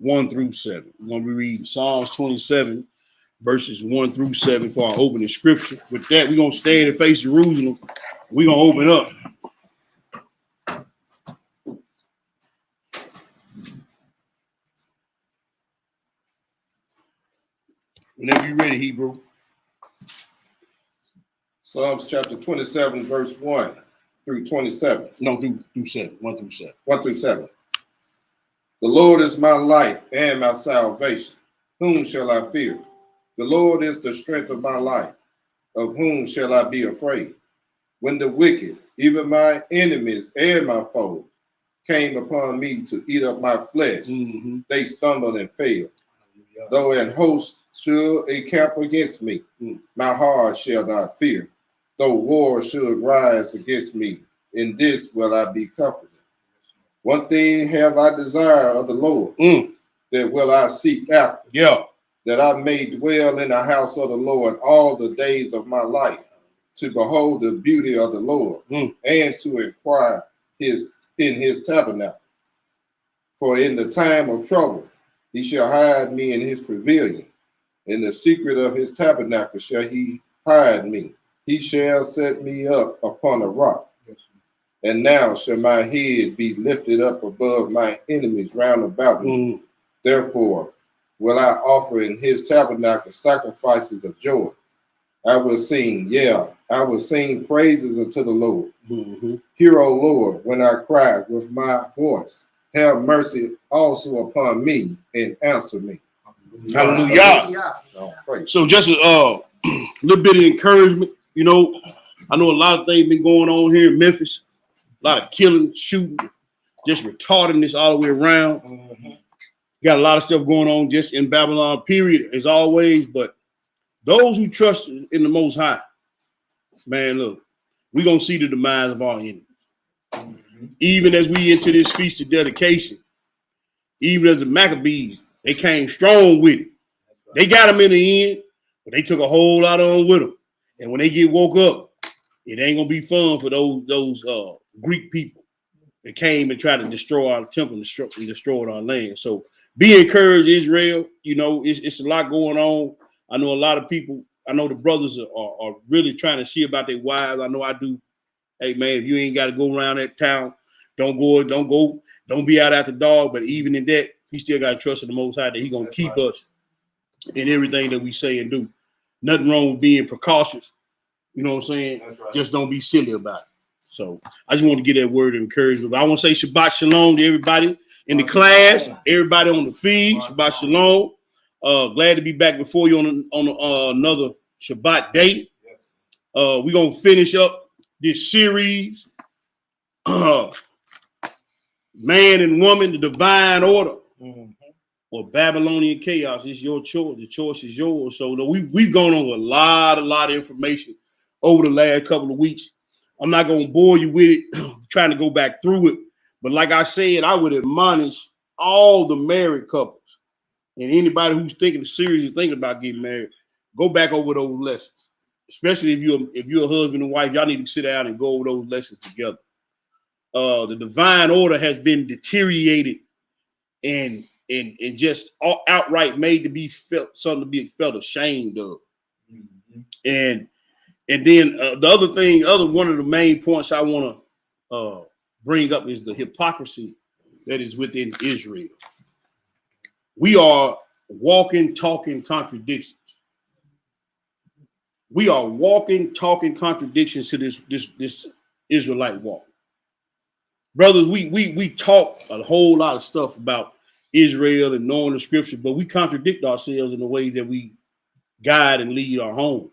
1 through 7. We're going to be reading Psalms 27, verses 1 through 7 for our opening scripture. With that, we're going to stand and face Jerusalem. We're going to open up. Whenever you're ready, Hebrew. Psalms chapter 27, verse 1 through 27. No, through 7. 1 through 7. 1 through 7. The Lord is my light and my salvation. Whom shall I fear? The Lord is the strength of my life. Of whom shall I be afraid? When the wicked, even my enemies and my foes, came upon me to eat up my flesh, they stumbled and failed. Though an host should encamp against me, my heart shall not fear. Though war should rise against me, in this will I be comforted. One thing have I desire of the Lord, that will I seek after, that I may dwell in the house of the Lord all the days of my life, to behold the beauty of the Lord, and to inquire in his tabernacle. For in the time of trouble he shall hide me in his pavilion. In the secret of his tabernacle shall he hide me. He shall set me up upon a rock. And now shall my head be lifted up above my enemies round about me. Therefore will I offer in his tabernacle sacrifices of joy. I will sing, I will sing praises unto the Lord. Hear, O Lord, when I cry with my voice. Have mercy also upon me and answer me. Hallelujah. So just a little bit of encouragement. You know, I know a lot of things been going on here in Memphis. A lot of killing, shooting, just retardedness all the way around. Got a lot of stuff going on just in Babylon, period, as always. But those who trust in the Most High, man, look, we're going to see the demise of our enemies. Even as we enter this feast of dedication, even as the Maccabees, they came strong with it. They got them in the end, but they took a whole lot of them with them. And when they get woke up, it ain't going to be fun for those Greek people that came and tried to destroy our temple and destroyed our land. So be encouraged, Israel. You know, it's a lot going on. I know a lot of people. I know the brothers are really trying to see about their wives. I know I do. Hey, man, if you ain't got to go around that town, don't be out after dark. But even in that, you still got to trust in the Most High that He going to keep us in everything that we say and do. Nothing wrong with being precautious. You know what I'm saying? Right. Just don't be silly about it. So I just want to get that word of encouragement. But I want to say Shabbat Shalom to everybody in the class, everybody on the feed. Shabbat Shalom. Glad to be back before you on another Shabbat day. We're going to finish up this series, Man and Woman, the Divine Order, or Babylonian Chaos. It's your choice. The choice is yours. So we've gone over a lot of information over the last couple of weeks. I'm not going to bore you with it, trying to go back through it. But like I said, I would admonish all the married couples and anybody who's seriously thinking about getting married, go back over those lessons. Especially if you're a husband and wife, y'all need to sit down and go over those lessons together. The divine order has been deteriorated and just outright made to be something to be felt ashamed of. And then one of the main points I want to bring up is the hypocrisy that is within Israel. We are walking, talking contradictions. We are walking, talking contradictions to this Israelite walk. Brothers, we talk a whole lot of stuff about Israel and knowing the scripture, but we contradict ourselves in the way that we guide and lead our homes.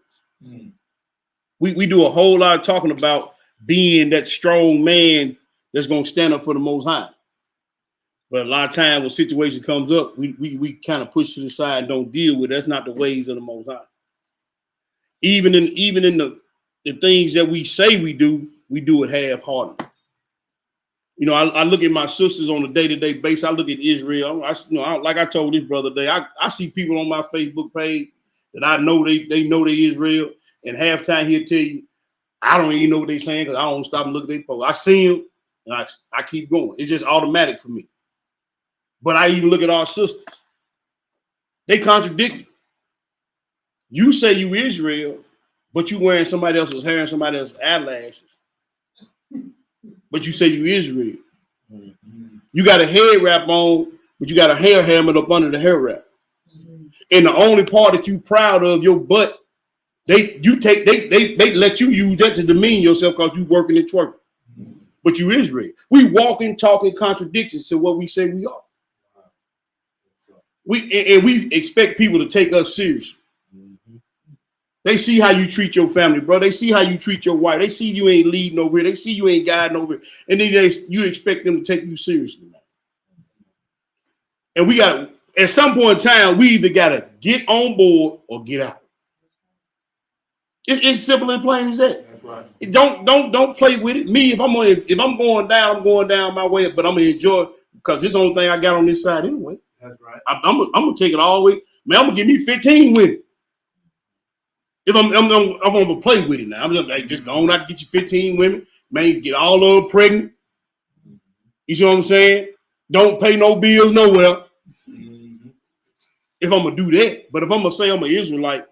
We do a whole lot of talking about being that strong man that's going to stand up for the Most High. But a lot of times when situation comes up, we kind of push to the side and don't deal with it. That's not the ways of the Most High. Even in the things that we say we do it half-hearted. You know, I look at my sisters on a day-to-day basis. I look at Israel. Like I told this brother today, I see people on my Facebook page that I know they know they Israel, and halftime he'll tell you, I don't even know what they're saying because I don't stop and look at their post. I see them and I keep going. It's just automatic for me. But I even look at our sisters. They contradict. You say you Israel, but you wearing somebody else's hair and somebody else's eyelashes. But you say you Israel. You got a head wrap on, but you got a hair helmet up under the hair wrap. And the only part that you proud of, your butt, they let you use that to demean yourself because you working and twerking. But you Israel. We walking, talking contradictions to what we say we are. We expect people to take us seriously. They see how you treat your family, bro. They see how you treat your wife. They see you ain't leading over here. They see you ain't guiding over here. And then you expect them to take you seriously. And we got, at some point in time, we either got to get on board or get out. It's simple and plain as that. That's right. Don't play with it. Me, if I'm going down, I'm going down my way, but I'm gonna enjoy it because this is the only thing I got on this side anyway. That's right. I'm gonna take it all the way. Man, I'm gonna give me 15 with it. If I'm gonna play with it now, I'm just like, just go on out to get you 15 women, man, get all of them pregnant. You see what I'm saying? Don't pay no bills nowhere. If I'm gonna do that, but if I'm gonna say I'm an Israelite,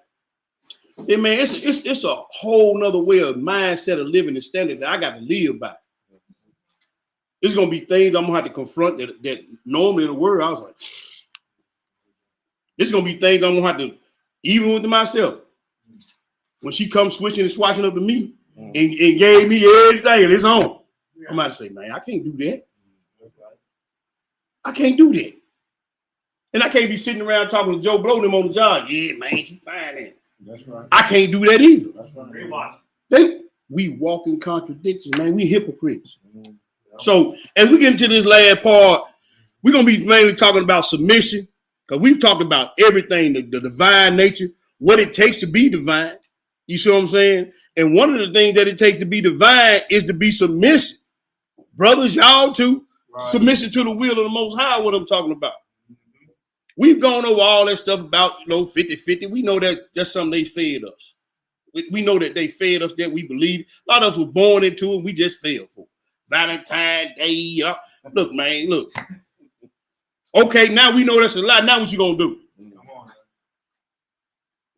then man, it's a whole nother way of mindset of living and standard that I got to live by. It's gonna be things I'm gonna have to confront that normally in the world I was like, it's gonna be things I'm gonna have to, even with myself. When she comes switching and swatching up to me and gave me everything and it's on, I'm about to say, man, I can't do that. I can't do that. And I can't be sitting around talking to Joe Blow them on the job. Yeah, man, she fine. That's right. I can't do that either. That's right. We walk in contradiction, man. We hypocrites. Mm-hmm. So, as we get into this last part, we're going to be mainly talking about submission because we've talked about everything, the divine nature, what it takes to be divine. You see what I'm saying? And one of the things that it takes to be divine is to be submissive. Brothers, y'all too. Right. Submission to the will of the Most High, what I'm talking about. We've gone over all that stuff about, 50-50. We know that that's something they fed us. We know that they fed us that we believe. A lot of us were born into it. We just fell for it. Valentine's Day. Look, man, look. Okay, now we know that's a lie. Now what you going to do?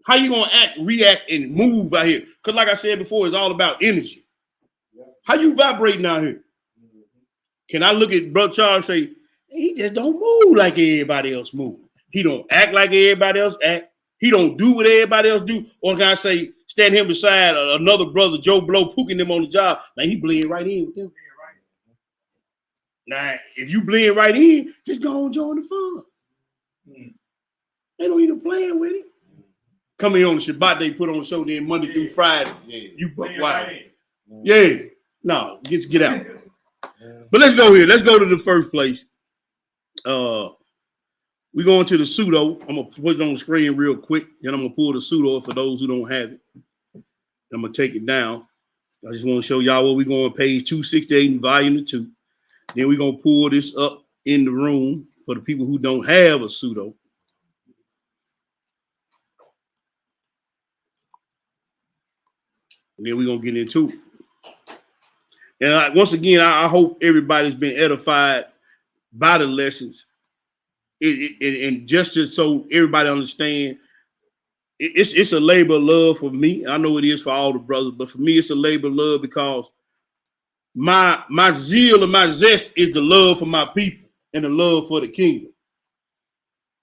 How you going to act, react, and move out here? Because like I said before, it's all about energy. How you vibrating out here? Can I look at Brother Charles and say, he just don't move like everybody else move. He don't act like everybody else act. He don't do what everybody else do. Or can I say, stand him beside another brother, Joe Blow, pooking them on the job. Now he blend right in with them. Now, if you blend right in, just go and join the fun. They don't even playing with it. Come here on the Shabbat, they put on the show then Monday through Friday. You buck wild. Yeah. No, get out. But let's go here. Let's go to the first place. We're going to the pseudo. I'm going to put it on the screen real quick. Then I'm going to pull the pseudo for those who don't have it. I'm going to take it down. I just want to show y'all where we're going, page 268 in volume 2. Then we're going to pull this up in the room for the people who don't have a pseudo. And then we're going to get into it. And once again, I hope everybody's been edified by the lessons. And just so everybody understand, it's a labor of love for me. I know it is for all the brothers, but for me, it's a labor of love because my zeal and my zest is the love for my people and the love for the kingdom.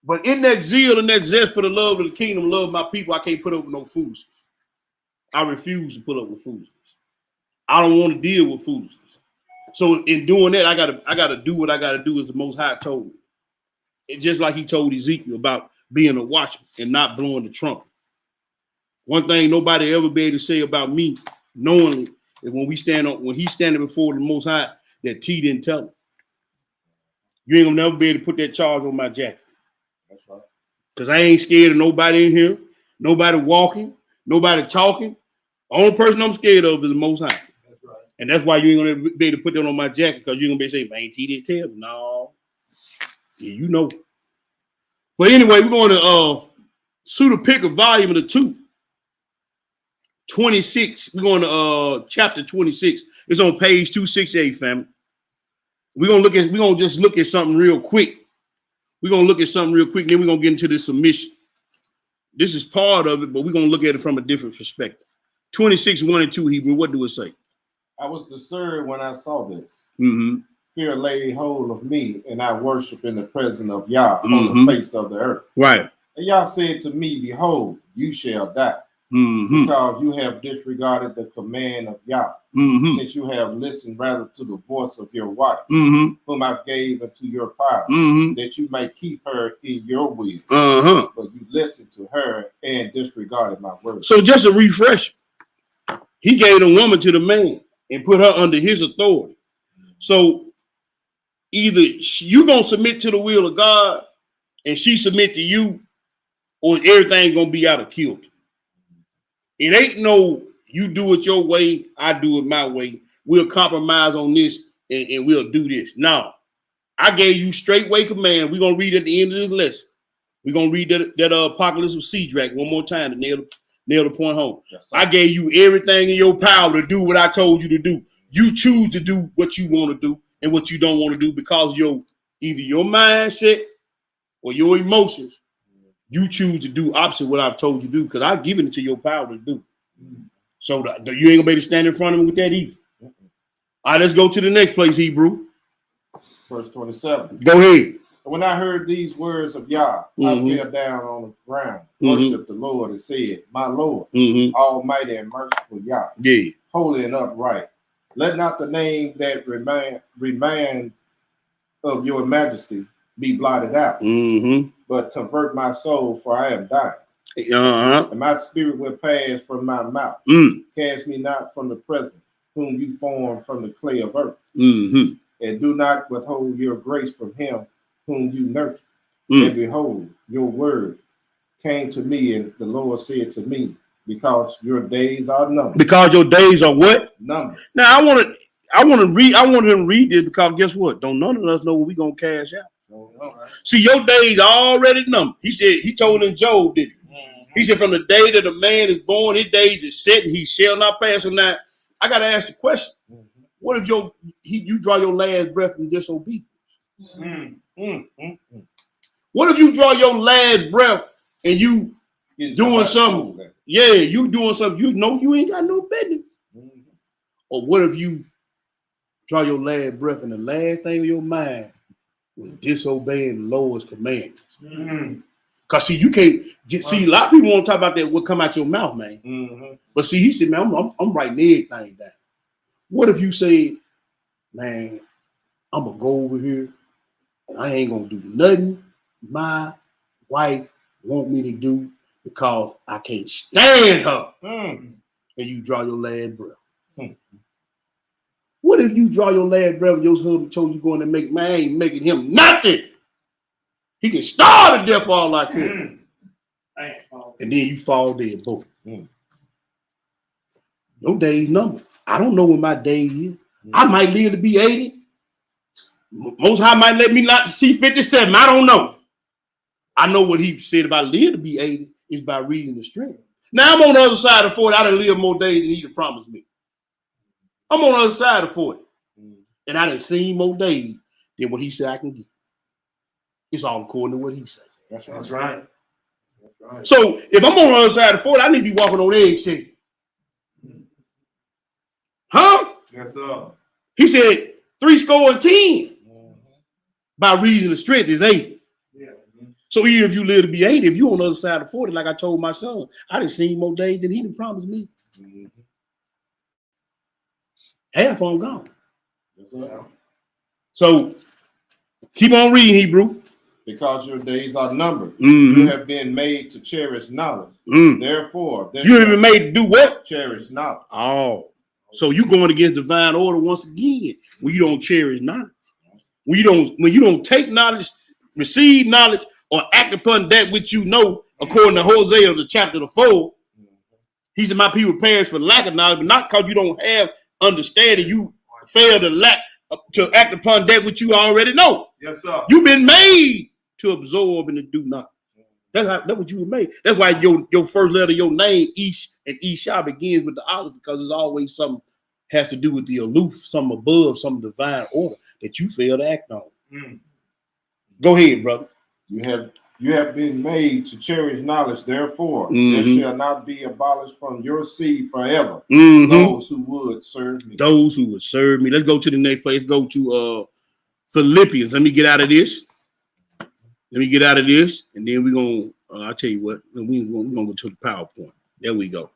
But in that zeal and that zest for the love of the kingdom, love of my people, I can't put up with no foolishness. I refuse to put up with foolishness. I don't want to deal with foolishness. So in doing that, I gotta do what I gotta do as the Most High told me. It's just like he told Ezekiel about being a watchman and not blowing the trumpet. One thing nobody ever be able to say about me, knowingly, is when he's standing before the Most High, that T didn't tell him. You ain't gonna never be able to put that charge on my jacket. That's right. Because I ain't scared of nobody in here, nobody walking, nobody talking. The only person I'm scared of is the Most High. That's right. And that's why you ain't gonna be able to put that on my jacket, because you're gonna be able to say, man, T didn't tell me. No. Yeah, you know. But anyway, we're going to pseudo pick a volume of the 2. 26. We're going to chapter 26. It's on page 268, family. We're gonna just look at something real quick. We're going to look at something real quick, then we're going to get into this submission. This is part of it, but we're going to look at it from a different perspective. 26, 1 and 2 Hebrew, what do it say? I was disturbed when I saw this. Mm-hmm. Fear laid hold of me, and I worship in the presence of Yah on the face of the earth. Right. And Yah said to me, behold, you shall die, because you have disregarded the command of Yah, since you have listened rather to the voice of your wife, whom I gave unto your power, that you may keep her in your will. But you listened to her and disregarded my word. So just a refresher. He gave the woman to the man and put her under his authority. So either you gonna submit to the will of God and she submit to you, or everything gonna be out of kilter. It ain't no you do it your way, I do it my way. We'll compromise on this and we'll do this. No, I gave you straightway command. We're gonna read at the end of this lesson. We're gonna read that Apocalypse of Cedric one more time to nail the point home. Yes, I gave you everything in your power to do what I told you to do. You choose to do what you want to do and what you don't want to do because either your mindset or your emotions. You choose to do opposite what I've told you to do because I've given it to your power to do. So you ain't gonna be able to stand in front of me with that either. All right, let's go to the next place, Hebrew. Verse 27. Go ahead. When I heard these words of Yah, I fell down on the ground, worshiped the Lord, and said, my Lord, almighty and merciful Yah, holy and upright, let not the name that remain of your majesty be blotted out, but convert my soul, for I am dying. And my spirit will pass from my mouth. Cast me not from the presence, whom you formed from the clay of earth. And do not withhold your grace from him whom you nurture. And behold, your word came to me, and the Lord said to me, because your days are numbered. Because your days are what? Numbered. Now I want him to read this because guess what? Don't none of us know what we're gonna cash out. See, your days are already numbered. He said, he told in Job, didn't he? He said, from the day that a man is born, his days is set, and he shall not pass. And now, I gotta ask the question: what if you draw your last breath in disobedience? What if you draw your last breath and you doing something? Yeah, you doing something you know you ain't got no business. Or what if you draw your last breath and the last thing in your mind was disobeying the Lord's commandments? Because see, you can't see a lot of people want to talk about that what come out your mouth, man. But see, he said, man, I'm writing everything down. What if you say, man, I'm gonna go over here and I ain't gonna do nothing my wife want me to do because I can't stand her. And you draw your last breath. What if you draw your last breath and your husband told you going to make, man, I ain't making him nothing. He can starve to death all I could. And then you fall dead both. Your days numbered. I don't know when my days is. I might live to be 80. Most High might let me not to see 57. I don't know. I know what he said about live to be 80 is by reading the strength. Now I'm on the other side of 40. I done live more days than he done promised me. I'm on the other side of 40. And I done seen more days than what he said I can get. It's all according to what he said. That's right. So if I'm on the other side of 40, I need to be walking on eggshells. Huh? Yes, sir. He said 10 by reason of strength is 80. Yeah. So even if you live to be 80, if you on the other side of 40, like I told my son, I done seen more days than he done promised me. Half of them gone. Yes, sir. So keep on reading, Hebrew. Because your days are numbered. You have been made to cherish knowledge. Therefore, you have been made to do what? Cherish knowledge. Oh. So you going against divine order once again when you don't cherish knowledge. When you don't take knowledge, receive knowledge, or act upon that which you know, according to Hosea the chapter 4. He said, my people perish for lack of knowledge, but not because you don't have understanding. You fail to act upon that which you already know. Yes, sir. You've been made to absorb and to do nothing. That's what you were made. That's why your first letter, your name, Ish and Isha begins with the olive, because it's always something has to do with the aloof, some above, some divine order that you fail to act on. Go ahead, brother. You have been made to cherish knowledge, therefore there shall not be abolished from your seed forever those who would serve me. Those who would serve me. Let's go to the next place. Go to Philippians. Let me get out of this. And then we're gonna I'll tell you what, we're gonna go to the PowerPoint. There we go.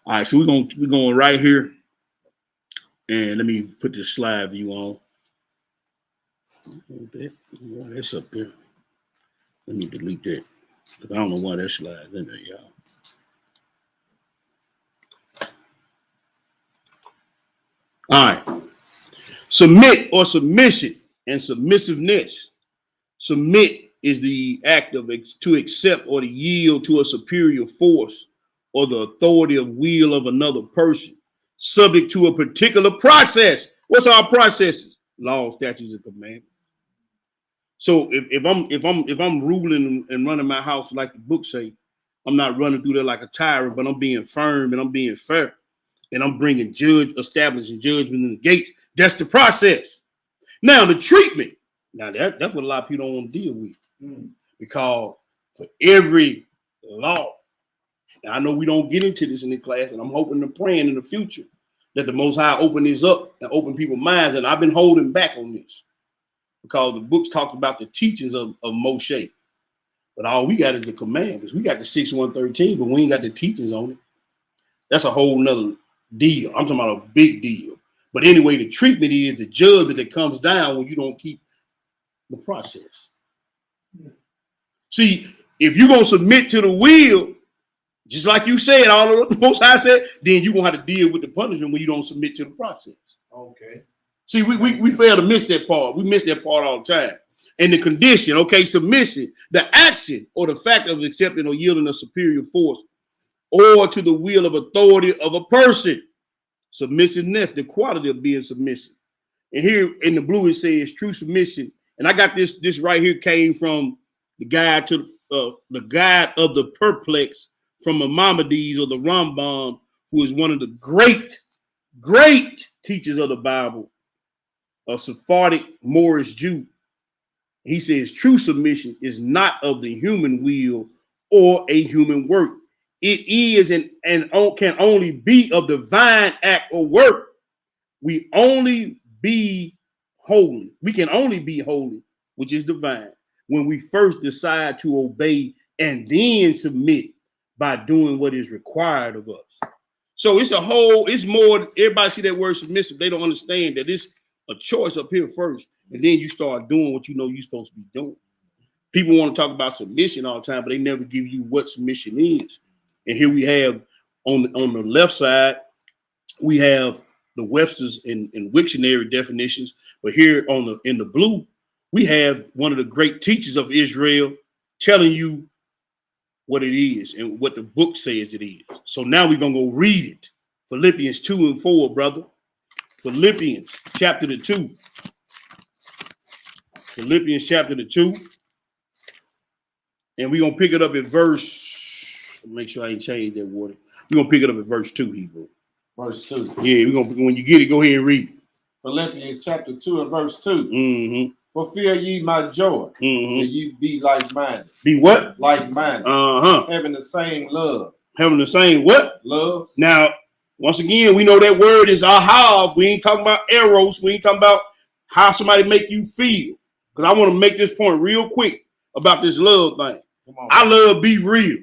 All right, so we're going right here. And let me put this slide view on. That's up there. Let me delete that. Because I don't know why that slide's in there, y'all. All right. Submit or submission and submissiveness. Submit is the act of to accept or to yield to a superior force or the authority of will of another person, subject to a particular process. What's our processes? Laws, statutes, and commandments. So if I'm ruling and running my house like the book say, I'm not running through there like a tyrant, but I'm being firm and I'm being fair, and I'm bringing establishing judgment in the gates. That's the process. Now the treatment. Now that's what a lot of people don't want to deal with, because for every law, and I know we don't get into this in the class, and I'm hoping and praying in the future that the Most High open this up and open people's minds. And I've been holding back on this, because the books talked about the teachings of Moshe, but all we got is the commandments. We got the 6:113, but we ain't got the teachings on it. That's a whole nother deal. I'm talking about a big deal. But anyway, the treatment is the judgment that comes down when you don't keep the process. See, if you're gonna submit to the will, just like you said, all of the Most High said, then you're gonna have to deal with the punishment when you don't submit to the process. Okay. See, we fail to miss that part. We miss that part all the time. And the condition, okay, submission, the action or the fact of accepting or yielding a superior force or to the will of authority of a person. Submissiveness, the quality of being submissive. And here in the blue, it says true submission. And I got this right here, came from the guide to the guide of the perplex from Maimonides or the Rambam, who is one of the great teachers of the Bible, a Sephardic Moorish Jew. He says true submission is not of the human will or a human work. It is and can only be of divine act or work. We can only be holy, which is divine, when we first decide to obey and then submit by doing what is required of us. So it's more, everybody see that word submissive, they don't understand that it's a choice up here first, and then you start doing what you know you're supposed to be doing. People want to talk about submission all the time, but they never give you what submission is. And here we have on the left side, we have the Webster's and Wiktionary definitions, but here in the blue, we have one of the great teachers of Israel telling you what it is and what the book says it is. So now we're gonna go read it. Philippians 2:4, brother. Philippians chapter 2. Philippians chapter 2. And we're gonna pick it up at verse. Make sure I ain't changed that water. We're gonna pick it up at verse 2, Hebrew. Verse 2. Yeah, we're gonna, when you get it, go ahead and read. Philippians chapter 2 and verse 2. Fulfill ye my joy, that you be like-minded. Be what? Like-minded. Having the same love. Having the same what? Love. Now, once again, we know that word is ahav. We ain't talking about eros. We ain't talking about how somebody make you feel. Because I want to make this point real quick about this love thing. I love beef real.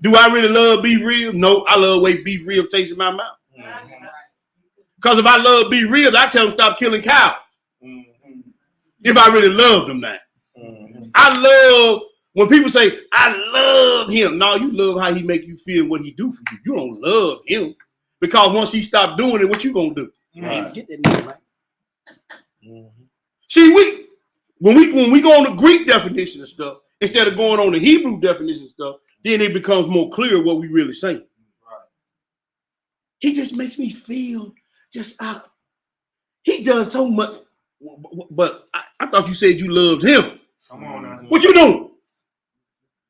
Do I really love beef real? No, I love the way beef real tastes in my mouth. Because if I love beef real, I tell them stop killing cows. If I really love them now. I love when people say, I love him. No, you love how he make you feel, what he do for you. You don't love him. Because once he stop doing it, what you gonna do? Man, get that nigga right. See, when we go on the Greek definition of stuff, instead of going on the Hebrew definition of stuff, then it becomes more clear what we really saying. Right. He just makes me feel just out. He does so much. But I thought you said you loved him. Come on now. What you doing?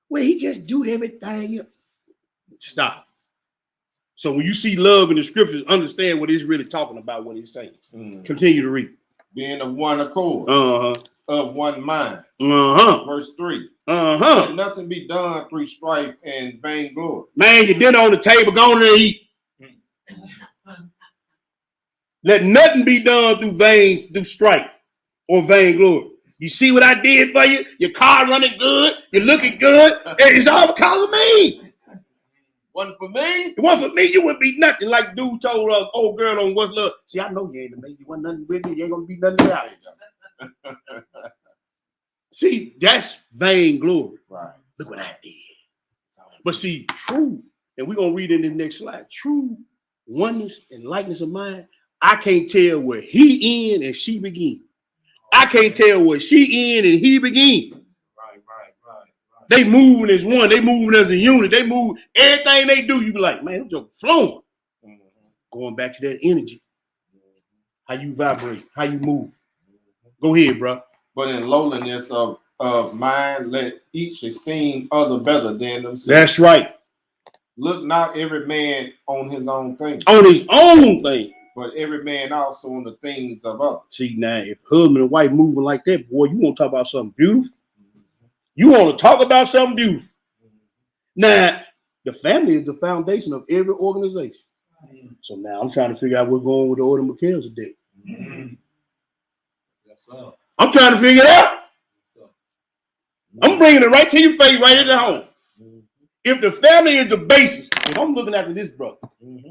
Well, he just do everything. Stop. So when you see love in the scriptures, understand what he's really talking about, what he's saying. Continue to read. Being of one accord. of one mind. Verse 3. Let nothing be done through strife and vainglory. Man, your dinner on the table, go on there and eat. Let nothing be done through strife or vainglory. You see what I did for you? Your car running good. You're looking good. It's all because of me. Wasn't for me. It wasn't for me. You wouldn't be nothing like dude told us, old girl on What's Love. See, I know you ain't the man. You wasn't nothing with me. You ain't going to be nothing without you. See, that's vainglory. Right. Look what I did. But see, true, and we're going to read in the next slide, true oneness and likeness of mind, I can't tell where he end and she begin. I can't tell where she end and he begin. Right. They moving as one. They moving as a unit. They move everything they do. You be like, man, them jokers flowing. Going back to that energy. How you vibrate. How you move. Go ahead, bro. But in lowliness of mind, let each esteem other better than themselves. That's right. Look not every man on his own thing. On his own thing. But every man also on the things of others. See, now, if husband and wife moving like that, boy, you want to talk about something beautiful? You want to talk about something beautiful? Now, the family is the foundation of every organization. So now I'm trying to figure out what's going with the order McKells today. Yes, sir. I'm trying to figure it out. I'm bringing it right to your face, right at the home. If the family is the basis, if I'm looking after this brother,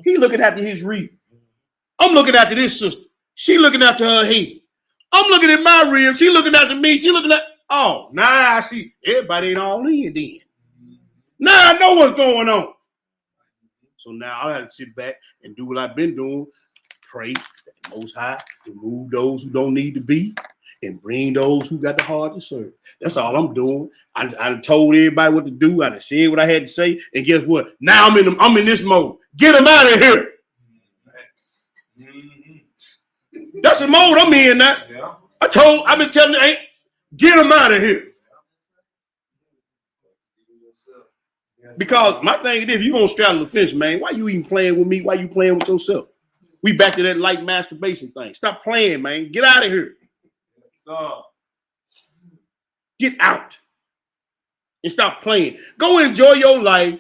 he looking after his rib. I'm looking after this sister. She looking after her head. I'm looking at my rib. She looking after me. She looking at, oh, now I see everybody ain't all in then. Now I know what's going on. So now I have to sit back and do what I've been doing. Pray that the Most High remove those who don't need to be and bring those who got the heart to serve. That's all I'm doing. I told everybody what to do. I done said what I had to say. And guess what? Now I'm in this mode. Get them out of here. That's the mode I'm in now. Yeah. I've been telling you, get them out of here. Because my thing is, if you're going to straddle the fence, man, why you even playing with me? Why you playing with yourself? We back to that light masturbation thing. Stop playing, man. Get out of here. Get out. And stop playing. Go enjoy your life.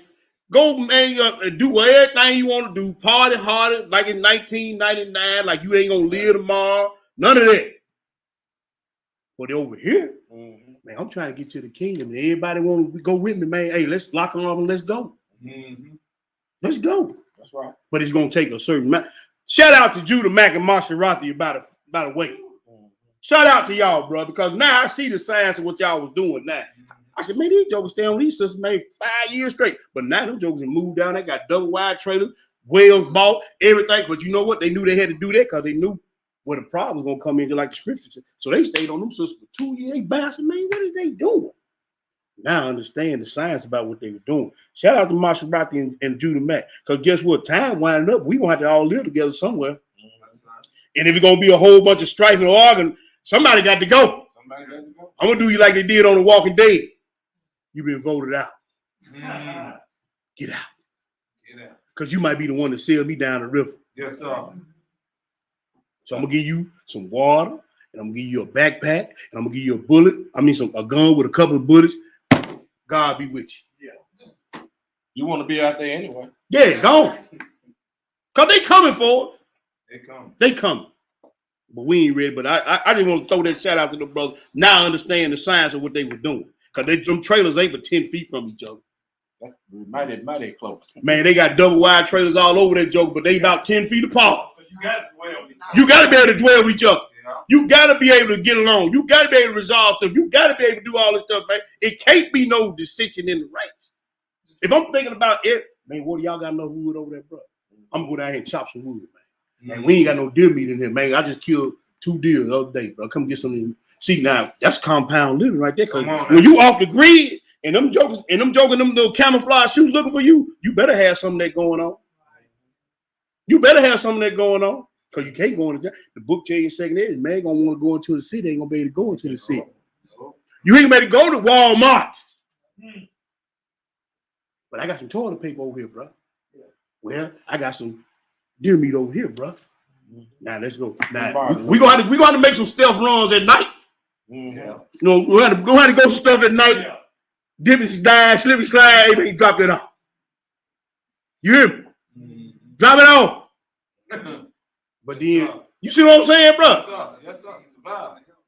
Go, man, do everything you want to do. Party harder like in 1999, like you ain't going to live tomorrow. None of that. But over here, man, I'm trying to get to the kingdom. And everybody want to go with me, man. Hey, let's lock them up and let's go. Let's go. That's right. But it's going to take a certain amount. Shout out to Judah Mack and Maserati by the way. Shout out to y'all, bro, because now I see the signs of what y'all was doing now. I said, man, these jokers stay on these systems, man, 5 years straight. But now them jokers have moved down. They got double wide trailers, whales bought, everything. But you know what? They knew they had to do that because they knew where the problem was going to come in, like the scriptures. So they stayed on them systems for 2 years. They bouncing, man, what is they doing? Now I understand the science about what they were doing. Shout out to Maserati and Judah Mack. Because guess what? Time winding up, we're going to have to all live together somewhere. And if it's going to be a whole bunch of strife and arguing, somebody got to go. I'm going to do you like they did on The Walking Dead. You've been voted out. Get out. Because you might be the one to sail me down the river. Yes, sir. So I'm going to give you some water, and I'm going to give you a backpack, and I'm going to give you a gun with a couple of bullets. God be with you. Yeah. You want to be out there anyway. Yeah, go. Because they coming for us. They coming. But we ain't ready. But I just want to throw that shout out to the brothers. Now I understand the science of what they were doing. Because them trailers ain't but 10 feet from each other. That's mighty close. Man, they got double wide trailers all over that joke, but they about 10 feet apart. So you got to dwell with each other. You got to be able to dwell with each other. Yeah. You got to be able to get along. You got to be able to resolve stuff. You got to be able to do all this stuff, man. It can't be no dissension in the ranks. If I'm thinking about it, man, what do y'all got no wood over there, bro? I'm going to go down here and chop some wood, man. And we ain't got no deer meat in here, man. I just killed 2 deer the other day, bro. Come get some. See, now, that's compound living right there. Because when you off the grid and them little camouflage shoes looking for you, you better have some of that going on. You better have some of that going on. Because you can't go into the book tell you in secondary, man going to want to go into the city. Ain't going to be able to go into the city. You ain't going to go to Walmart. But I got some toilet paper over here, bro. Well, I got some deer meat over here, bro. Now let's go. Now we're going to make some stealth runs at night. Mm-hmm. You know, we had to go stuff at night. Yeah. Dipping, slide, slipping, slide. Hey, man, drop it off. You hear me? Mm-hmm. Drop it off. But then, you see what I'm saying, bro? Yes, sir.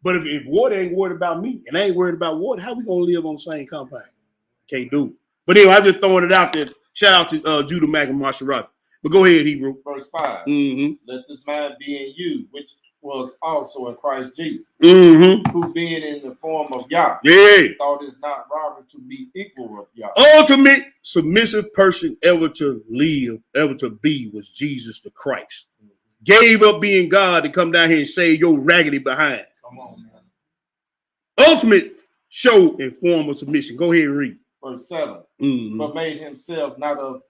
But if water ain't worried about me and I ain't worried about water, how we gonna live on the same compound? Can't do it. But anyway, I'm just throwing it out there. Shout out to Judah Mack and Marsha Roth. But go ahead, Hebrew. Verse 5. Mm-hmm. Let this mind be in you, which was also in Christ Jesus, who being in the form of Yah, thought it not robbery to be equal with Yah. Ultimate submissive person ever to live, ever to be was Jesus the Christ. Gave up being God to come down here and save your raggedy behind. Come on, man. Ultimate show and form of submission. Go ahead and read. Verse 7. But made himself not of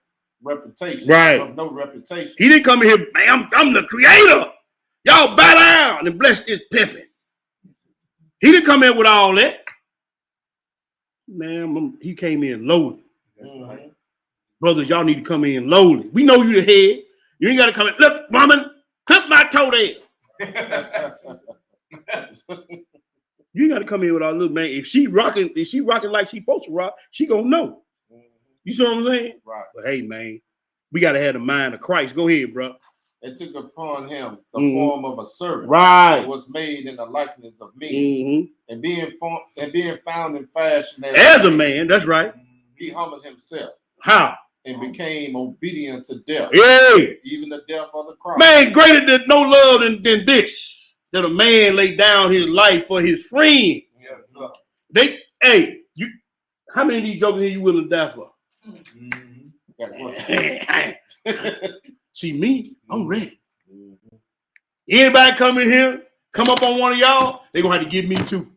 reputation, of no reputation. He didn't come in here, man, I'm the creator. Y'all bow down and bless this pimping. He didn't come in with all that. Man, he came in lowly. Mm-hmm. Brothers, y'all need to come in lowly. We know you the head. You ain't got to come in. Look, woman, clip my toenail. You ain't got to come in with all little man. If she rocking like she supposed to rock, she gonna know. You see what I'm saying? Right. But hey, man, we got to have the mind of Christ. Go ahead, bro. And took upon him the form of a servant, right? Was made in the likeness of men, and being found in fashion as a man. That's right. He humbled himself. How? And became obedient to death. Yeah. Even the death of the cross. Man, greater than no love than this, that a man laid down his life for his friend. Yes, sir. How many of these jokers here you willing to die for? See me, I'm ready. Anybody come in here, come up on one of y'all, they're gonna have to give me two.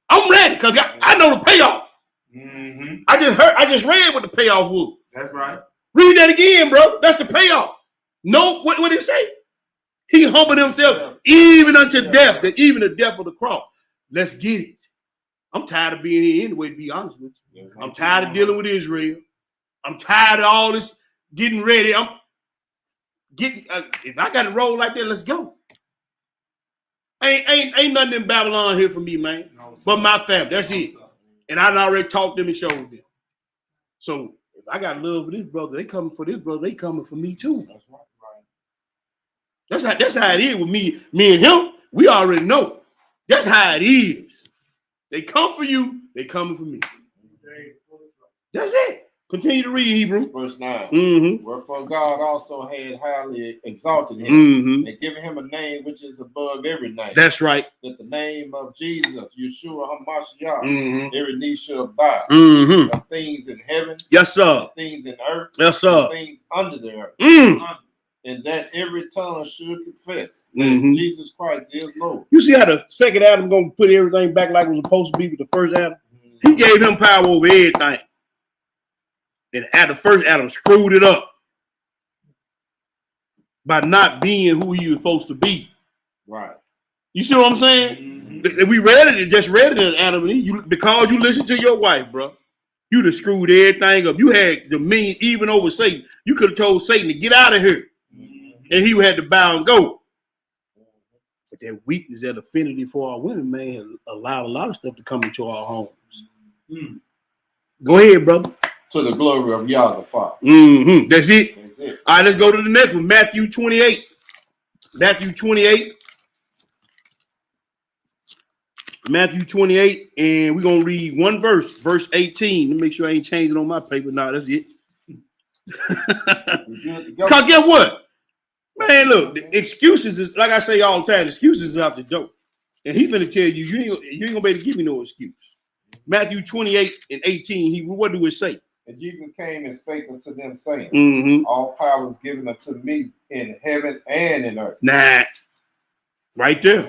I'm ready because I know the payoff. I just read what the payoff was. That's right. Read that again, bro. That's the payoff. No, what did it say? He humbled himself even unto death, even the death of the cross. Let's get it. I'm tired of being here anyway, to be honest with you. I'm tired of dealing with Israel. I'm tired of all this getting ready. I'm getting if I got to roll like that, let's go. Ain't nothing in Babylon here for me, man. No, but my family. That's it. And I already talked to them and showed them. So if I got love for this brother, they coming for this brother, they coming for me too. That's right. That's how it is with me and him. We already know. That's how it is. They come for you, they coming for me. That's it. Continue to read, Hebrew. Verse 9. Wherefore God also had highly exalted him and given him a name which is above every name. That's right. That the name of Jesus, Yeshua HaMashiach, every knee shall bow. Of things in heaven. Yes, sir. Things in earth. Yes, sir. Things under the earth. And that every tongue should confess that Jesus Christ is Lord. You see how the second Adam gonna put everything back like it was supposed to be with the first Adam? He gave him power over everything. And the first Adam screwed it up by not being who he was supposed to be. Right. You see what I'm saying? We read it, just read it in Adam and Eve. Because you listened to your wife, bro. You'd have screwed everything up. You had dominion even over Satan. You could have told Satan to get out of here. And he had to bow and go. But that weakness, that affinity for our women, man, allowed a lot of stuff to come into our homes. Go ahead, brother. To the glory of Yah the Father. That's it. All right, let's go to the next one. Matthew 28. Matthew 28. Matthew 28, and we're going to read one verse, verse 18. Let me make sure I ain't changing on my paper. No, that's it. Because guess what? Man, look, the excuses is, like I say all the time, excuses is out the door. And he finna tell you, you ain't going to be able to give me no excuse. Matthew 28 and 18, what do it say? And Jesus came and spake unto them, saying, all power is given unto me in heaven and in earth. Nah. Right there.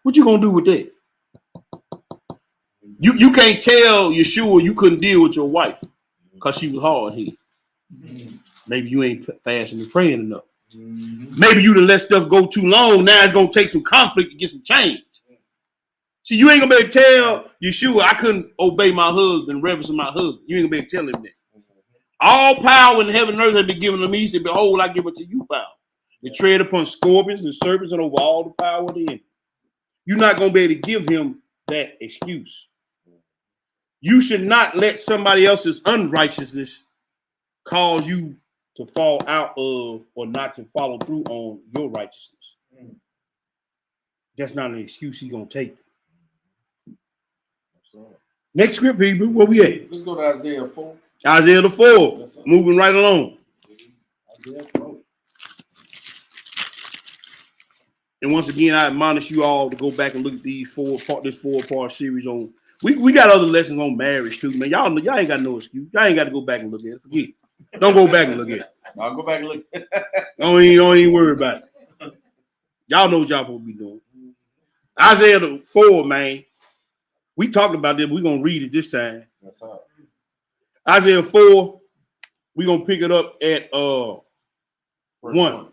What you gonna do with that? You can't tell Yeshua you couldn't deal with your wife because she was hard-headed. Maybe you ain't fasting and praying enough. Maybe you done let stuff go too long. Now it's gonna take some conflict to get some change. See, you ain't gonna be able to tell Yeshua I couldn't obey my husband, reverence my husband. You ain't gonna be able to tell him that. All power in heaven and earth has been given to me. He said, behold, I give it to you power. To tread upon scorpions and serpents and over all the power of the enemy. you're not going to be able to give him that excuse. You should not let somebody else's unrighteousness cause you to fall out of or not to follow through on your righteousness. That's not an excuse he's going to take. Next script, people, where we at? Let's go to Isaiah 4. Isaiah the 4, moving right along. Isaiah 4. And once again, I admonish you all to go back and look at this four-part series on. We got other lessons on marriage too, man. Y'all ain't got no excuse. Y'all ain't got to go back and look at it. Forget it. Don't go back and look at it. I'll go back and look at it. Don't even worry about it. Y'all know what y'all supposed to be doing. Isaiah the 4, man. We talked about this. We're gonna read it this time. That's all. Isaiah 4. We're gonna pick it up at verse 1.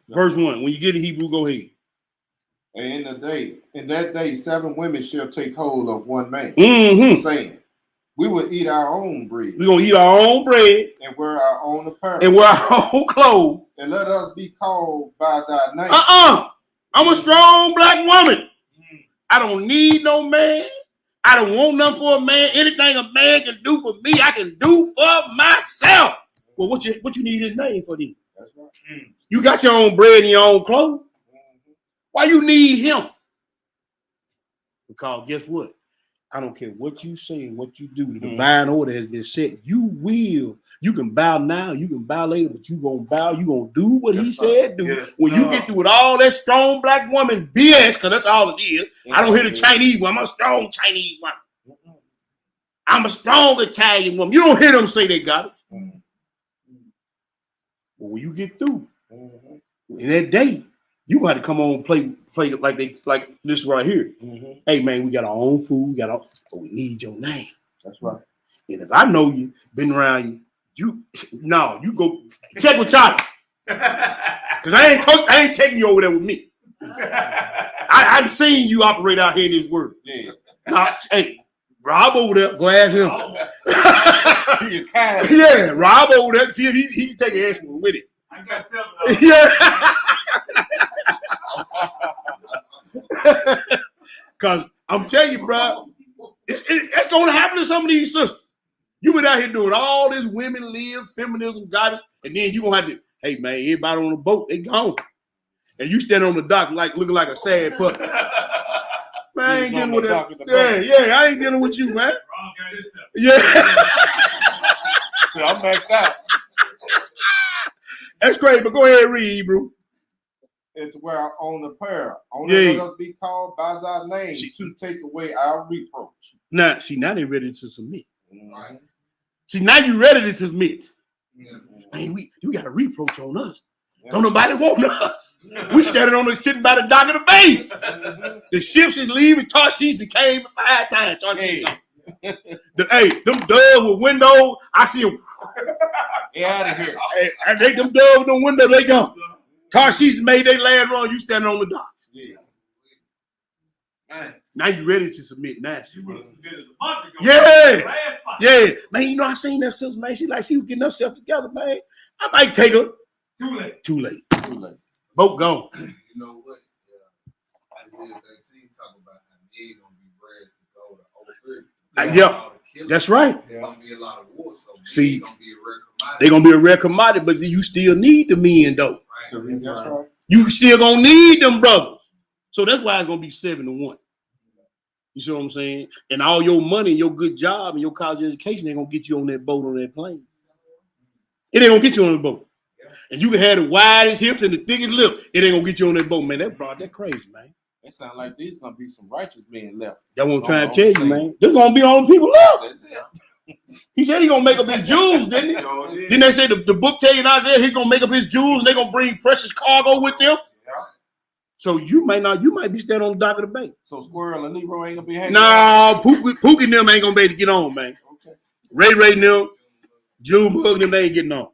When you get to Hebrew, go ahead. And in that day, 7 women shall take hold of one man, saying, we will eat our own bread. We're gonna eat our own bread and wear our own apparel. And wear our own clothes. And let us be called by thy name. I'm a strong black woman. I don't need no man. I don't want nothing for a man. Anything a man can do for me, I can do for myself. Well, what you need his name for then? That's right. You got your own bread and your own clothes. Why you need him? Because guess what? I don't care what you say and what you do. The divine order has been set. You can bow now, you can bow later, but you gonna bow, you gonna do what he said do. Yes, when you get through with all that strong black woman BS, because that's all it is. I don't hear the Chinese one. I'm a strong Chinese woman. I'm a strong Italian woman. You don't hear them say they got it. But when you get through, in that day, you got to come on and play like this right here. Hey man, we got our own food, but we need your name. That's right. And if I know you, been around you go check with Charlie. Cause I ain't taking you over there with me. I've seen you operate out here in this world. Yeah. Now, hey, Rob over there, go ask him. You're kind. Yeah, Rob over there, see if he can take an action with it. I got 7. Yeah. Cause I'm telling you, bro, it's gonna happen to some of these sisters. You been out here doing all this women live, feminism, garbage, and then you gonna have to, hey man, everybody on the boat, they gone. And you stand on the dock like looking like a sad puppy. Man, I ain't dealing with that. Yeah, I ain't dealing with you, man. Yeah. So I'm maxed out. That's crazy, but go ahead and read, bro. And to wear our own apparel. Only let us be called by thy name to take away our reproach. Now they ready to submit. Right. See, now you ready to submit. Man, we got a reproach on us. Don't nobody want us. We standing sitting by the dock of the bay. The ships is leaving. Tarshish came 5 times. Hey, them doves with windows, I see them. Get out of here. And them doves with the window, they gone. Tarshish made their last run. You standing on the docks. Yeah. Man. Now you ready to submit now. Yeah. Yeah. Man, you know, I seen that sister, man. She was getting herself together, man. I might take her. Too late. Boat gone. You know what? Isaiah 13 talk about how men gonna be brass to go to over. Yeah, that's right. There's gonna be a lot of war. So see, they're gonna be a rare commodity, but you still need the men though. Right. That's right. You still gonna need them brothers. So that's why it's gonna be 7-1. You see what I'm saying? And all your money, your good job, and your college education ain't gonna get you on that boat, on that plane. It ain't gonna get you on the boat. And you can have the widest hips and the thickest lip. It ain't gonna get you on that boat, man. That crazy, man. It sounds like there's gonna be some righteous men left. That's what I'm trying to tell you, man. There's gonna be all the people left. He said he gonna make up his jewels, didn't he? Didn't they say the book tell you in Isaiah he's gonna make up his jewels and they're gonna bring precious cargo with them? Yeah. So you might be standing on the dock of the bay. So Squirrel and Negro ain't gonna be hanging. No, Pookie and them ain't gonna be able to get on, man. Okay. Ray and them, Junebug and them, they ain't getting on.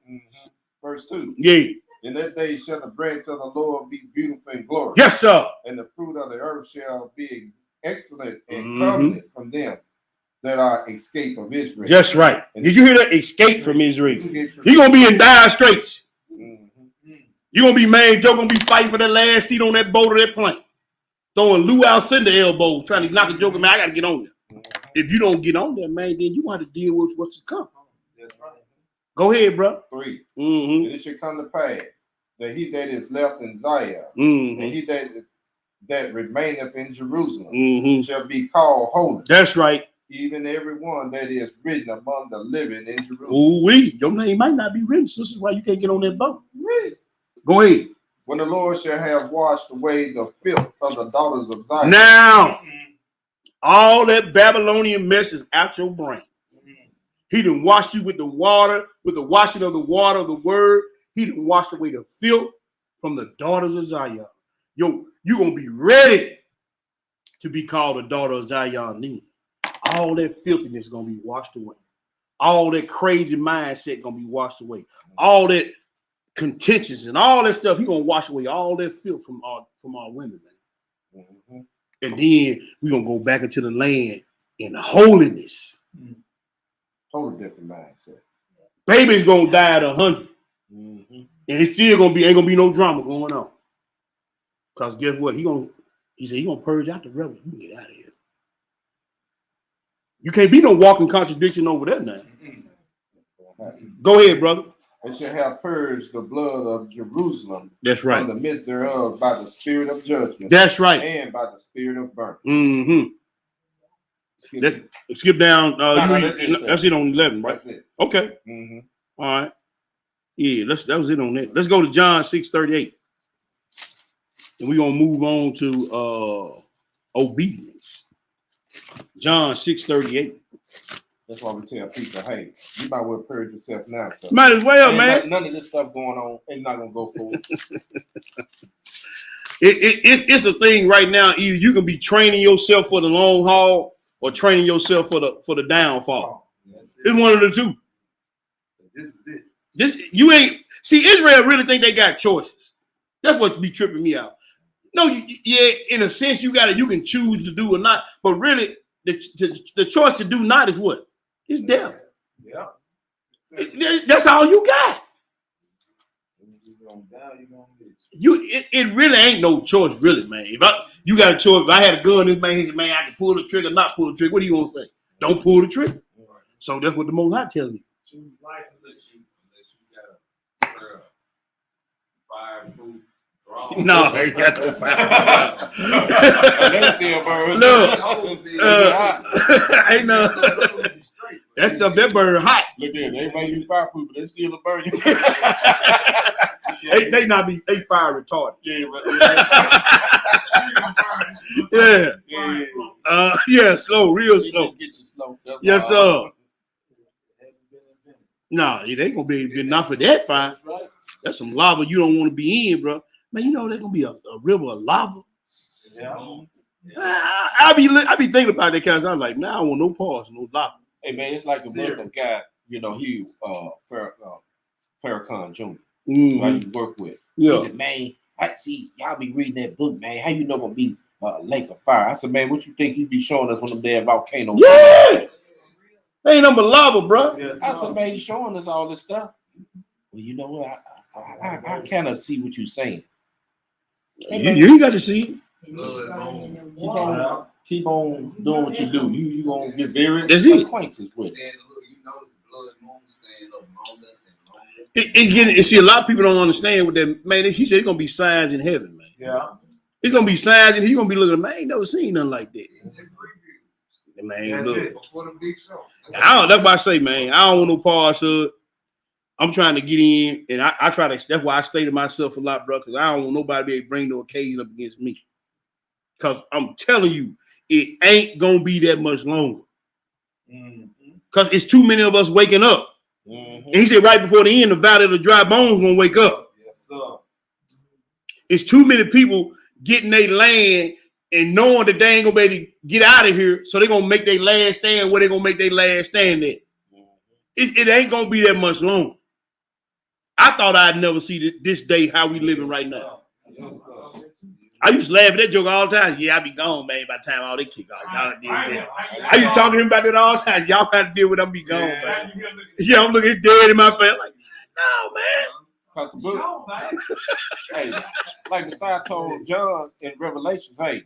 Verse 2. Yeah. In that day shall the branch of the Lord be beautiful and glorious. Yes, sir. And the fruit of the earth shall be excellent and covenant from them that are escape of Israel. That's right. Did you hear that? Escape from Israel. You're gonna be in dire straits. You're gonna be man, you're gonna be fighting for that last seat on that boat or that plane. throwing Lou Alcindor elbows, trying to knock a joke. Man, I got to get on there. If you don't get on there, man, then you want to deal with what's to come. That's right. Mm-hmm. Go ahead, bro. 3. Mm-hmm. And it shall come to pass that he that is left in Zion, Mm-hmm. and he that remaineth in Jerusalem, Mm-hmm. shall be called holy. That's right. Even every one that is written among the living in Jerusalem. Ooh-wee. Your name might not be written. So this is why you can't get on that boat. Go ahead. When the Lord shall have washed away the filth of the daughters of Zion. Now, all that Babylonian mess is out your brain. He done washed you with the water, with the washing of the water of the word. He done washed away the filth from the daughters of Zion. Yo, you're going to be ready to be called a daughter of Zion then. All that filthiness is going to be washed away. All that crazy mindset going to be washed away. All that contentions and all that stuff, he going to wash away all that filth from our women, man. Mm-hmm. And then we're going to go back into the land in holiness. Totally different mindset. Baby's going to die at 100. Mm-hmm. And it's still ain't going to be no drama going on. Because guess what? He said he going to purge out the rebels. You can get out of here. You can't be no walking contradiction over there now. Go ahead, brother. And shall have purged the blood of Jerusalem. That's right. From the midst thereof by the spirit of judgment. That's right. And by the spirit of burning. Mm-hmm. Skip down. That's it on 11, right? That's it. Okay. Mm-hmm. All right. Yeah, that was it on that. Let's go to John 6:38. And we're going to move on to obedience. John 6:38. That's why we tell people, hey, you might well purge yourself now. So. Might as well, man. None of this stuff going on ain't not going to go forward. It's a thing right now. Either you can be training yourself for the long haul or training yourself for the downfall. It's one of the two. This is it. You ain't see Israel really think they got choices. That's what be tripping me out. No, yeah, in a sense you can choose to do or not, but really the choice to do not is what? It's death. Yeah. That's all you got. It really ain't no choice, really, man. You got a choice. If I had a gun, this man, he said, man, I can pull the trigger, not pull the trigger. What are you gonna say? Don't pull the trigger. So that's what the Most High telling me. Choose life unless you got a fireproof. No, I ain't got no fire. That's still burn. Look, ain't no. That stuff that burn hot. Look there, they may be fireproof, but they still a burn you. They fire retarded. Yeah, but yeah, slow, real slow. Get you slow. That's Yes, sir. No, it ain't gonna be enough for that fire. Right. That's some lava you don't want to be in, bro. Man, you know there's gonna be a river of lava. Yeah. I be thinking about that kind of. I'm like, man, I don't want no pause, no lava. Hey man, it's like a Muslim guy. You know, he Farrakhan Jr. Mm-hmm. I used to work with. Yeah. He said, man, I see y'all be reading that book, man. How you know gonna be a lake of fire? I said, man, what you think he be showing us when them damn volcanoes? Yeah. Ain't nothing but lava, bro. I said, man, he's showing us all this stuff. Well, you know what? I kind of see what you're saying. You ain't got to see. Keep on doing what you do. You gonna get very acquainted with it. Then look, you know the blood moon staying up longer and longer. And see, a lot of people don't understand what that, man. He said it's gonna be signs in heaven, man. Yeah. It's gonna be signs, and he's gonna be looking. Man, I ain't never seen nothing like that. Man, look. Before the big show. That's why I say, man, I don't want no parts of it. I'm trying to get in, and I try to. That's why I stay to myself a lot, bro, because I don't want nobody to be able to bring no occasion up against me. Because I'm telling you, it ain't gonna be that much longer. Because it's too many of us waking up. Mm-hmm. And he said right before the end, the valley of the dry bones gonna wake up. Yes, sir. It's too many people getting their land and knowing that they ain't gonna be able to get out of here, so they're gonna make their last stand where they're gonna make their last stand at. It ain't gonna be that much longer. I thought I'd never see this day how we living right now. I used to laugh at that joke all the time. Yeah, I be gone, man, by the time all they kick off. Y'all deal with that. I used to talk to him about that all the time. Y'all got to deal with them, be gone, man. Yeah, I'm looking dead in my face. Like, no, man. Cause the book, hey, like Messiah told John in Revelations, hey,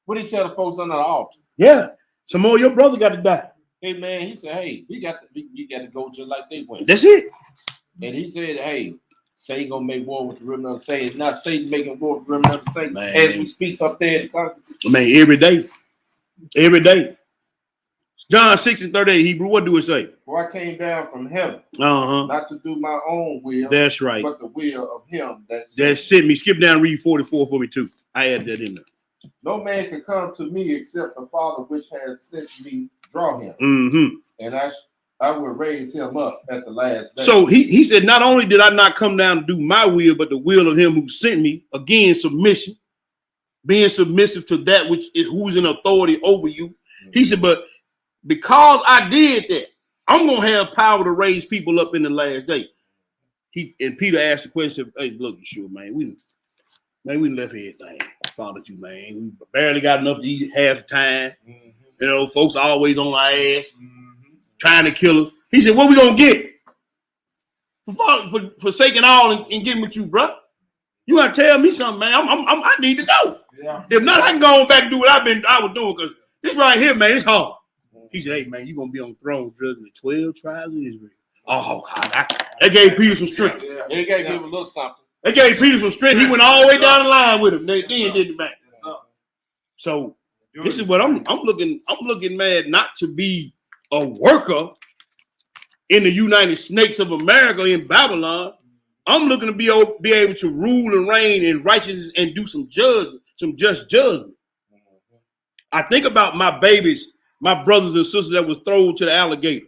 What did he tell the folks under the altar? Yeah. Some more of your brother got to die. Hey man, he said, hey, we got to go just like they went. That's it. And he said, hey, Satan gonna make war with the remnant of the saints. Not Satan making war with the remnant of the saints. Man. As we speak up there. Man, every day. Every day. John 6:38, Hebrew, what do it say? For I came down from heaven, Uh-huh. not to do my own will, That's right. but the will of him that sent me. Skip down and read 44 for me too. I added that in there. No man can come to me except the Father which has sent me draw him. Mm-hmm. And I will raise him up at the last day. So he said, not only did I not come down to do my will, but the will of him who sent me. Again, submission. Being submissive to that who's in authority over you. He said, but because I did that, I'm gonna have power to raise people up in the last day. And Peter asked the question, hey, look, you sure, man, we left everything. Followed you, man. We barely got enough to eat half the time. Mm-hmm. You know, folks always on our ass, trying to kill us. He said, what we gonna get? For forsaking all and getting with you, bro. You gotta tell me something, man. I need to know. Yeah. If not, I can go on back and do what I was doing, because this right here, man, it's hard. He said, hey, man, you're going to be on the throne judging the 12 tribes of Israel. Oh, that gave Peter some strength. Yeah. They got to give him a little something. That gave Peter some strength. He went all the way down the line with him. Then did the back. So this is what I'm looking, man, not to be a worker in the United Snakes of America in Babylon. I'm looking to be able to rule and reign in righteousness and do some just judgment. I think about my babies, my brothers and sisters that was thrown to the alligators.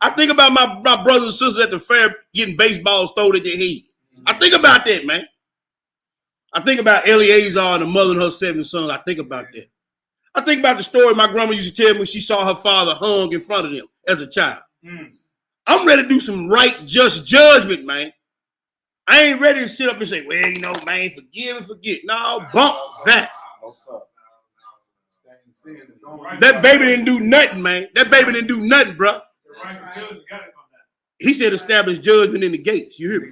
I think about my brothers and sisters at the fair getting baseballs thrown at their head. I think about that, man. I think about Eleazar and the mother and her 7 sons. I think about that. I think about the story my grandma used to tell me when she saw her father hung in front of them as a child. I'm ready to do some right, just judgment, man. I ain't ready to sit up and say, well, you know, man, forgive and forget. No, bump that. That baby didn't do nothing, man. That baby didn't do nothing, bro. He said establish judgment in the gates. You hear me?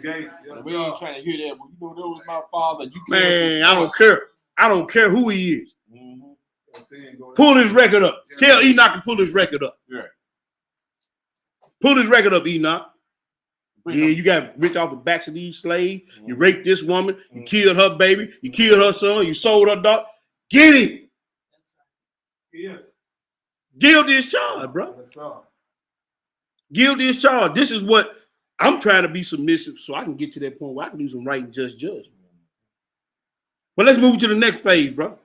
We ain't trying to hear that. Well, you know, that was my father. Man, I don't care. I don't care who he is. Pull his record up. Tell Enoch to pull his record up. Pull his record up, Enoch. Yeah, you got rich off the backs of these slaves. You raped this woman. You killed her baby. You killed her son. You sold her dog. Get him. Yeah. Guilty as charged, bro. Guilty as charged. This is what I'm trying to be submissive so I can get to that point where I can do some right and just judgment. But let's move to the next page, bro.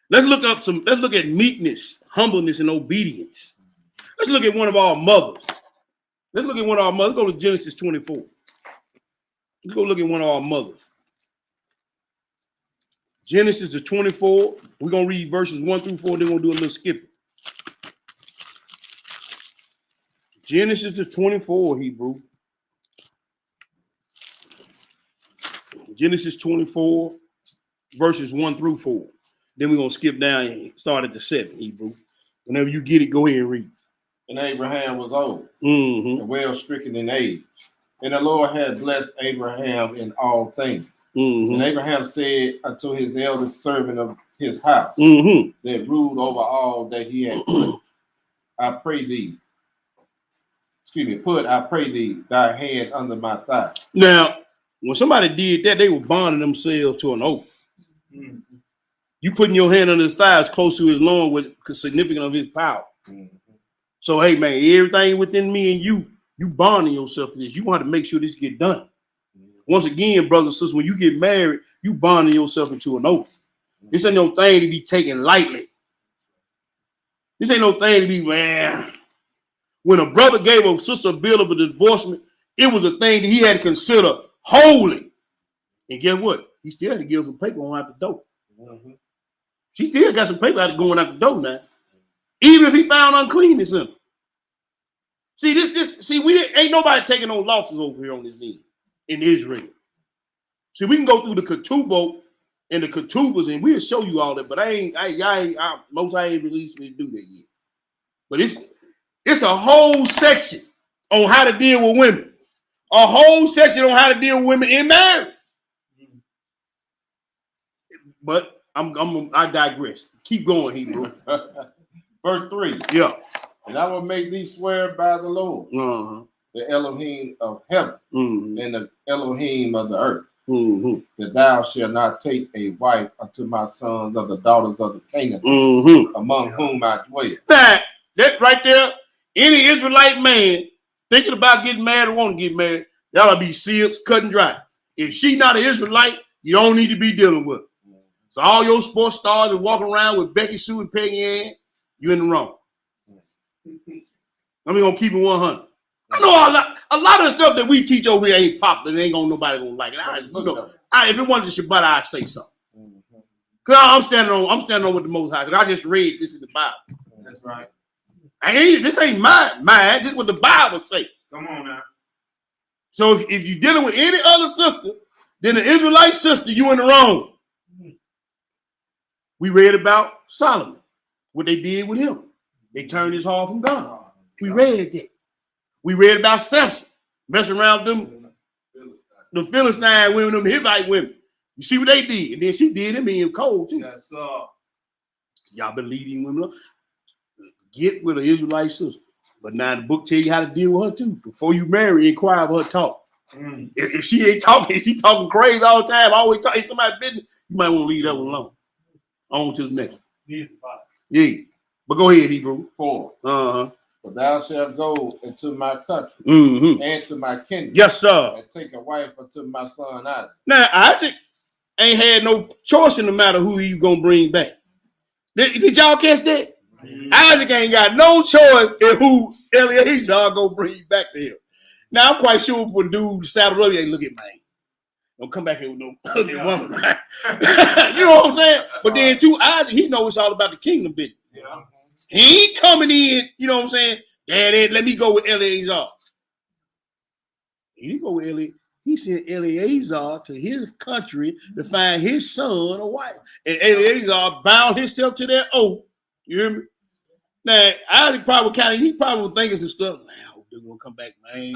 Let's look at meekness, humbleness, and obedience. Let's look at one of our mothers. Let's look at one of our mothers. Let's go to Genesis 24. Let's go look at one of our mothers. Genesis the 24. We're going to read verses 1 through 4. Then we're going to do a little skipping. Genesis the 24, Hebrew. Genesis 24, verses 1 through 4. Then we're going to skip down and start at the 7, Hebrew. Whenever you get it, go ahead and read. And Abraham was old and well stricken in age. And the Lord had blessed Abraham in all things. And Abraham said unto his eldest servant of his house that ruled over all that he had put, I pray thee, I pray thee, thy hand under my thigh. Now, when somebody did that, they were bonding themselves to an oath. You putting your hand on his thighs close to his loin with the significance of his power. So, hey, man, everything within me and you bonding yourself to this. You want to make sure this get done. Once again, brothers and sisters, when you get married, you bonding yourself into an oath. This ain't no thing to be taken lightly. This ain't no thing to be, man. When a brother gave a sister a bill of a divorcement, it was a thing that he had to consider holy. And guess what? He still had to give some paper on out the door. She still got some paper going out the door now. Even if he found uncleanness in him. See, we ain't nobody taking no losses over here on this end in Israel. See, we can go through the ketubot and the ketubas, and we'll show you all that. But I ain't released me to do that yet. But it's a whole section on how to deal with women. A whole section on how to deal with women in marriage. But I digress. Keep going, Hebrew. Verse 3. Yeah. And I will make thee swear by the Lord, Uh-huh. the Elohim of heaven, Mm-hmm. and the Elohim of the earth, Mm-hmm. that thou shalt not take a wife unto my sons of the daughters of the Canaan, Mm-hmm. among whom I dwell. Now, that right there, any Israelite man thinking about getting married or want to get married, that'll be sealed, cut and dry. If she not an Israelite, you don't need to be dealing with her. So all your sports stars that walking around with Becky Sue and Peggy Ann, you in the wrong. I'm gonna keep it 100. I know a lot of the stuff that we teach over here ain't popular. Ain't nobody gonna like it. If it wasn't the Shabbat, I'd say something. Cause I'm standing on with the Most High. Cause I just read this in the Bible. That's right. This ain't mine. This is what the Bible say. Come on now. So if you're dealing with any other sister than the Israelite sister, you in the wrong. We read about Solomon, what they did with him. They turned his heart from God. We read that. We read about Samson, messing around them, the Philistine women, them Hivite women. You see what they did? And then she did him in cold too. Yes, sir. Y'all been leading women up. Get with an Israelite sister. But now the book tell you how to deal with her too. Before you marry, inquire of her talk. If she ain't talking, she talking crazy all the time, always talking somebody's business, you might want to leave that one alone. On to the next one. Yeah. But go ahead, Hebrew. 4. Uh-huh. For thou shalt go into my country and to my kingdom. Yes, sir. And take a wife unto my son Isaac. Now, Isaac ain't had no choice in the matter who he gonna bring back. Did y'all catch that? Isaac ain't got no choice in who Eliezer gonna bring back to him. Now, I'm quite sure for the dude saddled up, ain't look at man. Don't come back here with no ugly woman. Right? You know what I'm saying? But then too, Isaac, he knows it's all about the kingdom business. Yeah. He ain't coming in, you know what I'm saying? Daddy, let me go with Eliezer. He didn't go with Eliezer. He sent Eliezer to his country to find his son a wife. And Eliezer bound himself to that oath. You hear me? Now, Isaac probably was thinking some stuff. Man, I hope they're gonna come back, man.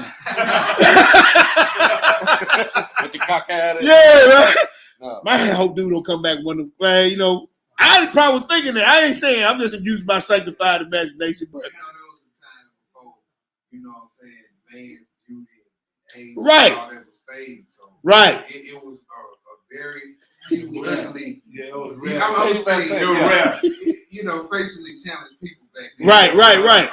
With the cockeyed. Yeah, right? No. Man, I hope dude don't come back one of man, you know. Isaac probably was thinking that. I ain't saying, I'm just using my sanctified imagination, but there was a time before, you know what I'm saying, man's beauty and age right. and all that was fading. So right. It was a very ugly. Yeah, it was rare. rare. I'm saying, It was rare. You know, basically challenged people back then. Right. Right.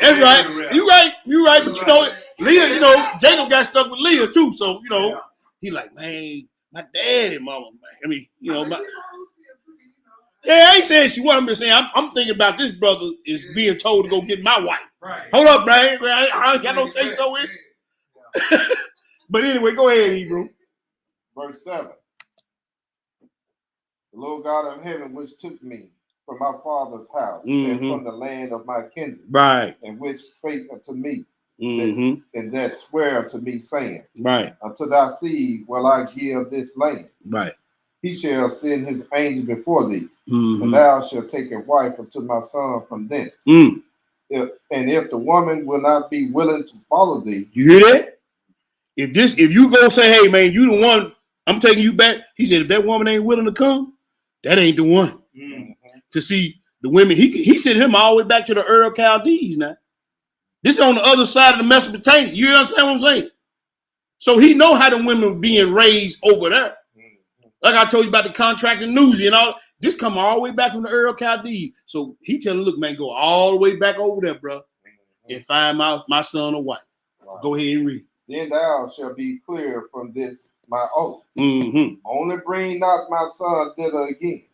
That's right. You right. But you know, Leah, you know, Jacob got stuck with Leah too. So, you know, he like, man, my daddy, mama, man. I mean, you know, I ain't saying she wasn't, but saying I'm thinking about this brother is being told to go get my wife. Right. Hold up, man. I ain't got no say so in. But anyway, go ahead, Hebrew. Verse 7. The Lord God of heaven, which took me from my father's house and from the land of my kindred, right, and which spake unto me, and that swear unto me, saying, right, unto thy seed will I give this land. Right. He shall send his angel before thee, and thou shalt take a wife unto my son from thence. If the woman will not be willing to follow thee, you hear that? If you go say, hey man, you the one, I'm taking you back. He said, if that woman ain't willing to come, that ain't the one. To see the women, he sent him all the way back to the Ur of Chaldees now. This is on the other side of the Mesopotamia. You understand what I'm saying? So he know how the women were being raised over there. Like I told you about the contract in Newsy and all. This come all the way back from the Ur of Chaldees. So he telling, look, man, go all the way back over there, bro, and find my son a wife. Right. Go ahead and read. Then thou shalt be clear from this my oath. Only bring not my son thither again.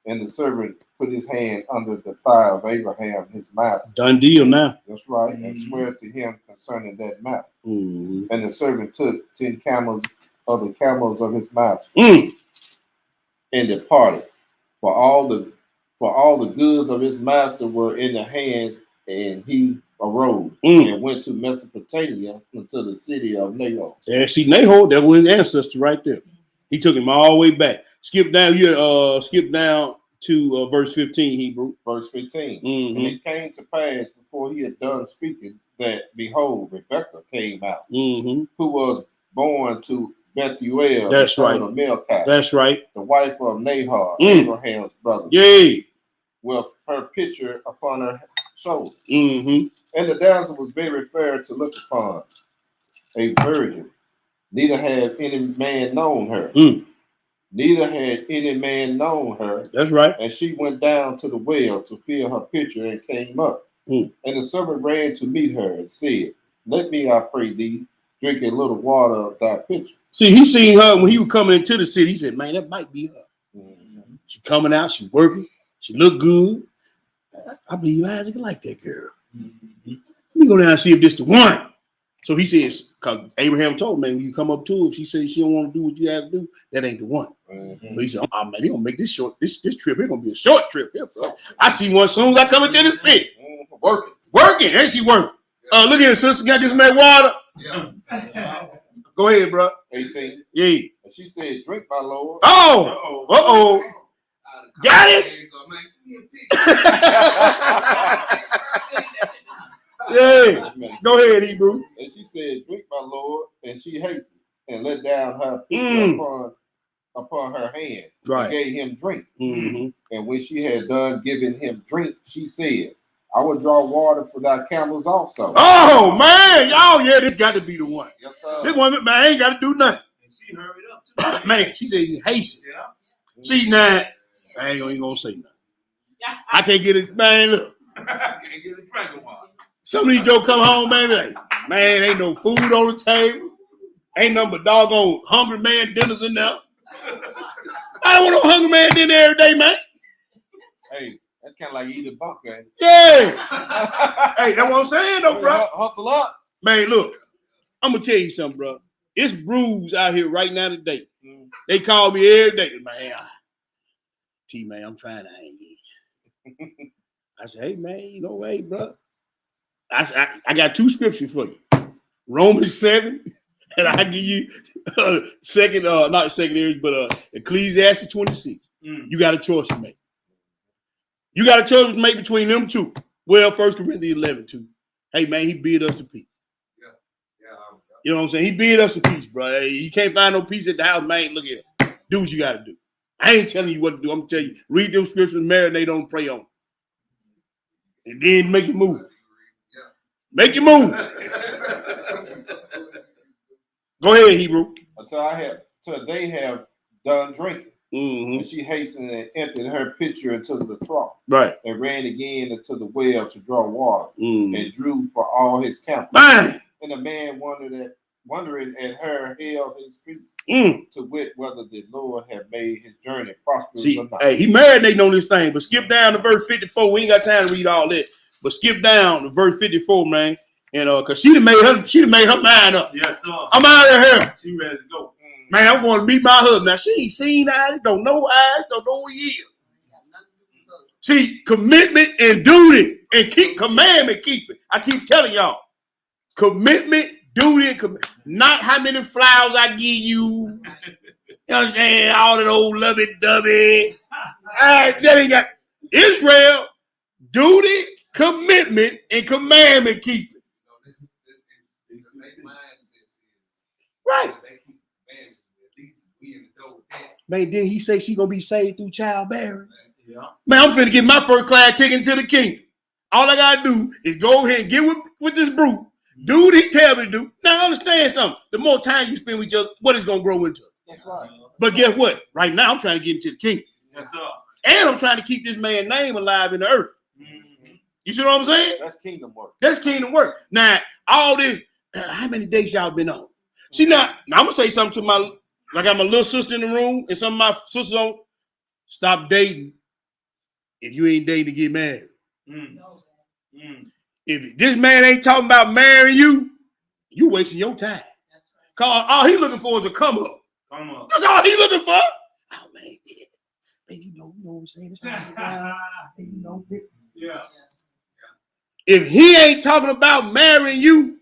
And the servant put his hand under the thigh of Abraham, his master. Done deal now. That's right. And swear to him concerning that matter. And the servant took 10 camels of the camels of his master and departed. For all the goods of his master were in the hands, and he arose and went to Mesopotamia unto the city of Nahor. Yeah, see, Nahor, that was his ancestor right there. He took him all the way back. Skip down to verse 15, Hebrew. Verse 15. And it came to pass before he had done speaking that, behold, Rebekah came out, who was born to Bethuel, That's the son right. of Milcah, That's right. the wife of Nahor, Abraham's brother, Yay. with her pitcher upon her shoulder. Mm-hmm. And the damsel was very fair to look upon, a virgin. Neither had any man known her. Neither had any man known her. That's right. And she went down to the well to fill her pitcher and came up. And the servant ran to meet her and said, let me, I pray thee, drink a little water of thy pitcher. See, he seen her when he was coming into the city. He said, man, that might be her. She coming out, she working, she look good. I believe Isaac like that girl. Let me go down and see if this the one. So he says, because Abraham told man, when you come up to her, if she says she don't want to do what you have to do, that ain't the one. So he said, oh man, they gonna make this short, this trip, it's gonna be a short trip here, bro. I see one as soon as I come into the city. Working, and she working. Look at her, sister, got this man water. Yeah. Go ahead, bro. 18. Yeah. And she said, drink, my Lord. Oh, got it. Yeah. Go ahead, Hebrew. And she said, drink, my Lord. And she hastened and let down her pitcher upon her hand. Right. And gave him drink. And when she had done giving him drink, she said, I will draw water for thy camels also. Oh, man. Oh, yeah, this got to be the one. Yes, sir. This one, man, ain't got to do nothing. And she hurried up. Man, she said you hasten. Yeah. See, now, I ain't gonna say nothing. I can't get it, man, look. Can't get a drink of water. Some of these jokes come home, man, like, man, ain't no food on the table. Ain't nothing but doggone hungry man dinners in there. I don't want no hungry man dinner every day, man. Hey, that's kind of like eating bunker, ain't it? Yeah. Hey, that's what I'm saying, though, bro. Hustle up. Man, look, I'm going to tell you something, bro. It's brews out here right now today. They call me every day, man. T-Man, I'm trying to hang in. I said, hey, man, you know, hey, bro. I got two scriptures for you. Romans 7, and I give you not second areas, but Ecclesiastes 26. You got a choice to make. You got a choice to make between them two. Well, 1 Corinthians 11, 2. Hey, man, he bid us to peace. You know what I'm saying? He bid us to peace, bro. Hey, you can't find no peace at the house, man. Look here. Do what you got to do. I ain't telling you what to do. I'm going to tell you, read them scriptures, marinate on, pray on. And then make it move. Make it move. Go ahead, Hebrew. Until they have done drinking. And she hastened and emptied her pitcher into the trough. Right. And ran again into the well to draw water. And drew for all his camels. Man. And the man wondering at her held his peace. To wit whether the Lord had made his journey prosperous or not. Hey, he marinating on this thing, but skip down to verse 54. We ain't got time to read all that. But skip down to verse 54, man. And cause she done made her mind up. Yes, sir. I'm out of here. She ready to go. Man, I'm going to meet my husband. Now, she ain't seen eyes, don't know eyes, don't know who he is. See, commitment and duty and keep commandment keeping. I keep telling y'all, commitment, duty, and commitment. Not how many flowers I give you. You understand? All that old lovey-dovey. That ain't got Israel, duty, commitment, and commandment keeping. Right. Man, didn't he say she gonna be saved through childbearing? Yeah. Man, I'm finna get my first class ticket into the kingdom. All I gotta do is go ahead and get with this brute. Do what he tell me to do. Now understand something. The more time you spend with each other, what is gonna grow into? That's right. But guess what? Right now I'm trying to get into the kingdom. Yes, sir. And I'm trying to keep this man's name alive in the earth. You see what I'm saying? That's kingdom work. That's kingdom work. Now, all this, how many days y'all been on? See, now I'm gonna say something to I got my little sister in the room and some of my sisters on. Stop dating if you ain't dating to get married. If this man ain't talking about marrying you, you wasting your time. Cause all he looking for is a come up. Come up. That's all he looking for. Oh man, yeah. Hey, you know what I'm saying? Yeah. If he ain't talking about marrying you,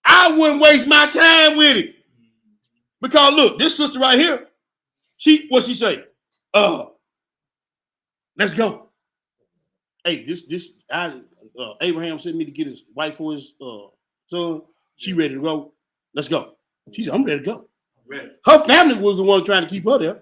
I wouldn't waste my time with it. Because look, this sister right here, what she say? Let's go. Hey, Abraham sent me to get his wife for his son. She ready to go. Let's go. She said, I'm ready to go. Her family was the one trying to keep her there.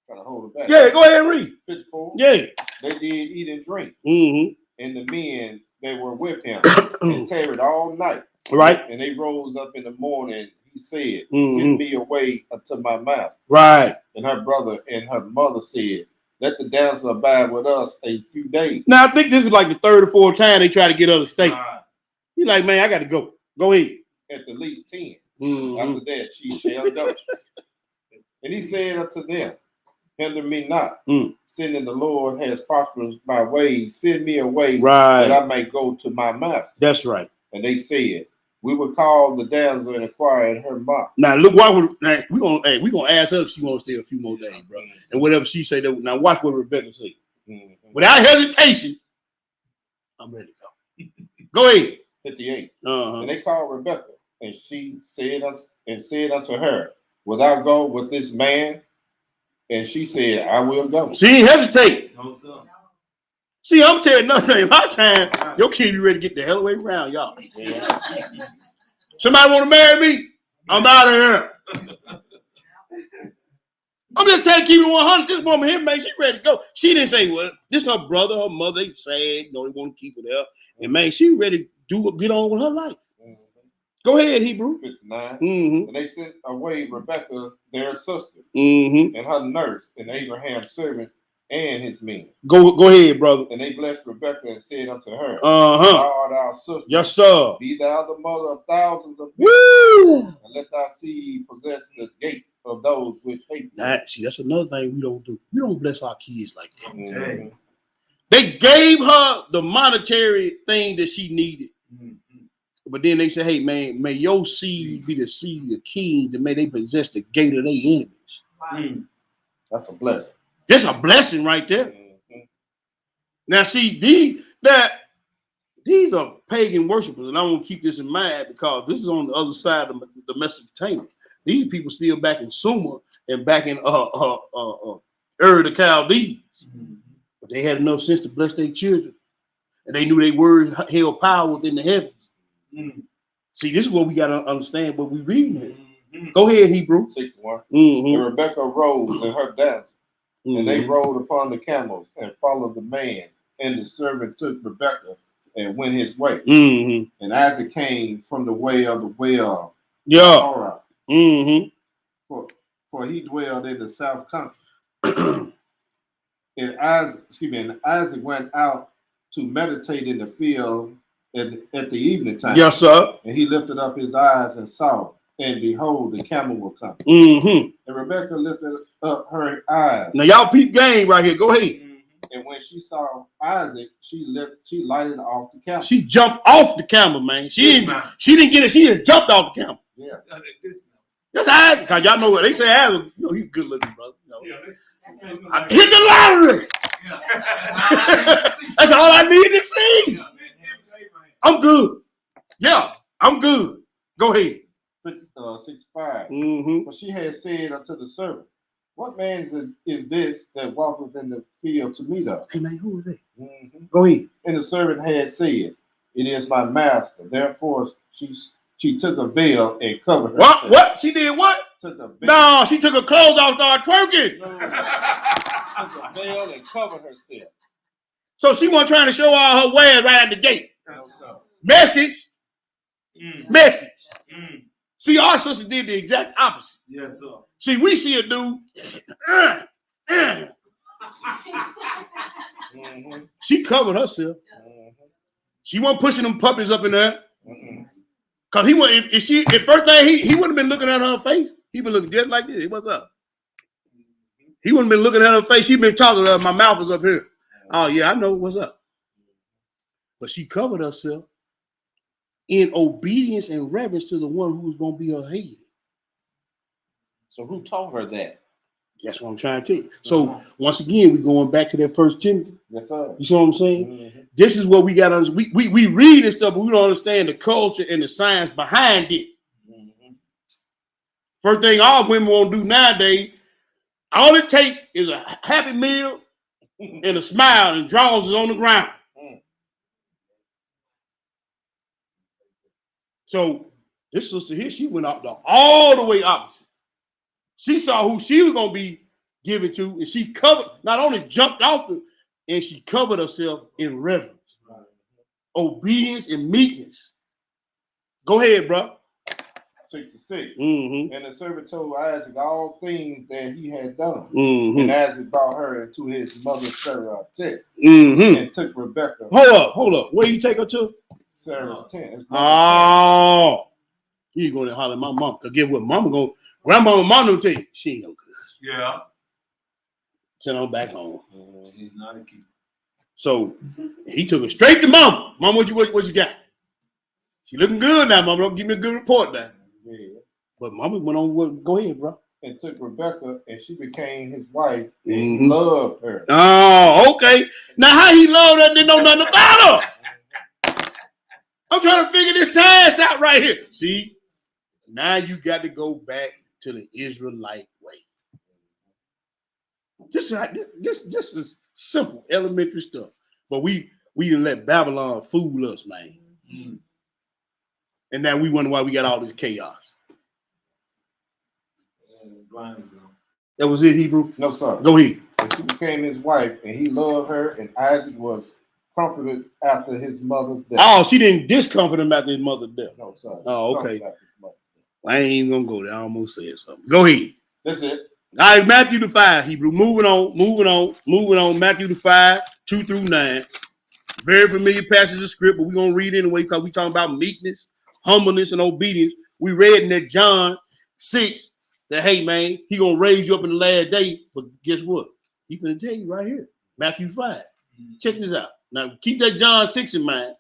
Trying to hold her back. Yeah, go ahead and read. 54. Yeah. They did eat and drink. Mm-hmm. And the men that were with him and tarried all night. Right. And they rose up in the morning. He said, send me away unto my mouth. Right. And her brother and her mother said, let the damsel abide with us a few days. Now, I think this was like the third or fourth time they tried to get her to stay. He's like, man, I got to go. Go ahead. At the least 10. Mm-hmm. After that, she shall go. And he said unto them, hinder me not, seeing the Lord has prospered my ways. Send me away that I may go to my master. That's right. And they said, we will call the damsel and inquire in her mouth. Now look, we're gonna ask her if she wants to stay a few more days, bro. And whatever she say, now watch what Rebecca said. Without hesitation, I'm ready to go. Go ahead. 58. Uh-huh. And they called Rebecca, and she said unto her, will thou go with this man? And she said, I will go. She ain't hesitate. No, sir. See, I'm telling nothing. In my time, your kid be ready to get the hell away around, y'all. Yeah. Somebody want to marry me? I'm out of here. I'm just telling you, keep it 100. This woman here, man, she ready to go. She didn't say, well, this her brother, her mother, they sad. No, they want to keep her there. And man, she ready to get on with her life. Go ahead, Hebrew. 59. And they sent away Rebecca, their sister, and her nurse, and Abraham's servant, and his men. Go ahead, brother. And they blessed Rebecca and said unto her, thou art our sister. Yes, sir. Be thou the mother of thousands of men. Woo! And let thy seed possess the gates of those which hate thee. See, that's another thing we don't do. We don't bless our kids like that. They gave her the monetary thing that she needed. But then they said, hey, man, may your seed be the seed of kings, and may they possess the gate of their enemies. That's a blessing. That's a blessing right there. Now, see, these are pagan worshipers, and I want to keep this in mind because this is on the other side of the Mesopotamia. These people still back in Sumer and back in Ur the Chaldees. But they had enough sense to bless their children. And they knew they word held power within the heavens. See, this is what we got to understand what we reading here. Go ahead, Hebrew. 61. And Rebecca rose in her death, and they rode upon the camels and followed the man. And the servant took Rebecca and went his way. And Isaac came from the way of the well. Yeah. For he dwelled in the south country. And Isaac went out to meditate in the field at the evening time. Yes, sir. And he lifted up his eyes and saw, and behold, the camel will come. And Rebecca lifted up her eyes. Now y'all peep game right here. Go ahead. And when she saw Isaac, she lighted off the camel. She jumped off the camel, man. She didn't get it. She just jumped off the camel. Yeah. That's Isaac. Because y'all know what they say. Isaac, you know, he's a good looking brother. You know. I hit the lottery. That's all I need to see. I'm good. Yeah, I'm good. Go ahead. 65. But she had said unto the servant, what man is this that walketh in the field to meet us? Hey, man, who is that? Go ahead. And the servant had said, it is my master. Therefore, she took a veil and covered herself. What? She did what? Took a veil. No, she took her clothes off and started twerking. No, took a veil and covered herself. So she wasn't trying to show all her wares right at the gate. No, sir. Message. Message. See, our sister did the exact opposite. Yes, sir. See, we see a dude. She covered herself. She wasn't pushing them puppies up in there. Cause he was if first thing he wouldn't have been looking at her face. He been looking just like this. Hey, what's up? He wouldn't have been looking at her face. She been talking to her. My mouth is up here. Oh yeah, I know what's up. But she covered herself in obedience and reverence to the one who was going to be her head. So who taught her that? That's what I'm trying to tell you. So once again, we're going back to that 1 Timothy. Yes, sir. You see what I'm saying? This is what we got to we read this stuff, but we don't understand the culture and the science behind it. First thing all women want to do nowadays, all it takes is a happy meal and a smile, and drawers is on the ground. So This sister here, she went out all the way opposite. She saw who she was gonna be given to, and she covered, not only jumped off the, and she covered herself in reverence, obedience, and meekness. Go ahead, bro. 66. Mm-hmm. And the servant told Isaac all things that he had done. Mm-hmm. And Isaac brought her into his mother Sarah's tent, and took Rebekah. Hold up. Where you take her to? Sarah's tent. Oh, you going to holler at my mom? Cause get what mama go? Grandma and mom don't tell you she ain't no good. Yeah. Send her back home. She's not a keeper. So he took her straight to mama. Mom, what you got? She looking good now, mama. Don't give me a good report now. Yeah. But mama went on. Go ahead, bro. And took Rebekah, and she became his wife, and he loved her. Oh, okay. Now how he loved her and didn't know nothing about her? I'm trying to figure this science out right here. See, now you got to go back to the Israelite way. This is simple, elementary stuff. But we didn't let Babylon fool us, man. Mm. And now we wonder why we got all this chaos. That was it, Hebrew? No, sir. Go ahead. And she became his wife, and he loved her, and Isaac was comforted after his mother's death. Oh, she didn't discomfort him after his mother's death. No, sir. Oh, okay. I ain't even gonna go there. I almost said something. Go ahead. That's it. All right, Matthew the 5, Hebrew. Moving on. Matthew the 5, 2 through 9. Very familiar passage of script, but we're gonna read it anyway because we talking about meekness, humbleness, and obedience. We read in that John 6 that, hey man, he gonna raise you up in the last day. But guess what? He's gonna tell you right here, Matthew 5. Check this out. Now keep that John 6 in mind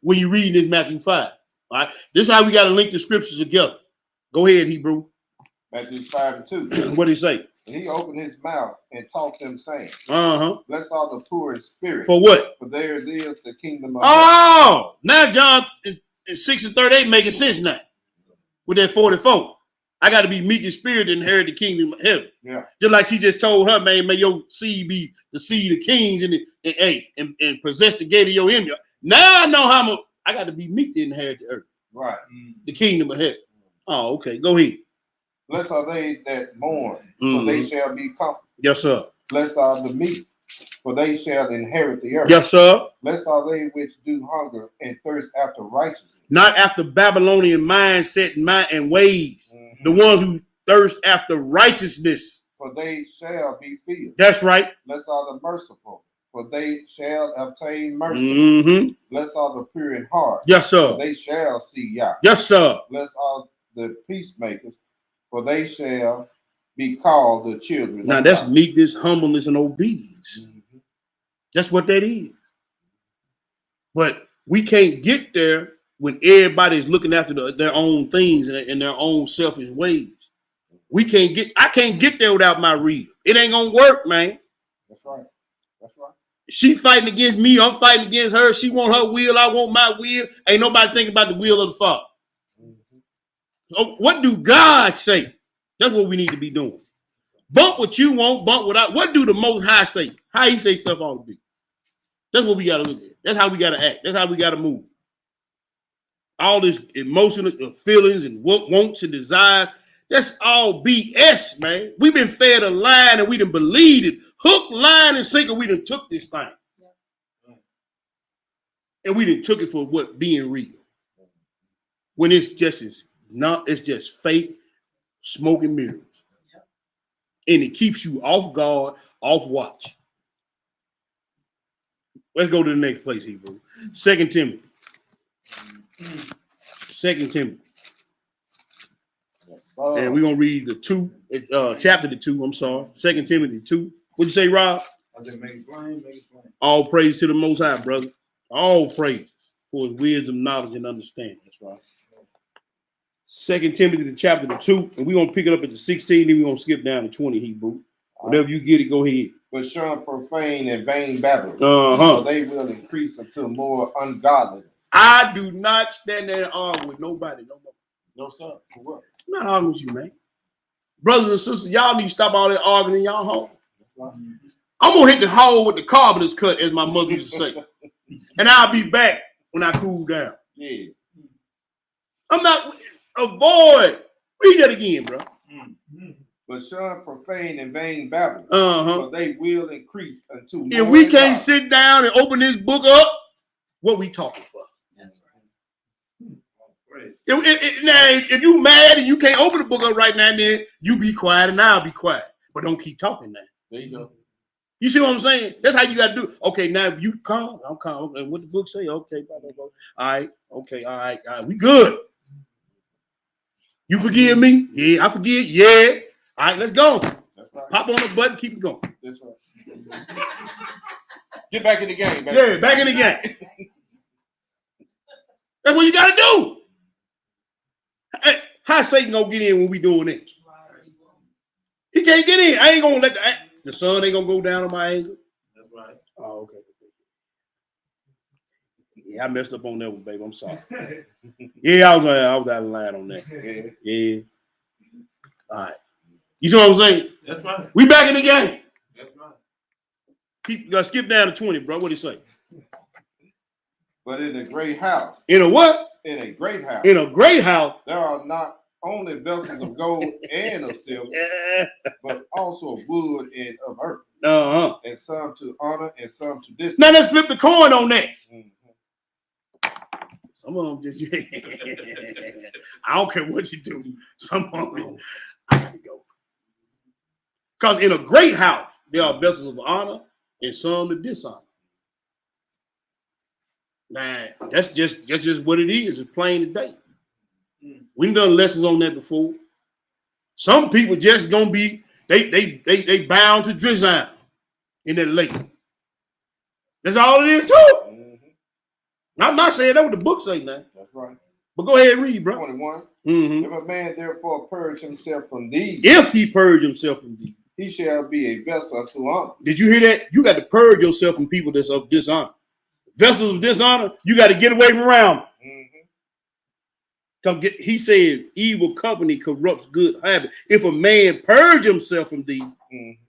when you're reading this Matthew 5. All right, this is how we gotta link the scriptures together. Go ahead, Hebrew. Matthew 5 and 2. What did he say? And he opened his mouth and taught them, saying, Bless all the poor in spirit. For what? For theirs is the kingdom of heaven. Now John is 6 and 38 making sense now. With that 44. I got to be meek in spirit to inherit the kingdom of heaven. Yeah. Just like she just told her, man, may your seed be the seed of kings and possess the gate of your enemy. Now I know I got to be meek to inherit the earth. Right. The kingdom of heaven. Oh, okay. Go ahead. Blessed are they that mourn, for they shall be comforted. Yes, sir. Blessed are the meek, for they shall inherit the earth. Yes, sir. Blessed are they which do hunger and thirst after righteousness. Not after Babylonian mindset and ways. The ones who thirst after righteousness. For they shall be filled. That's right. Blessed are the merciful, for they shall obtain mercy. Blessed are the pure in heart. Yes, sir. For they shall see Yah. Yes, sir. Blessed are the peacemakers, for they shall be called the children. Now that's meekness, humbleness, and obedience. That's what that is. But we can't get there when everybody's looking after their own things and their own selfish ways. I can't get there without my real. It ain't gonna work, man. That's right. That's right. She fighting against me, I'm fighting against her. She want her will, I want my will. Ain't nobody thinking about the will of the Father. So what do God say? That's what we need to be doing. Bump what you want, bump what I. What do the Most High say? How he say stuff ought to be. That's what we got to look at. That's how we got to act. That's how we got to move. All this emotional feelings and wants and desires, that's all BS, man. We've been fed a line and we done believed it. Hook, line, and sinker, we done took this thing. And we done took it for what? Being real. When it's just fake, smoke and mirrors. And it keeps you off guard, off watch. Let's go to the next place, Hebrew. 2 Timothy. 2 Timothy. Yes, and we're going to read chapter 2, I'm sorry. 2 Timothy 2. What'd you say, Rob? I just make it plain. All praise to the Most High, brother. All praise for his wisdom, knowledge, and understanding. That's right. 2 Timothy the chapter 2, and we're going to pick it up at the 16, then we're going to skip down to 20, Hebrew. Whatever you get it, go ahead. But shun profane and vain babblings, so they will increase until more ungodliness. I do not stand there and argue with nobody no more. No, sir. For what? I'm not arguing with you, man. Brothers and sisters, y'all need to stop all that arguing in y'all home. Right. I'm going to hit the hole with the carpenter's cut, as my mother used to say. And I'll be back when I cool down. Yeah. I'm Avoid. Read that again, bro. But shun profane and vain babble. So they will increase until. If we can't sit down and open this book up, what we talking for? That's right. If you mad and you can't open the book up right now, then you be quiet and I'll be quiet. But don't keep talking now. There you go. You see what I'm saying? That's how you got to do it. Okay, now you calm. I'm calm. And what the book say? Okay, blah, blah, blah. All right. Okay, all right. We good. You forgive me? Yeah, I forgive. Yeah. All right, let's go. Right. Pop on the button, keep it going. That's right. Get back in the game, baby. Yeah, back in the game. That's what you got to do. Hey, how Satan gonna get in when we doing it? He can't get in. I ain't gonna let the sun ain't gonna go down on my anger. That's right. Oh, okay. Yeah, I messed up on that one, baby. I'm sorry. Yeah, I was out of line on that. Yeah. All right. You see what I'm saying? That's right. We back in the game. That's right. You gotta skip down to 20, bro. What do you say? But in a great house. In a what? In a great house. In a great house. There are not only vessels of gold and of silver, but also of wood and of earth. And some to honor and some to dishonor. Now let's flip the coin on that. Some of them just, I don't care what you do. Some of them, I gotta go. Because in a great house, there are vessels of honor and some to dishonor. Now, that's just what it is. It's plain today. We've done lessons on that before. Some people just gonna be, they bound to drizzle in that lake. That's all it is too. I'm not saying that what the book say now. That's right. But go ahead and read, bro. 21. Mm-hmm. If a man therefore purge himself from these, if he purge himself from these, he shall be a vessel to honor. Did you hear that? You got to purge yourself from people that's of dishonor. Vessels of dishonor, you got to get away from around. He said, evil company corrupts good habit. If a man purge himself from these,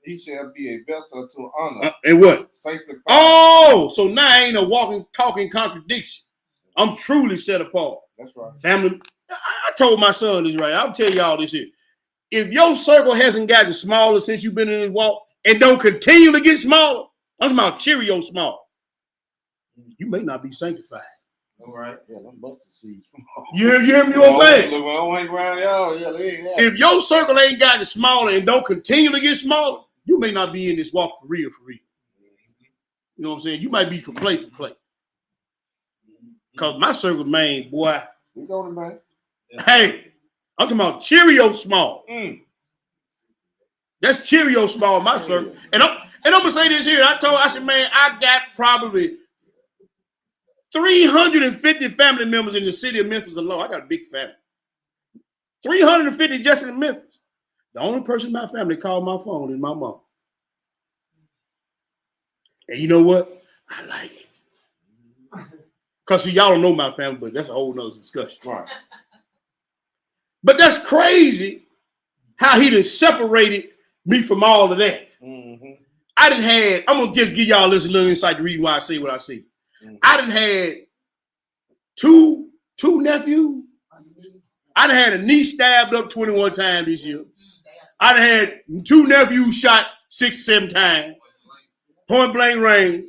he shall be a vessel to honor. And what? Sanctified. Oh, so now I ain't a walking, talking contradiction. I'm truly set apart. That's right. Family, I told my son this right. I'll tell y'all this here. If your circle hasn't gotten smaller since you've been in this walk and don't continue to get smaller, I'm talking about Cheerio small, you may not be sanctified. All right. Yeah, them mustard seeds. You hear me what I'm saying? If your circle ain't gotten smaller and don't continue to get smaller, you may not be in this walk for real, for real. You know what I'm saying? You might be for play. Because my circle, man, boy. We go to man. Hey, I'm talking about Cheerio small. That's Cheerio small, my circle. And I'm gonna say this here. I said, man, I got probably 350 family members in the city of Memphis alone. I got a big family. 350 just in Memphis. The only person in my family called my phone is my mom. And you know what? I like it. Because see, y'all don't know my family, but that's a whole nother discussion. Right. But that's crazy how he done separated me from all of that. I'm going to just give y'all this little insight to read why I say what I say. I done had two nephews. I done had a niece stabbed up 21 times this year. I done had 2 nephews shot 6 or 7 times. Point blank range.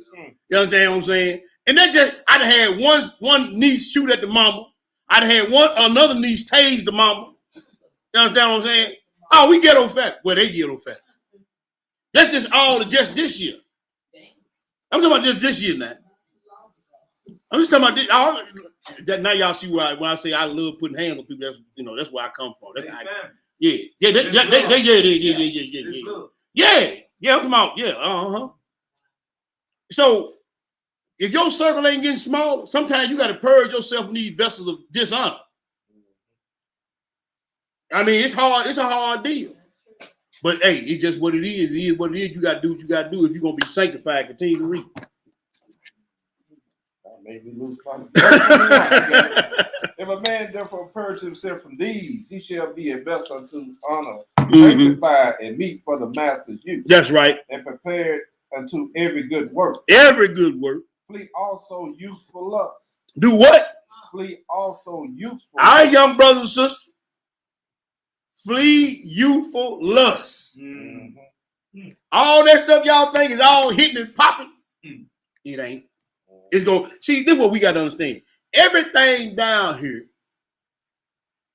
You understand what I'm saying? And that just, I done had one niece shoot at the mama. I done had another niece tase the mama. You understand what I'm saying? Oh, we ghetto fat. Well, they ghetto fat. That's just this year. I'm talking about just this year now. I'm just talking about this. Now y'all see when I say I love putting hands on people. That's where I come from. I'm talking about So if your circle ain't getting smaller, sometimes you got to purge yourself from these vessels of dishonor. I mean, it's hard. It's a hard deal. But hey, it's just what it is. It is what it is. You got to do what you got to do if you're gonna be sanctified. Continue to read. Made me lose confidence. If a man therefore purge himself from these, he shall be a vessel to honor, sanctified and meet for the master's use. That's right. And prepared unto every good work. Every good work. Flee also useful lust. Do what? Flee also useful. Our young brothers and sisters. Flee youthful lusts. Mm-hmm. All that stuff y'all think is all hitting and popping. It ain't. It's going to, see, this is what we got to understand. Everything down here,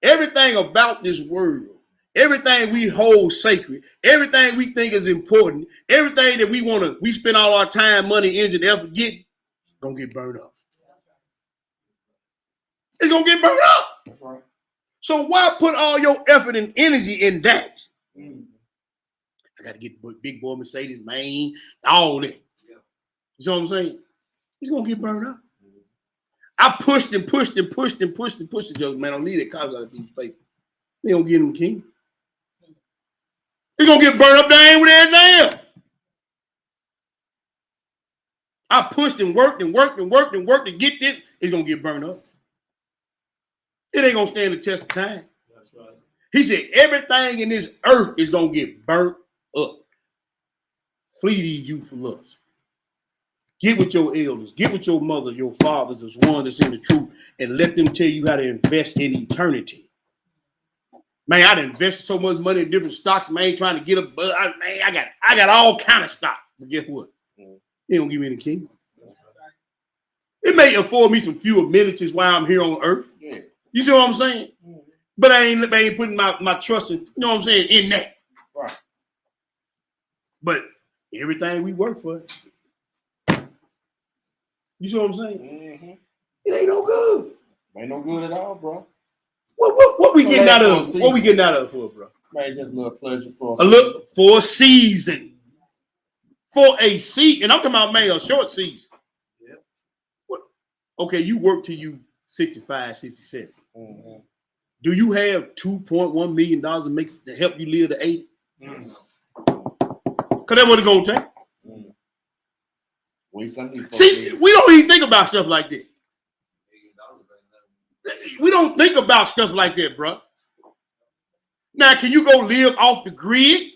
everything about this world, everything we hold sacred, everything we think is important, everything that we spend all our time, money, energy, and effort getting, it's going to get burned up. It's going to get burned up. That's right. So why put all your effort and energy in that? I got to get big boy Mercedes, man, all that. You know what I'm saying? It's going to get burned up. I pushed and pushed and pushed and pushed and pushed the jokes, man. I don't need that copy out of a piece of paper. They don't get him the king. It's going to get burned up there with everything else. I pushed and worked and worked and worked and worked to get this. It's going to get burned up. It ain't going to stand the test of time. That's right. He said everything in this earth is going to get burnt up. Flee these youthful lusts. Get with your elders. Get with your mother, your father, this one that's in the truth, and let them tell you how to invest in eternity. Man, I done invested so much money in different stocks, man, trying to get up. I got all kind of stocks. But guess what? They don't give me the kingdom. It may afford me some few amenities while I'm here on earth. Yeah. You see what I'm saying? But I ain't putting my trust in, you know what I'm saying, in that. Right. But everything we work for, you see what I'm saying? Mm-hmm. It ain't no good. Ain't no good at all, bro. What we getting out of it? What we getting out of it for, bro? Man, just a little pleasure for a season. For a season. And I'm talking about, man, a short season. Yeah. What? Okay, you work till you 65, 67. Mm-hmm. Do you have $2.1 million to help you live to 80? Mm-hmm. Because that's what it's going to take. Mm-hmm. See, we don't even think about stuff like that. We don't think about stuff like that, bro. Now, can you go live off the grid?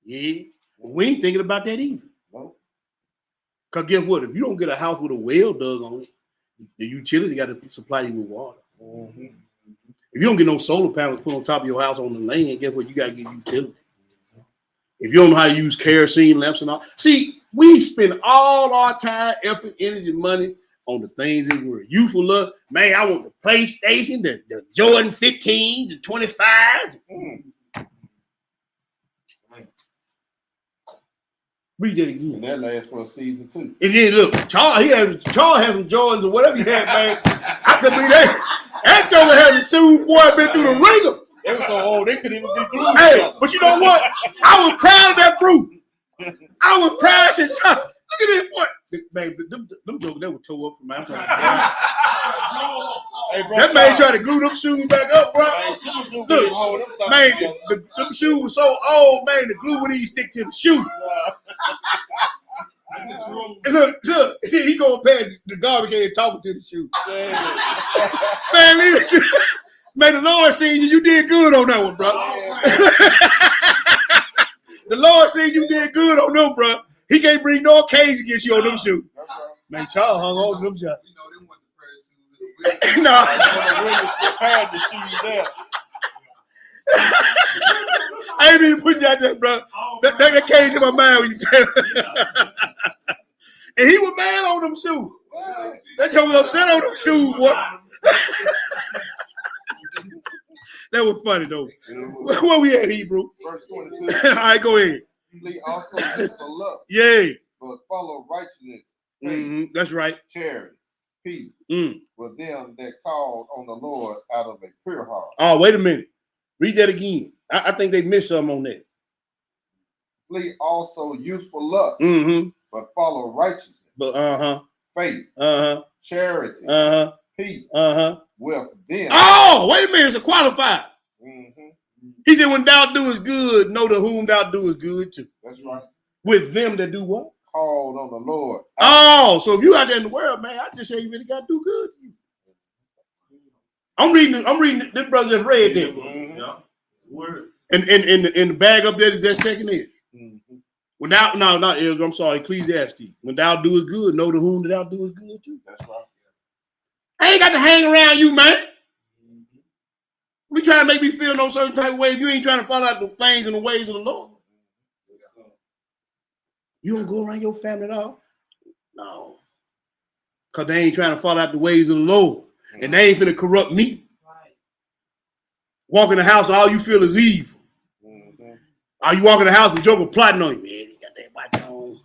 Yeah. We ain't thinking about that either. Because guess what? If you don't get a house with a well dug on it, the utility got to supply you with water. Mm-hmm. If you don't get no solar panels put on top of your house on the land, guess what? You got to get utility. If you don't know how to use kerosene lamps and all. See, we spend all our time, effort, energy, money on the things that were youthful love. Man, I want the PlayStation, the Jordan 15, the 25. Read that again. And that lasts for a season too. And then look, Charles had some Jordans or whatever he had, man. I could be that. That Joker had some shoes, boy, been through the ringer. They were so old, they couldn't even be glued. Hey, but you know what? I was proud of that brute. I was proud. I said, look at this boy. Man, them jokers that were tore up from my time. Hey, bro, that man tried to glue them shoes back up, bro. Look, man, them shoes were so old, man, the glue wouldn't even stick to the shoe. And look, he going past the garbage can talking to the shoe. Man, leave that shoe. Man, the Lord seen you did good on that one, bro. The Lord seen you did good on them, bro. He can't bring no cage against you on them shoes. Man, Charles hung on them shoes. You know, them want the first shoes. No. Prepared the shoes there. I ain't even put you out there, bro. That came to my mind when you came. And he was mad on them shoes. That joke was upset on them shoes, boy. That was funny, though. Where we at, Hebrew? Verse 22. All right, go ahead. Flee also for love. Yay. But follow righteousness, faith, mm-hmm. That's right. charity, peace, with them that called on the Lord out of a pure heart. Oh, wait a minute. Read that again. I think they missed something on that. Flee also useful lust, but follow righteousness. But faith, charity, peace, with them. Oh, wait a minute, it's a qualifier. He said, when thou doest good, know to whom thou doest good to. That's right. With them that do what? Called on the Lord. Oh, so if you out there in the world, man, I just say you really got to do good to you. I'm reading this brother just read that. Yeah. Word. And in the bag up there is that second edge. When thou, no, not Ezra, I'm sorry, Ecclesiastes. When thou doest good, know to whom thou doest good to. That's right. I ain't got to hang around you, man. We trying to make me feel no certain type of way. If you ain't trying to follow out the things and the ways of the Lord. You don't go around your family at all? No. Because they ain't trying to follow out the ways of the Lord. And they ain't finna corrupt me. Walk in the house and all you feel is evil. Are you walking in the house and Joker plotting on you? Man, you got that watch on.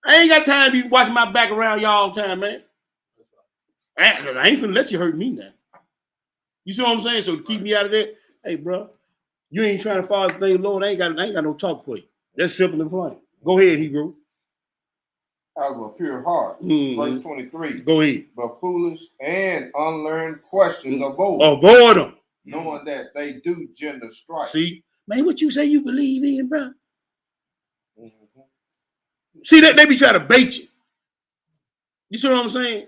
I ain't got time to be watching my back around y'all all the time, man. I ain't finna let you hurt me now. You see what I'm saying? So to keep me out of that, hey, bro, you ain't trying to follow the thing, Lord. I ain't got no talk for you. That's simple and plain. Go ahead, Hebrew. Out of a pure heart. Verse 23. Go ahead. But foolish and unlearned questions avoid. Avoid them. Knowing that they do gender strife. See? Man, what you say you believe in, bro? See, that they be trying to bait you. You see what I'm saying?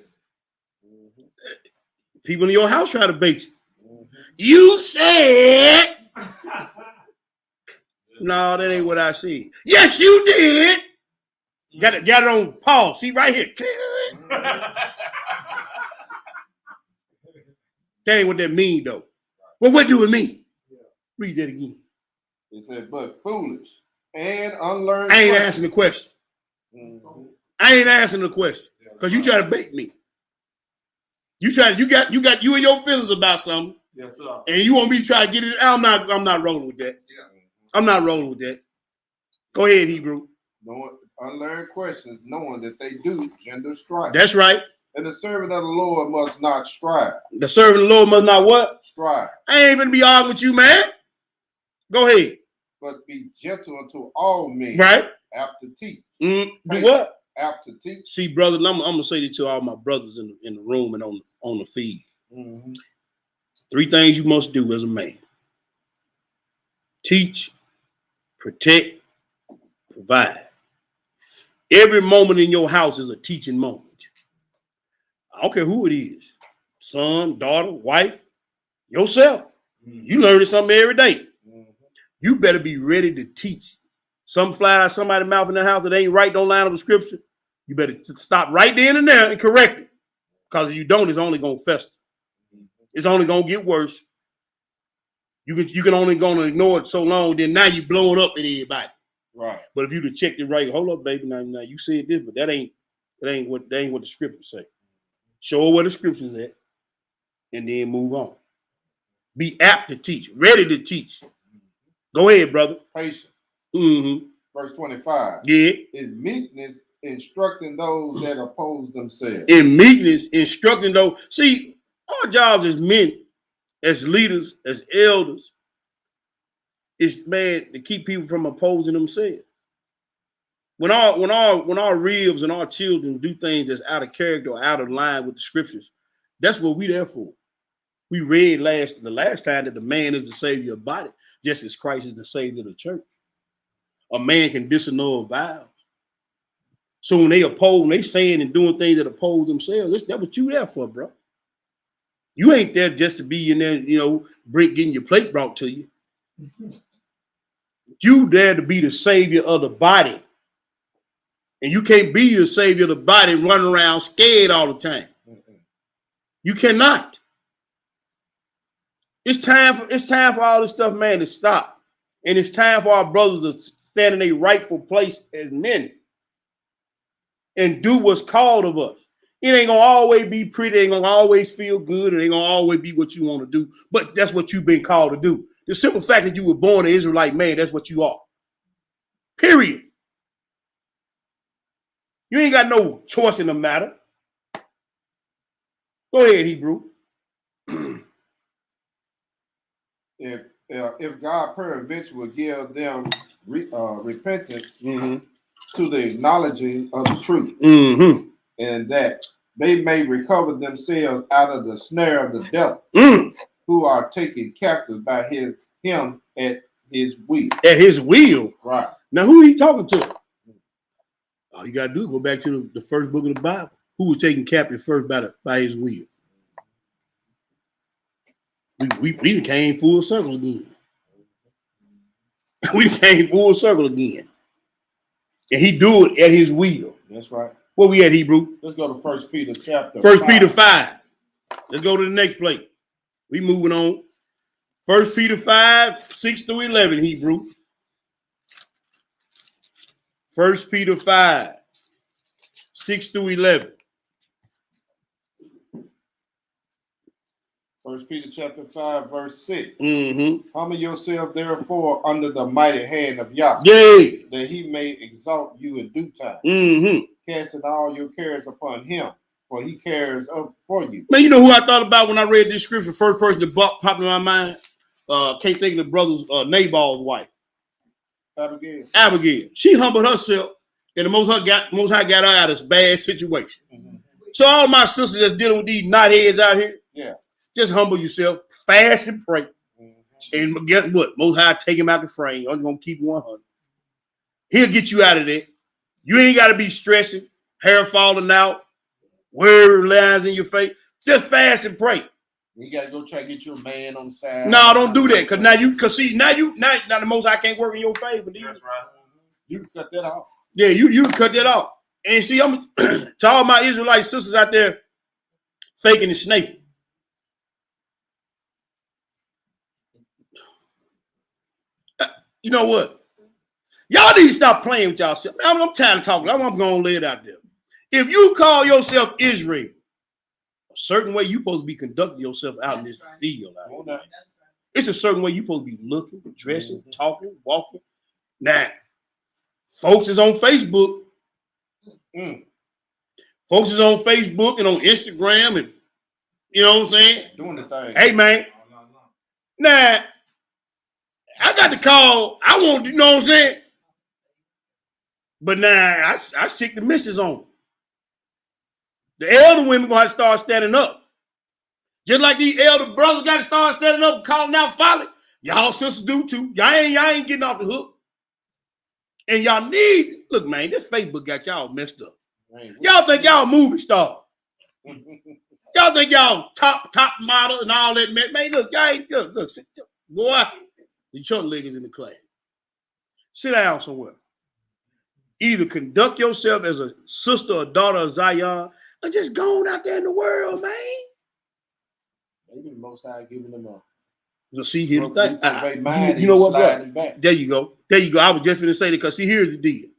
People in your house try to bait you. You said. No, that ain't what I said. Yes, you did. Got it on pause. See right here. That ain't what that mean though. Well, what do it mean? Read that again. It said, but foolish and unlearned. I ain't asking the question. I ain't asking the question because you try to bait me. You got you and your feelings about something. Yes, sir. And you want me to try to get it. I'm not rolling with that. I'm not rolling with that. Go ahead, Hebrew. Unlearned questions, knowing that they do gender strife. That's right. And the servant of the Lord must not strive. The servant of the Lord must not what? Strive. I ain't gonna be arguing with you, man. Go ahead. But be gentle unto all men. Right. Apt to teach. Do what? Apt to teach. See, brother, I'm gonna say this to all my brothers in the room and on the feed. 3 things you must do as a man: teach, protect, provide. Every moment in your house is a teaching moment. I don't care who it is: son, daughter, wife, yourself. You learning something every day. You better be ready to teach. Something fly out of somebody's mouth in the house that ain't right, don't line up with scripture. You better stop right then and there and correct it. Because if you don't, it's only gonna fester. It's only gonna get worse. You can only gonna ignore it so long, then now you blowing up at everybody. Right. But if you'd have checked it right, hold up, baby. Now you said this, but that ain't what the scriptures say. Show her where the scriptures at, and then move on. Be apt to teach, ready to teach. Go ahead, brother. Patience. Verse 25. Yeah. In meekness, instructing those that oppose themselves. In meekness, instructing those. See, our jobs as men, as leaders, as elders, is, man, to keep people from opposing themselves. When our ribs and our children do things that's out of character or out of line with the scriptures, that's what we there for. We read the last time that the man is the savior of the body, just as Christ is the savior of the church. A man can disannul vows. So when they saying and doing things that oppose themselves, that's what you there for, bro. You ain't there just to be in there, getting your plate brought to you. You there to be the savior of the body. And you can't be the savior of the body and run around scared all the time. You cannot. It's time for all this stuff, man, to stop. And it's time for our brothers to stand in a rightful place as men and do what's called of us. It ain't gonna always be pretty, it ain't gonna always feel good, it ain't gonna always be what you want to do, but that's what you've been called to do. The simple fact that you were born an Israelite man, that's what you are. Period. You ain't got no choice in the matter. Go ahead, Hebrew. If God peradventure will give them repentance to the acknowledging of the truth, and that they may recover themselves out of the snare of the devil, who are taken captive by him at his will. At his will? Right. Now, who are he talking to? All you got to do is go back to the first book of the Bible. Who was taken captive first by his will? We came full circle again. We came full circle again. And he do it at his will. That's right. Where we at, Hebrew? Let's go to 1 Peter chapter 1 Peter 5. Let's go to the next place. We moving on. 1 Peter 5, 6 through 11, Hebrew. 1 Peter 5, 6 through 11. 1 Peter chapter 5, verse 6. Humble yourself, therefore, under the mighty hand of Yahweh, yea, that he may exalt you in due time. Casting all your cares upon him, for he cares for you. Man, you know who I thought about when I read this scripture? First person that popped in my mind. Can't think of the brother's Nabal's wife. Abigail. She humbled herself, and the Most High got her out of this bad situation. So all my sisters that's dealing with these knotheads out here, just humble yourself, fast and pray. And guess what? Most High take him out the frame. I'm gonna keep 100. He'll get you out of there. You ain't got to be stressing, hair falling out, word lines in your face. Just fast and pray. You gotta go try to get your man on the side. No, don't do that, now the Most High can't work in your favor. That's right. You can cut that off. Yeah, you cut that off. And see, I'm to all my Israelite sisters out there faking and snaking. You know what? Y'all need to stop playing with y'allself. I'm tired of talking. I'm going to lay it out there. If you call yourself Israel, a certain way you're supposed to be conducting yourself out in this field. It's a certain way you're supposed to be looking, dressing, talking, walking. Now, folks is on Facebook. Folks is on Facebook and on Instagram and, you know what I'm saying? Doing the thing. Hey, man. Now, I got the call. I want, you know what I'm saying? But now, I sick the missus on them. The elder women going to have to start standing up. Just like these elder brothers got to start standing up and calling out folly. Y'all sisters do too. Y'all ain't getting off the hook. And y'all need, look, man, this Facebook got y'all messed up. Y'all think y'all movie star. Y'all think y'all top model and all that, man. Man, look, y'all ain't, look, boy, the chunk leggers in the class. Sit down somewhere. Either conduct yourself as a sister or daughter of Zion, or just go on out there in the world, man. Maybe the Most High giving them up. So see, here's the thing. You know what, bro? There you go. I was just going to say that because see, here's the deal.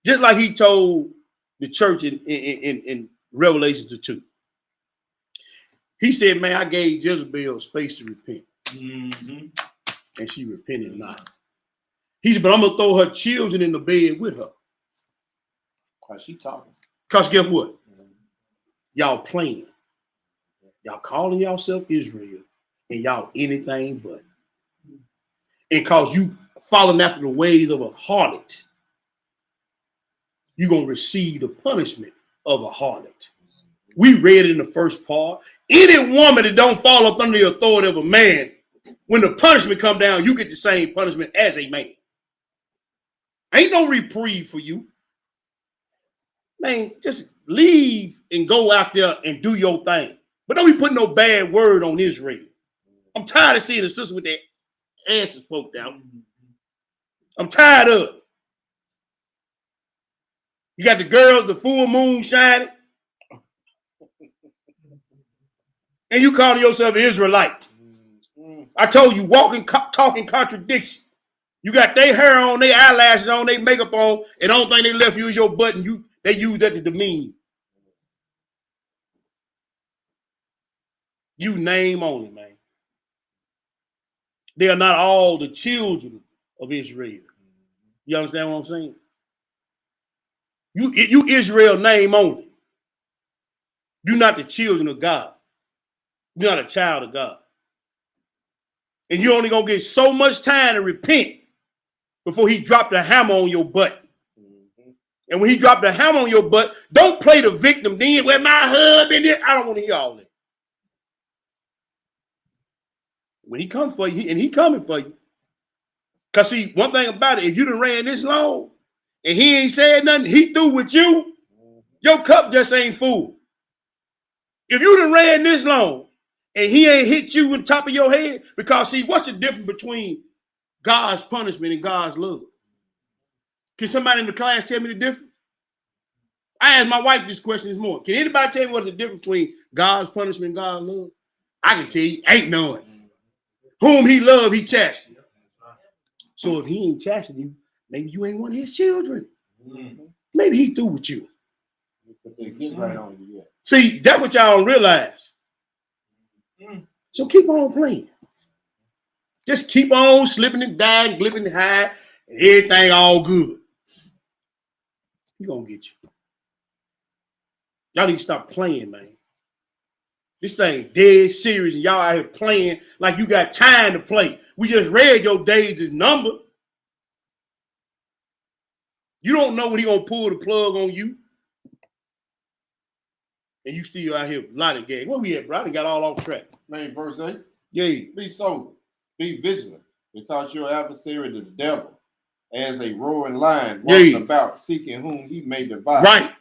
Just like he told the church in Revelation 2. He said, man, I gave Jezebel space to repent. And she repented not. He said, but I'm going to throw her children in the bed with her. Why she talking? Because guess what? Y'all playing. Y'all calling yourself Israel. And y'all anything but. And cause you following after the ways of a harlot, you're going to receive the punishment of a harlot. We read it in the first part. Any woman that don't fall up under the authority of a man, when the punishment come down, you get the same punishment as a man. Ain't no reprieve for you. Man, just leave and go out there and do your thing. But don't be putting no bad word on Israel. I'm tired of seeing the sisters with their asses poked out. I'm tired of it. You got the girls, the full moon shining. And you calling yourself an Israelite. I told you, talking contradiction. You got their hair on, their eyelashes on, their makeup on, and the only thing they left you is your butt, and they use that to demean you. You name only, man. They are not all the children of Israel. You understand what I'm saying? You Israel name only. You're not the children of God. You're not a child of God. And you're only going to get so much time to repent before he dropped the hammer on your butt. And when he dropped the hammer on your butt, don't play the victim then. Where my husband is. I don't want to hear all that. When he comes for you, and he coming for you. Because see, one thing about it, if you done ran this long and he ain't said nothing, he through with you, your cup just ain't full. If you done ran this long and he ain't hit you on the top of your head, because see, what's the difference between God's punishment and God's love? Can somebody in the class tell me the difference? I asked my wife this question this morning. Can anybody tell me what's the difference between God's punishment and God's love? I can tell you, ain't none. Whom he loved, he chastened. So if he ain't chastened you, maybe you ain't one of his children. Maybe he through with you. Get right on you. Yeah. See, that's what y'all don't realize. So keep on playing. Just keep on slipping and dying, glipping and high, and everything all good. He gonna get you. Y'all need to stop playing, man. This thing dead serious, and y'all out here playing like you got time to play. We just read your days is numbered. You don't know when he gonna pull the plug on you. And you still out here lying game. Where we at, bro? I done got all off track. Man, verse 8. Yeah. Be sober, be vigilant, because your adversary, the devil, as a roaring lion, walking about, seeking whom he may devour. Right.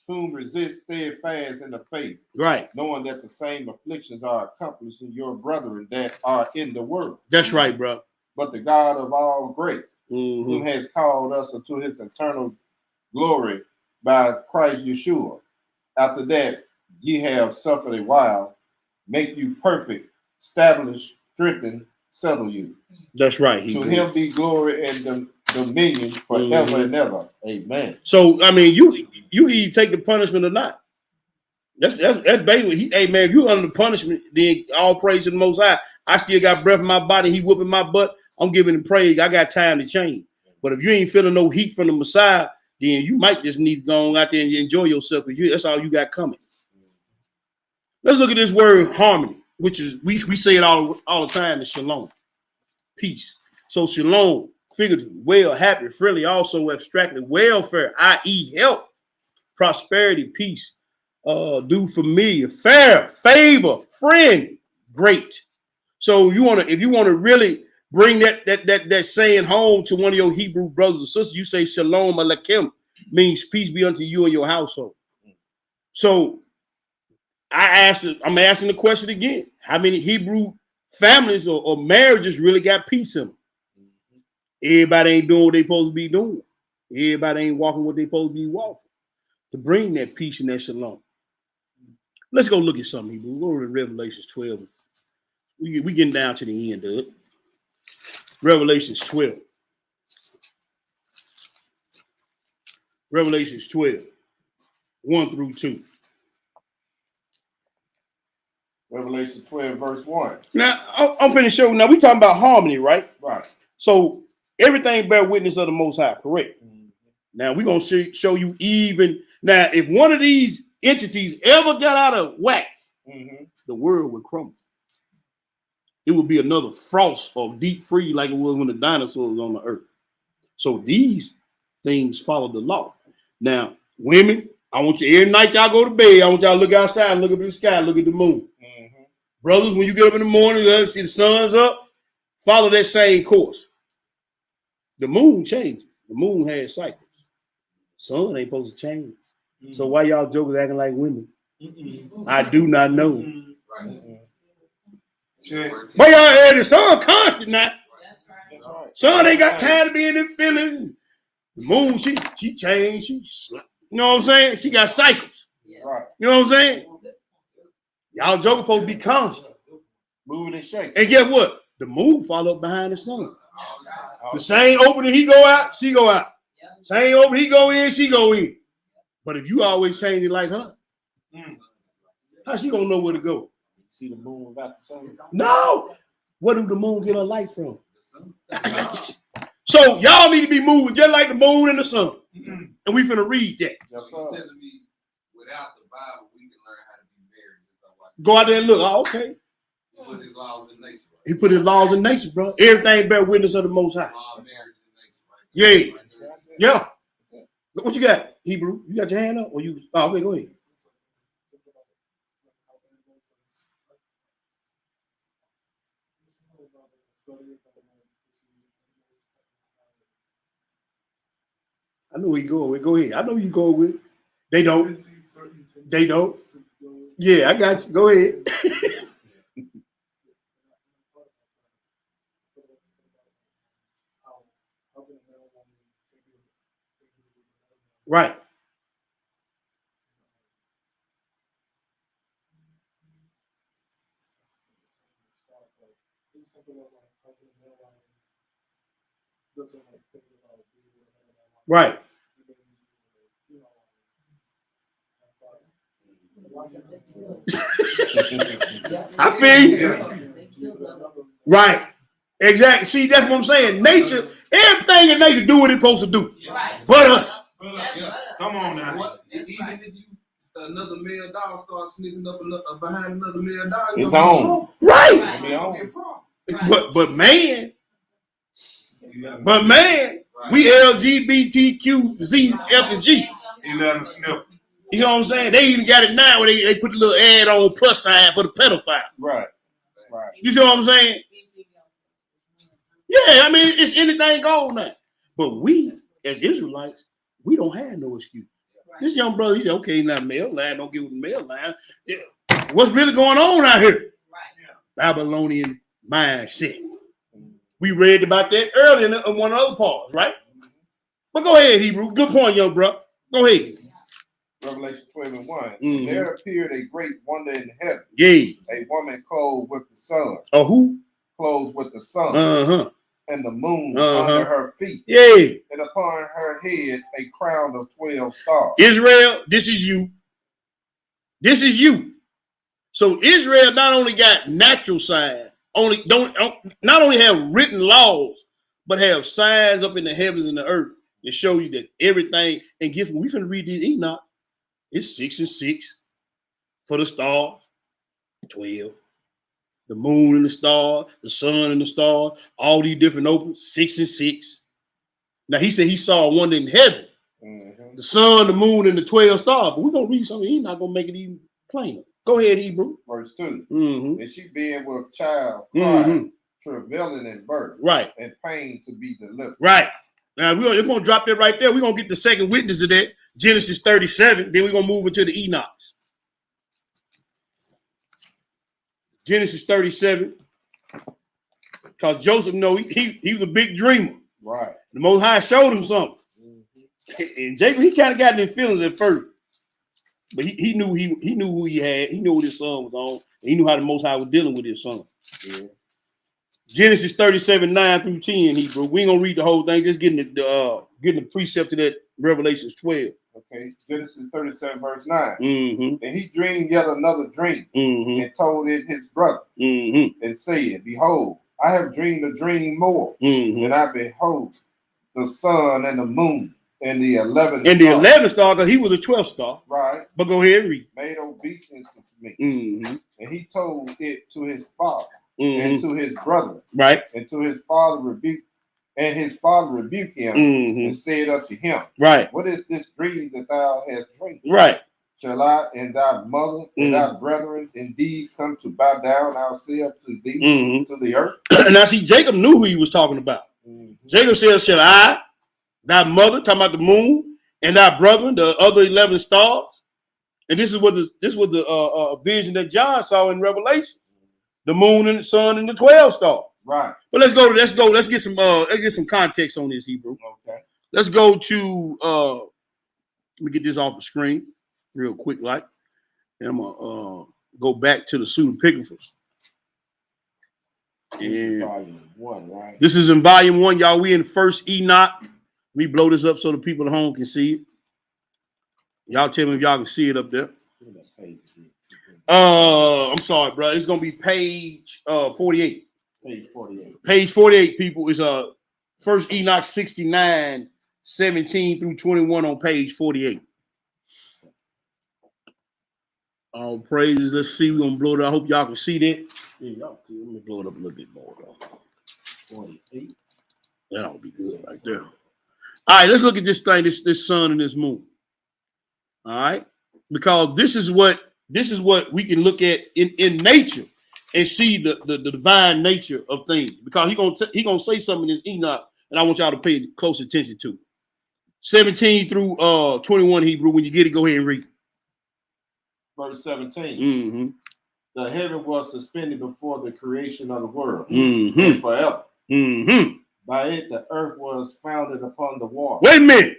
Whom resist steadfast in the faith. Right. Knowing that the same afflictions are accomplished in your brethren that are in the world. That's right, bro. But the God of all grace, who has called us unto his eternal glory by Christ Yeshua, after that ye have suffered a while, make you perfect, establish, strengthen, settle you. That's right. To him be glory and dominion forever and ever. Amen. So I mean, you either take the punishment or not. That's basically. Hey man, if you under the punishment, then all praise to the Most High. I still got breath in my body. He whooping my butt. I'm giving him praise. I got time to change. But if you ain't feeling no heat from the Messiah, then you might just need to go out there and enjoy yourself, because that's all you got coming. Let's look at this word harmony, which is we say it all the time, is shalom, peace. So shalom, figuratively, well, happy, friendly, also abstractly, welfare, i.e. health, prosperity, peace, do familiar, fair, favor, friend, great. So if you want to really bring that saying home to one of your Hebrew brothers and sisters, you say shalom aleichem, means peace be unto you and your household. So I'm asking the question again. How many Hebrew families or marriages really got peace in them? Everybody ain't doing what they supposed to be doing. Everybody ain't walking what they supposed to be walking. To bring that peace and that shalom. Let's go look at something, Hebrew. We'll go to Revelations 12. We getting down to the end of it. Revelations 12. Revelations 12. 1 through 2. Revelation 12, verse 1. Now, I'm finna show. Now, we talking about harmony, right? Right. So, everything bear witness of the Most High, correct? Now, we're going to show you even. Now, if one of these entities ever got out of whack, the world would crumble. It would be another frost or deep freeze like it was when the dinosaurs was on the earth. So, these things follow the law. Now, women, I want you every night y'all go to bed, I want y'all to look outside and look up at the sky and look at the moon. Brothers, when you get up in the morning, see the sun's up, follow that same course. The moon changes. The moon has cycles. Sun ain't supposed to change. So why y'all jokers acting like women? I do not know. But y'all heard the sun constant now. Sun ain't got time to be in them feelings. The moon, she changed. You know what I'm saying? She got cycles. You know what I'm saying? Y'all jokers supposed to be constant. Moving and shaking. And guess what? The moon follow up behind the sun. The same opening he go out, she go out. Same opening he go in, she go in. But if you always change it like her, how she gonna know where to go? See the moon without the sun? No. Where do the moon get her light from? So y'all need to be moving just like the moon and the sun. And we finna read that. Yes, telling me without the Bible, we can learn how to be married. Go out there and look. Oh, okay. He put his laws in nature. Bro. He put his laws in nature, bro. Everything bear witness of the Most High. Law of marriage in nature, right? Yeah. What you got, Hebrew? You got your hand up? Or you? Oh, okay, go ahead. I know where you going with. Go ahead. I know you go with it. They don't. They don't. Yeah, I got you. Go ahead. Right. Right. I feel right. Exactly. See, that's what I'm saying. Nature, everything in nature do what it's supposed to do. But us. Yeah. Come on now. What? Even if you another male dog starts sniffing up behind another male dog, It's on. Right. But man, we LGBTQ Z F and G. You let them sniff. You know what I'm saying? They even got it now where they put the little ad on plus sign for the pedophile. Right. You see what I'm saying? Yeah, I mean, it's anything goes now. But we, as Israelites, we don't have no excuse. This young brother, he said, okay, not male line, don't get with the male line. Yeah. What's really going on out here? Babylonian mindset. We read about that earlier in one of the other parts, right? But go ahead, Hebrew. Good point, young bro. Go ahead. Revelation 12:1. There appeared a great wonder in heaven. Yeah. A woman clothed with the sun. Oh, who? Clothed with the sun. And the moon under her feet. Yeah. And upon her head a crown of 12 stars. Israel, this is you. This is you. So Israel not only got natural signs, not only have written laws, but have signs up in the heavens and the earth to show you that everything. And we finna read these Enoch. It's 6 and 6 for the stars, 12. The moon and the star, the sun and the star, all these different opens, 6 and 6. Now he said he saw a wonder in heaven, the sun, the moon, and the 12 stars. But we're gonna read something. He's not gonna make it even plainer. Go ahead, Hebrew. Verse 2. And she being with child, cried, travailing in birth, right, and pain to be delivered. Right. Now we're gonna drop that right there. We're gonna get the second witness of that, Genesis 37. Then we're gonna move into the Enochs. Genesis 37. Because Joseph, he was a big dreamer. Right. The Most High showed him something. And Jacob, he kind of got in his feelings at first. But he knew who he had. He knew what his son was on. And he knew how the Most High was dealing with his son. Yeah. Genesis 37, 9 through 10, Hebrew. We ain't gonna read the whole thing, just getting the precept of that Revelations 12. Okay, Genesis 37, verse 9. And he dreamed yet another dream, and told it his brother, and said, behold, I have dreamed a dream more, and I behold the sun and the moon and the 11th star. And the 11th star, because he was a 12th star. Right. But go ahead and read. Made obeisance to me. And he told it to his father and to his brother. Right. And to his father rebuked. And his father rebuked him and said unto him, right, what is this dream that thou hast dreamed? Right. Shall I and thy mother and thy brethren indeed come to bow down ourselves to thee, to the earth? Now see, Jacob knew who he was talking about. Jacob said, shall I, thy mother, talking about the moon, and thy brethren, the other 11 stars? And this is what the vision that John saw in Revelation. The moon and the sun and the 12 stars. Right. But let's get some context on this, Hebrew. Okay. Let's go to let me get this off the screen real quick, like, and I'm gonna go back to the pseudepigraphers. This is volume 1, right? This is in volume 1, y'all. We in first Enoch. Let me blow this up so the people at home can see it. Y'all tell me if y'all can see it up there. I'm sorry, bro. It's gonna be page 48. Page 48. Page 48, people, is first Enoch 69, 17 through 21 on page 48. All praises. Let's see. We're gonna blow it up. I hope y'all can see that. Yeah, y'all see. Let me blow it up a little bit more though. 48. That'll be good right there. All right, let's look at this thing, this sun and this moon. All right, because this is what we can look at in nature and see the divine nature of things. Because he gonna say something in this Enoch, and I want y'all to pay close attention to. 17 through 21 Hebrew. When you get it, go ahead and read. Verse 17. The heaven was suspended before the creation of the world, and forever. By it, the earth was founded upon the water. Wait a minute.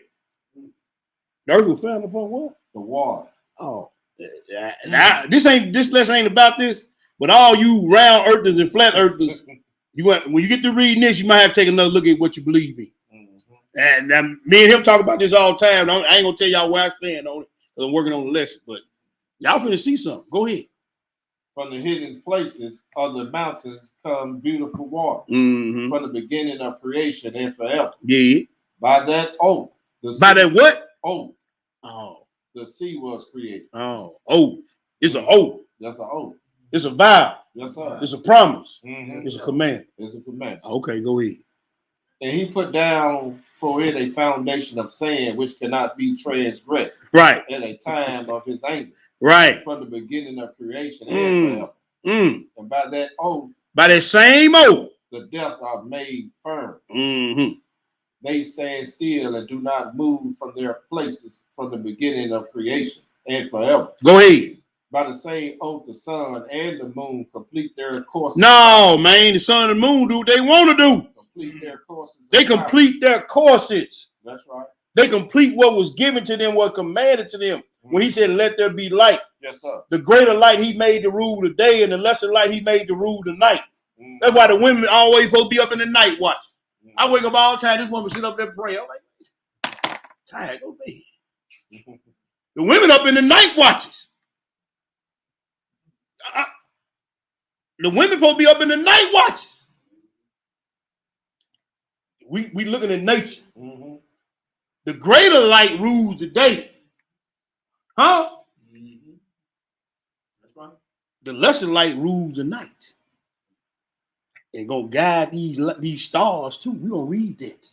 The earth was founded upon what? The water. Oh, now, this lesson ain't about this. But all you round earthers and flat earthers, When you get to reading this, you might have to take another look at what you believe in. And me and him talk about this all the time. I ain't gonna tell y'all where I stand on it because I'm working on the lesson. But y'all finna see something. Go ahead. From the hidden places of the mountains come beautiful water. From the beginning of creation and forever. Yeah. By that oath. By that what? Oath. Oh. The sea was created. Oh. Oath. It's an oath. That's an oath. It's a vow. Yes, sir. It's a promise. It's a command. It's a command. Okay, go ahead. And he put down for it a foundation of sand which cannot be transgressed. Right. At a time of his anger. Right. From the beginning of creation and forever. And by that oath. By that same oath. The death are made firm. They stand still and do not move from their places from the beginning of creation and forever. Go ahead. By the same oath, the sun and the moon complete their courses. No, man, the sun and the moon do what they want to do. Complete their courses. They complete their courses. That's right. They complete what was given to them, what commanded to them. When he said, let there be light. Yes, sir. The greater light he made to rule the day, and the lesser light he made to rule the night. That's why the women always supposed to be up in the night watching. I wake up all the time. This woman sit up there praying. I'm like, tired, go to bed. The women up in the night watches. The women supposed to be up in the night watches. We looking at nature. The greater light rules the day. Huh? That's right. The lesser light rules the night. And gonna guide these stars too. We're gonna read that.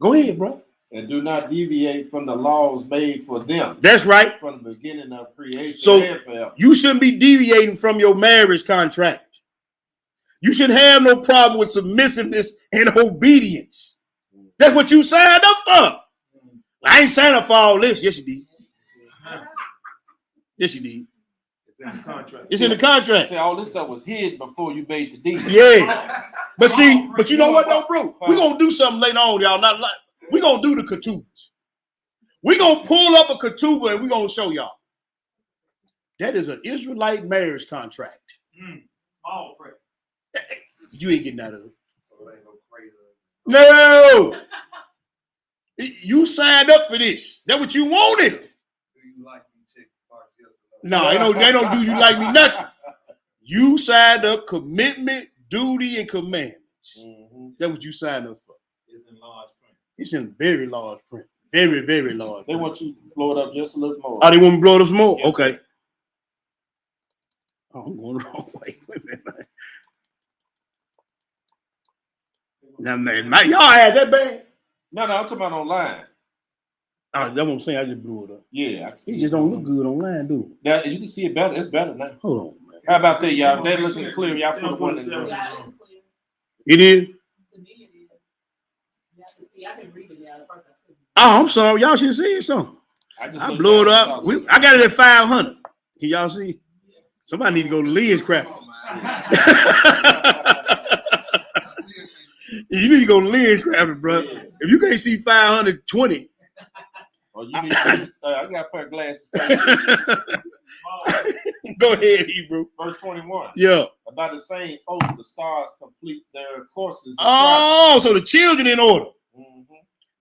Go ahead, bro. And do not deviate from the laws made for them. That's right. From the beginning of creation. So you shouldn't be deviating from your marriage contract. You shouldn't have no problem with submissiveness and obedience. That's what you signed up for. I ain't signed up for all this. Yes, you did. Yes, you did. It's in the contract. It's in the contract. See, all this stuff was hid before you made the deal. Yeah. But see, but you know what though, bro? We're gonna do something later on, y'all. Not like we're gonna do the ketubas. We're gonna pull up a ketuba and we're gonna show y'all. That is an Israelite marriage contract. All prayer. You ain't getting out of it. So it ain't no crazy. No. You signed up for this. That's what you wanted. Do you like me? Check box yes or No, they don't do you like me nothing. You signed up commitment, duty, and commandments. That's what you signed up for. It's in large print. It's in very large print. Very, very large. They want you to blow it up just a little more. Oh, they want me to blow it up some more? Yes, okay. Sir. Oh, I'm going the wrong way. Wait a minute, man. Now, man, y'all had that bad? No, I'm talking about online. Oh, that's what I'm saying. I just blew it up. Yeah, I can see It just don't look good online, do it? That you can see it better. It's better now. Hold on, man. How about that, y'all? They're looking clear. Y'all put one in there. Yeah, it's clear. It is? To me, it is. You have to see. I can read it now. The first I couldn't. Oh, I'm sorry. Y'all should see something. I blew it up. I got it at 500. Can y'all see? Somebody need to go to Lee's Crafty. You need to go to Lee's Crafty, bro. Yeah. If you can't see 520. Oh, you need to, I got a pair of glasses. Go ahead, Hebrew. Verse 21. Yeah. About the same oath, the stars complete their courses. Oh, so the children in order.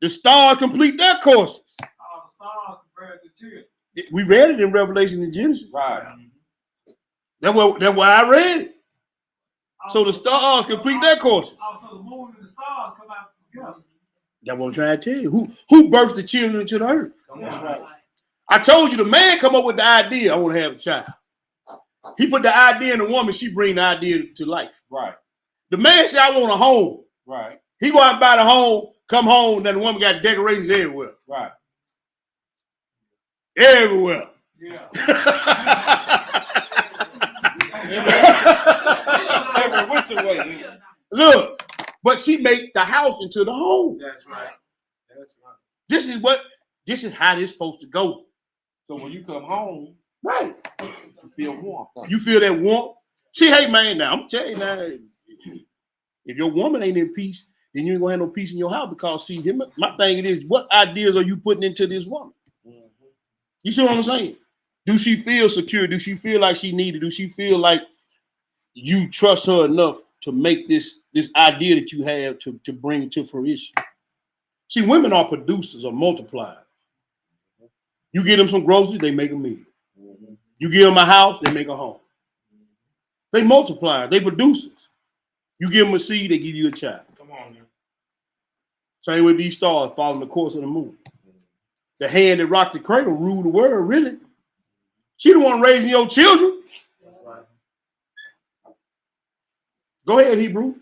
The stars complete their courses. The stars compared to children. We read it in Revelation and Genesis. Right. That's why I read it. So the stars complete their courses. Also, the moon and the stars come out together. That's what I'm trying to tell you. Who birthed the children into the earth? That's right. I told you the man come up with the idea, I want to have a child. He put the idea in the woman, she bring the idea to life. Right. The man said, I want a home. Right. He go out and buy the home, come home, then the woman got decorations everywhere. Right. Everywhere. Yeah. Every which way. Look, but she made the house into the home. That's right. That's right. This is how this supposed to go. So when you come home, Right. you feel warm. You feel that warmth? See, hey man, now I'm telling you now, if your woman ain't in peace, then you ain't gonna have no peace in your house because see, my thing is, what ideas are you putting into this woman? You see what I'm saying? Do she feel secure? Do she feel like she needed? Do she feel like you trust her enough to make this idea that you have to bring it to fruition. See, women are producers or multipliers. You give them some groceries, they make a meal. You give them a house, they make a home. They multiply, they producers. You give them a seed, they give you a child. Come on, man. Same with these stars following the course of the moon. The hand that rocked the cradle ruled the world, really. She the one raising your children. Go ahead, Hebrew.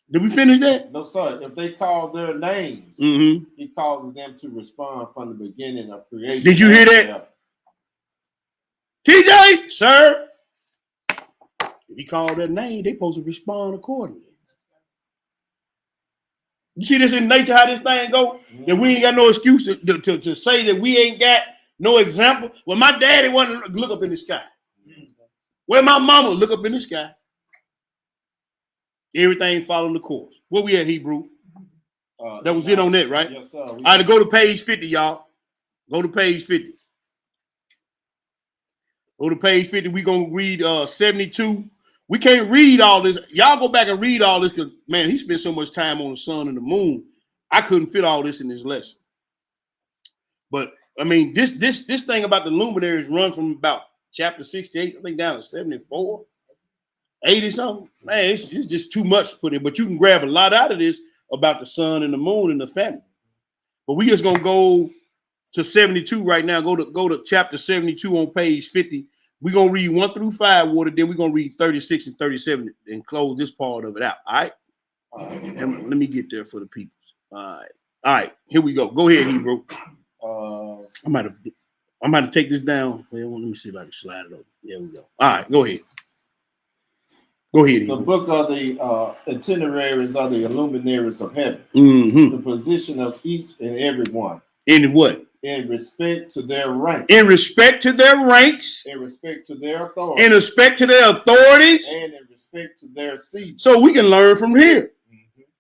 Did we finish that? No, sir. If they call their names, he causes them to respond from the beginning of creation. Did you hear that? TJ, sir. If he called their name, they supposed to respond accordingly. You see this in nature, how this thing go? That we ain't got no excuse to say that we ain't got no example. Well, my daddy wanted to look up in the sky. Where my mama look up in the sky. Everything following the course. Where we at, Hebrew? That was it on that, right? Yes, sir. All right, go to page 50, y'all. Go to page 50. Go to page 50. We're going to read 72. We can't read all this. Y'all go back and read all this because, man, he spent so much time on the sun and the moon. I couldn't fit all this in this lesson. But, I mean, this thing about the luminaries run from about chapter 68, I think, down to 74, 80 something. Man, it's just too much to put in. But you can grab a lot out of this about the sun and the moon and the family. But we just going to go to 72 right now. Go to chapter 72 on page 50. We're going to read 1 through 5 water, then we're going to read 36 and 37 and close this part of it out. All right? And let me get there for the people. All right. Here we go. Go ahead, Hebrew. I might have take this down. Well, let me see if I can slide it over. There we go. All right, go ahead. Go ahead, Hebrew. The book of the itineraries of the luminaries of heaven. The position of each and every one. In what? In respect to their rank. In respect to their ranks. In respect to their authority. In respect to their authorities. And in respect to their season. So we can learn from here.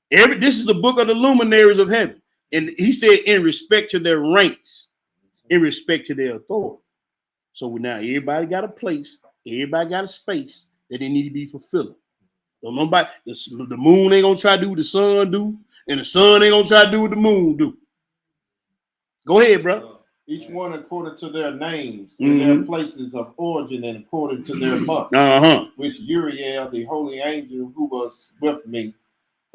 This is the book of the luminaries of heaven. And he said in respect to their ranks. In respect to their authority. So now everybody got a place. Everybody got a space that they need to be fulfilling. Don't nobody, the moon ain't going to try to do what the sun do. And the sun ain't going to try to do what the moon do. Go ahead, bro. Each one according to their names and their places of origin and according to their months, which Uriel, the holy angel who was with me,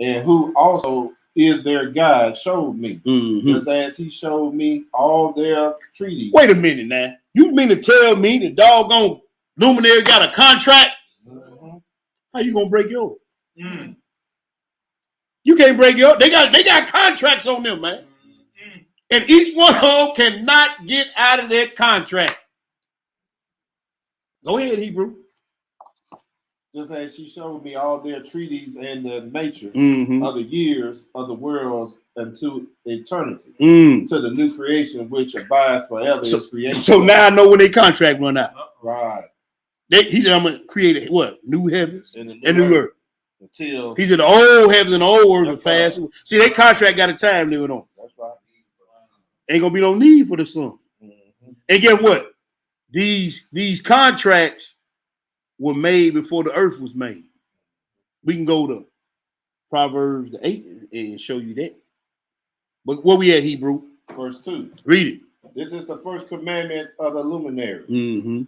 and who also is their guide, showed me, just as he showed me all their treaties. Wait a minute now. You mean to tell me the doggone luminary got a contract? How you gonna break yours? You can't break yours. They got contracts on them, man. And each one of them cannot get out of their contract. Go ahead, Hebrew. Just as she showed me all their treaties and the nature of the years of the worlds unto eternity, to the new creation which abides forever is creation. So now I know when their contract run out. Right. He said, I'm going to create what? New heavens and new earth. Until he said the old heavens and the old earth will pass. Right. See, their contract got a time limit on. That's right. Ain't gonna be no need for the sun. And guess what? These contracts were made before the earth was made. We can go to Proverbs 8 and show you that. But where we at, Hebrew? Verse 2. Read it. This is the first commandment of the luminary.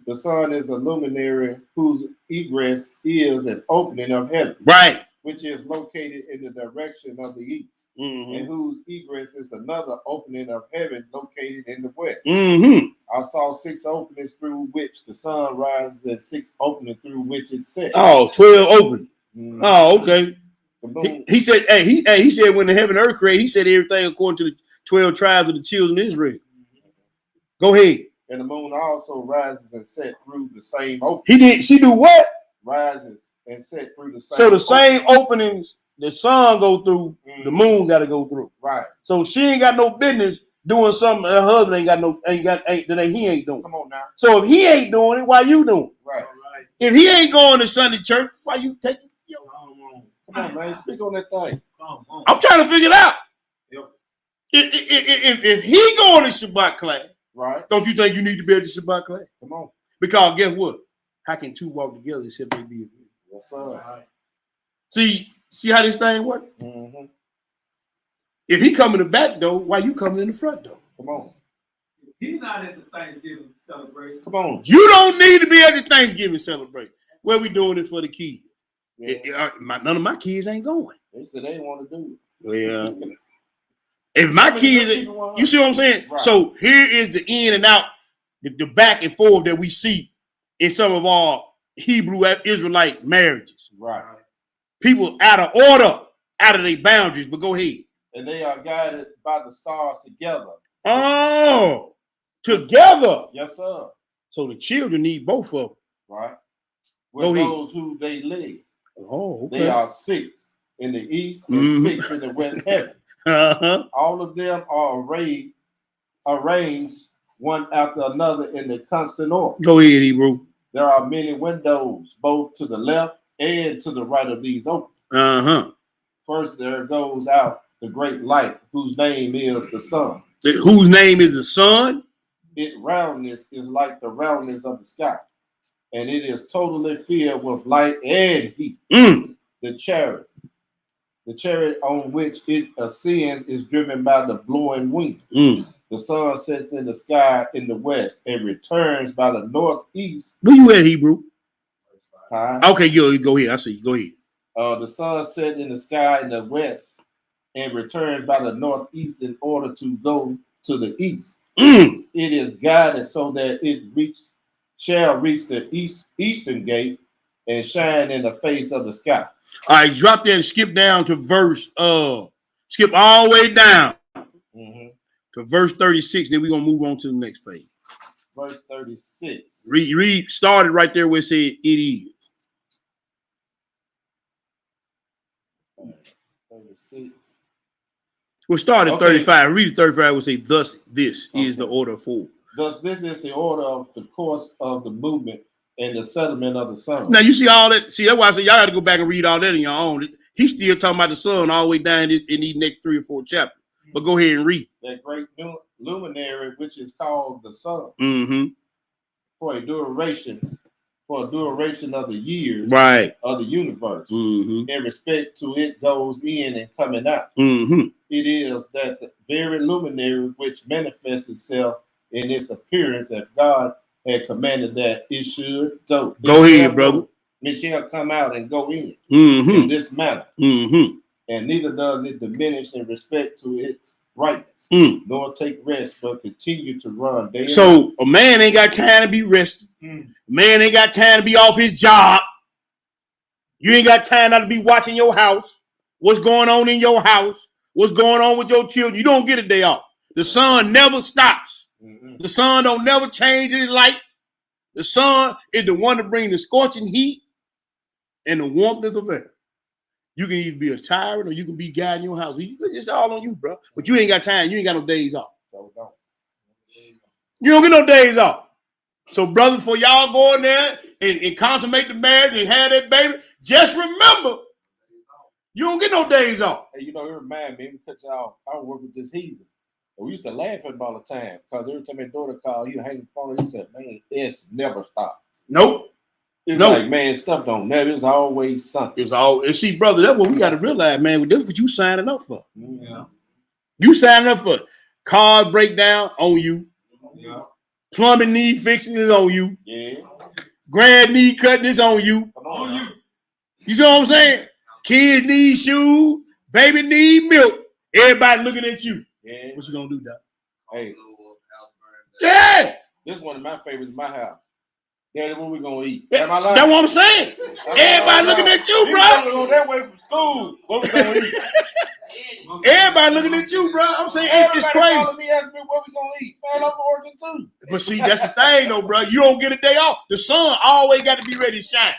The sun is a luminary whose egress is an opening of heaven. Right. Which is located in the direction of the east. And whose egress is another opening of heaven located in the west. I saw 6 openings through which the sun rises and 6 openings through which it sets. Oh, 12 openings. Oh, okay. He said, he said when the heaven and earth created, he said everything according to the 12 tribes of the children of Israel. Go ahead. And the moon also rises and sets through the same opening. She do what? Rises and set through the same. So the same openings the sun go through, the moon got to go through. Right. So she ain't got no business doing something her husband he ain't doing. Come on now. So if he ain't doing it, why you doing it? Right. If he ain't going to Sunday church, why you taking? Come on, man. Speak on that thing. I'm trying to figure it out. Yep. If he going to Shabbat class, right? Don't you think you need to be at the Shabbat class? Come on. Because guess what? How can two walk together except they be agreed? Yes, sir. Right. See how this thing works? Mm-hmm. If he come in the back door, why you coming in the front door? Come on. He's not at the Thanksgiving celebration. Come on. You don't need to be at the Thanksgiving celebration. Well, we doing it for the kids. Yeah. None of my kids ain't going. They said they want to do it. Well, if my kids, you see what I'm saying? Right. So here is the in and out, the back and forth that we see in some of our Hebrew Israelite marriages. Right. People out of order, out of their boundaries, but go ahead. And they are guided by the stars together. Oh, together. Yes, sir. So the children need both of them. Right. With those who they lead. Oh, okay. They are 6 in the east and 6 in the west heaven. Uh-huh. All of them are arranged one after another in the constant order. Go ahead, Hebrew. There are many windows, both to the left and to the right of these open. Uh-huh. First, there goes out the great light, whose name is the sun. Whose name is the sun? Its roundness is like the roundness of the sky, and it is totally filled with light and heat. The chariot on which it ascends is driven by the blowing wind. The sun sets in the sky in the west and returns by the northeast. Where you at, Hebrew? Okay, go ahead. I see you. Go ahead. The sun sets in the sky in the west and returns by the northeast in order to go to the east. It is guided so that it shall reach the eastern gate and shine in the face of the sky. All right, drop there and skip down to verse, skip all the way down to verse 36. Then we're going to move on to the next page. Verse 36. Read, started right there where it said it is. 36. We'll start at 35. Read 35. We'll say, thus this is the order for. Thus this is the order of the course of the movement and the settlement of the sun. Now, you see all that. See, that's why I said y'all got to go back and read all that on your own. He's still talking about the sun all the way down in these next 3 or 4 chapters. But go ahead and read. That great luminary, which is called the sun, for a duration of the years of the universe. In respect to it goes in and coming out. It is that the very luminary which manifests itself in its appearance as God had commanded that it should go. Go ahead, brother. It shall come out and go in this manner. And neither does it diminish in respect to its brightness, nor take rest, but continue to run day and night. So a man ain't got time to be resting. Man ain't got time to be off his job. You ain't got time not to be watching your house. What's going on in your house? What's going on with your children? You don't get a day off. The sun never stops. The sun don't never change its light. The sun is the one to bring the scorching heat and the warmth of the air. You can either be a tyrant or you can be guiding your house. It's all on you, bro. But you ain't got time. You ain't got no days off. You don't get no days off. So, brother, for y'all go in there and consummate the marriage and have that baby, just remember, you don't get no days off. Hey, you know, it reminds me, because I work with this heathen. And we used to laugh at him all the time because every time my daughter called, he hang the phone, he said, man, it's never stops. Nope. It's like, man, stuff don't never. It's always something. It's all. And see, brother, that's what we got to realize, man. That's what you signing up for. Yeah. You signing up for car breakdown on you. Yeah. Plumbing need fixing is on you. Yeah. Grand need cutting is on you. On you. You see what I'm saying? Kids need shoes. Baby need milk. Everybody looking at you. Yeah. What you gonna do, Doc? Hey. Yeah. This is one of my favorites in my house. Daddy, what we gonna eat? That's what I'm saying. Everybody looking at you, bro. Going that way from school. What we gonna eat? Everybody looking at you, bro. I'm saying it's crazy. Me, asking me what we gonna eat. Man, I'm working too. But see, that's the thing, though, bro. You don't get a day off. The sun always got to be ready to shine.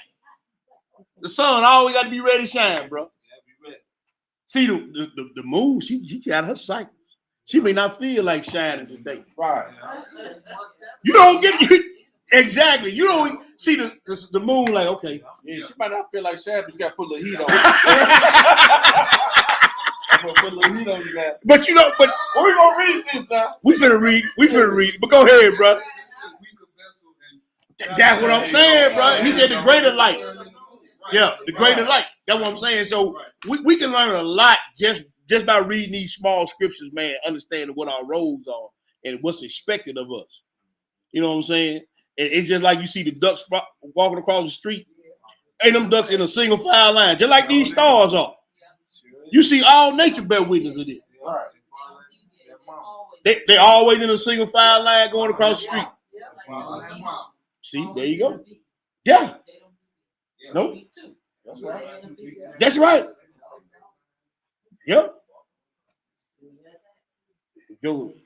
The sun always got to be ready to shine, bro. See, the moon, she got her cycle. She may not feel like shining today. Right. You don't get exactly. You don't see the moon like, okay. Yeah, she might not feel like shining, but you got to put a little heat on it. But you know, but we gonna read this now. We finna read. But go ahead, bro. That's what I'm saying, bro. He said the greater light. Yeah, the greater light. That's what I'm saying. So we can learn a lot just by reading these small scriptures, man, understanding what our roles are and what's expected of us. You know what I'm saying? And it's just like you see the ducks walking across the street. Ain't them ducks in a single file line, just like these stars are. You see all nature bear witness of this. They always in a single file line going across the street. See, there you go. Yeah. Nope. That's right. Yep.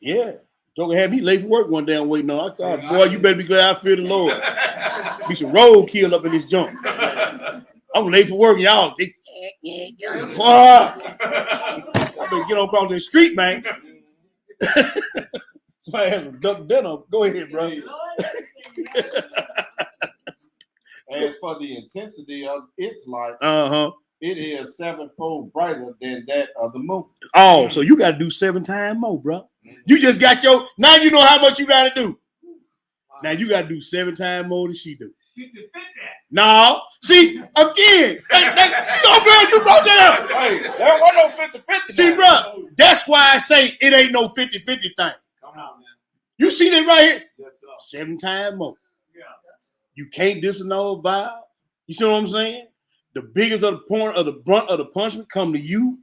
Yeah. Joker had me late for work one day. I'm waiting on. I thought, boy, you better be glad I fear the Lord. Be some roadkill up in this junk. I'm late for work, y'all. Boy, I better get on across the street, man. Somebody has some duck dinner. Go ahead, bro. As for the intensity of its light, it is sevenfold brighter than that of the moon. Oh, so you got to do 7 times more, bro. You just got now you know how much you got to do. Now you got to do 7 times more than she do. No, see, again, see, oh, bro, you brought that up. Hey, there was no 50-50. See, bro, that's why I say it ain't no 50-50 thing. Come on, man. You see that right here? Yes, sir. 7 times more. Yeah. You can't disannul a vow. You see what I'm saying? The biggest of the point of the brunt of the punishment come to you.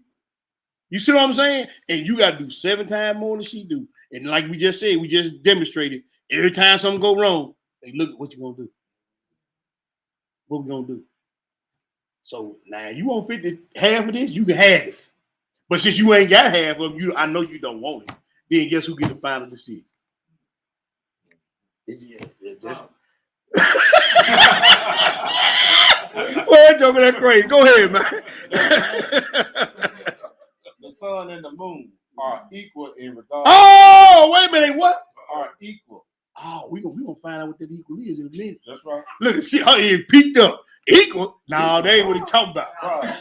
You see what I'm saying? And you got to do 7 times more than she do. And like we just said, we just demonstrated, every time something go wrong, they look at what you gonna do. What we gonna do? So now you want 50 half of this, you can have it. But since you ain't got half of you, I know you don't want it. Then guess who get the final decision? It's just. Well, joking that crazy. Go ahead, man. The sun and the moon are equal in regard. Oh, wait a minute. What? Are equal. Oh, we gonna find out what that equal is in a minute. That's right. Look, see how he peaked up. Equal? No, they ain't what he talking about. Right.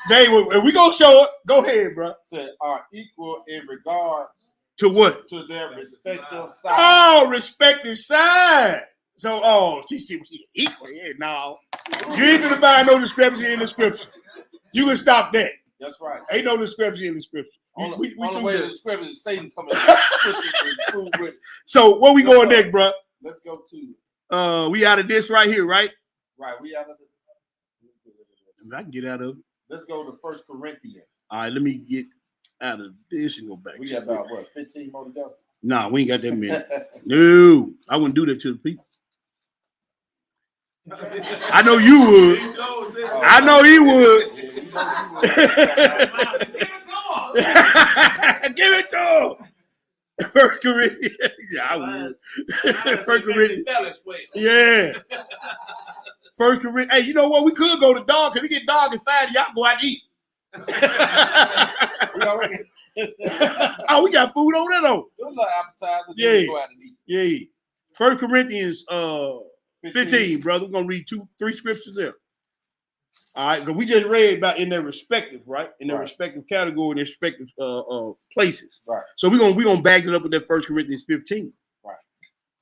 They we gonna show it. Go ahead, bro. Said are equal in regard to what? To their respective sides. Oh, respective sides. So, she equal. Yeah, no. You ain't gonna find no discrepancy in the scripture. You can stop that. That's right. Ain't no discrepancy in the scripture. We way the discrepancy is Satan coming. So where we going next, bro? Let's go to. We out of this right here, right? Right. We out of it. I can get out of it. Let's go to 1 Corinthians. All right, let me get out of this and go back. We got about 15 more to go. Nah, we ain't got that many. No, I wouldn't do that to the people. I know you would. I know he would. Give it to him. 1 Corinthians. Yeah, I would. 1 Corinthians. Yeah. 1 Corinthians. Hey, you know what? We could go to dog because it get dog and fat. Y'all go out to eat. Oh, we got food on there though. Yeah. Go out and eat. Yeah. 1 Corinthians 15, brother. We're gonna read 3 scriptures there. All right, because we just read about in their respective, right? In their respective category, in their respective places. Right. So we're gonna back it up with that 1 Corinthians 15. Right.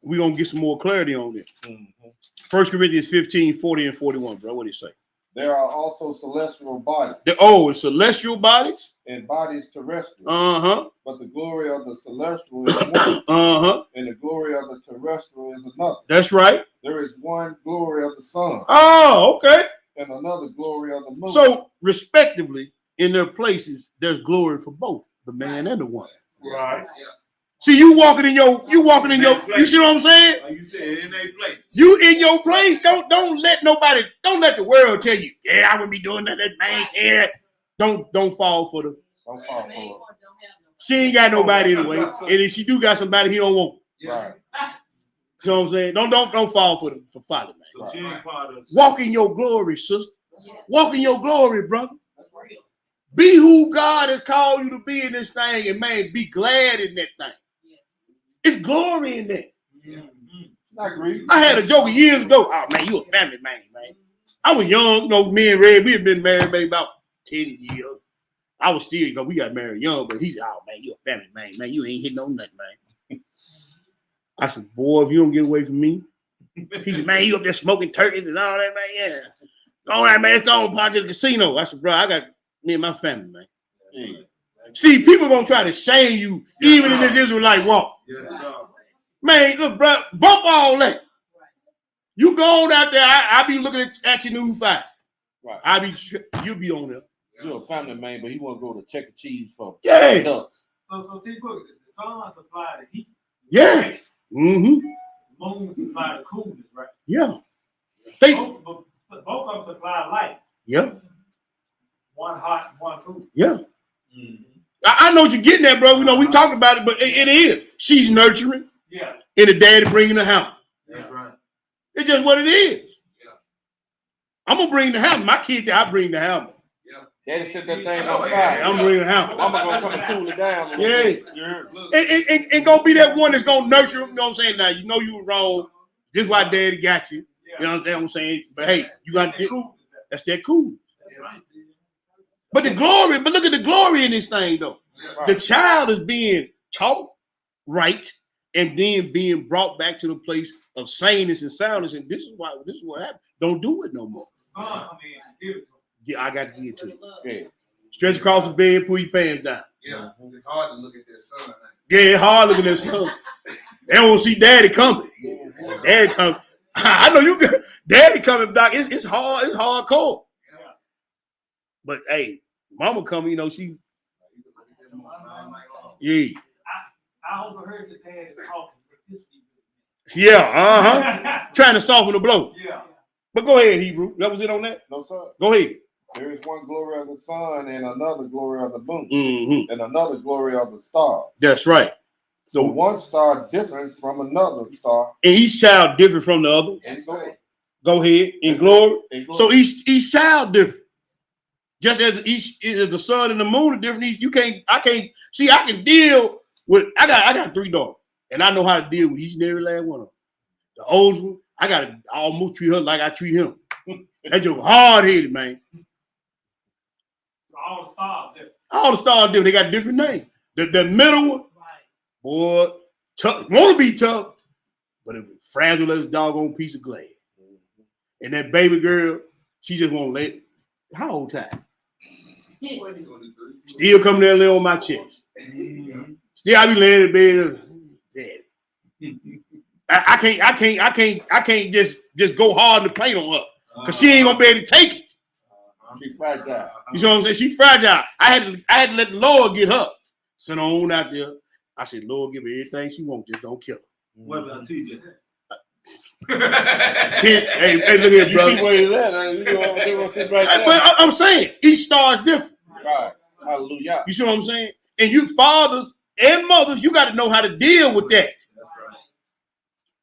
We're gonna get some more clarity on this. Mm-hmm. 1 Corinthians 15, 40 and 41, bro. What do you say? There are also celestial bodies. It's celestial bodies? And bodies terrestrial. Uh-huh. But the glory of the celestial is one. Uh-huh. And the glory of the terrestrial is another. That's right. There is one glory of the sun. Oh, okay. And another glory of the moon. So, respectively, in their places, there's glory for both the man and the woman. Right. See, you walking in your, you see what I'm saying? Like you said, in their place. You in your place. Don't let the world tell you, yeah, I wouldn't be doing that man care. Don't fall for the. Don't fall for it. She ain't got nobody anyway. And if she do got somebody, he don't want. Right. You know what I'm saying? Don't fall for folly, man. So she ain't part of. Walk in your glory, sister. Walk in your glory, brother. Be who God has called you to be in this thing, and man, be glad in that thing. It's glory in that. I agree. I had a joke years ago. Oh man, you a family man, man. I was young, me and Red, we had been married maybe about 10 years. I was still, we got married young, but he's, oh man, you a family man, man. You ain't hitting on nothing, man. I said, boy, if you don't get away from me. He said, man, you up there smoking turkeys and all that, man. Yeah. All right, man, let's go on to the casino. I said, bro, I got me and my family, man. Yeah. See, people gonna try to shame you, even in this Israelite walk. Yes, sir. Man, look, bro, bump all that. You go on out there, I be looking at your new 5. Right. You be on there. You're a family man, but he want to go to Chuck E. Cheese for ducks. So T-Book, the sun supply the heat. Yes. Mm-hmm. The moon supply the coolness, right? Yeah. Both of them supply light. Yeah. One hot, one cool. Yeah. Mm-hmm. I know what you're getting at, bro. You know, we talked about it, but it is. She's nurturing. Yeah. And the daddy bringing the house. That's right. It's just what it is. Yeah. I'm going to bring the hammer. My kid, I bring the hammer. Yeah. Daddy set that thing on fire. I'm bringing the hammer. Mama going to come and cool it down. Yeah. And going to be that one that's going to nurture him. You know what I'm saying? Now, you know you were wrong. This is why daddy got you. You know what I'm saying? But hey, you got to cool. That's that cool. That's right. But look at the glory in this thing, though. Right. The child is being taught right and then being brought back to the place of saneness and soundness. And this is what happened. Don't do it no more. Yeah, I got to get to it. Yeah. Stretch across the bed, pull your pants down. Yeah, it's hard to look at that sun. Yeah, it's hard looking at that sun. They don't see daddy coming. Daddy coming. I know you got daddy coming back. It's hard. It's hardcore. Yeah. But hey, mama coming. You know she. Yeah. I overheard your dad talking. Yeah. Trying to soften the blow. Yeah. But go ahead, Hebrew. That was it on that. No sir. Go ahead. There is one glory of the sun and another glory of the moon and another glory of the star. That's right. So one star different from another star. And each child different from the other. Go ahead. In glory. So each child different. Just as the sun and the moon are different. I can deal with I got 3 daughters. And I know how to deal with each and every last one of them. The oldest one, I gotta almost treat her like I treat him. That's just hard-headed, man. All the stars different. They got different names. The middle one, boy, tough, want to be tough, but it was fragile as a doggone piece of glass. And that baby girl, she just won't let it. How old time? Still coming there and lay on my chest. Still, I be laying in bed, daddy. I can't just go hard in the paint on her because she ain't gonna be able to take it. She's fragile. You know what I'm saying? She's fragile. I had to let the Lord get her. Sent her on out there. I said, Lord, give her everything she wants. Just don't kill her. What about TJ? Hey, look at brother. You see where he's at? You know, they gonna sit right there. But I'm saying each star is different. Right. Hallelujah. You see what I'm saying? And you fathers and mothers, you got to know how to deal with that.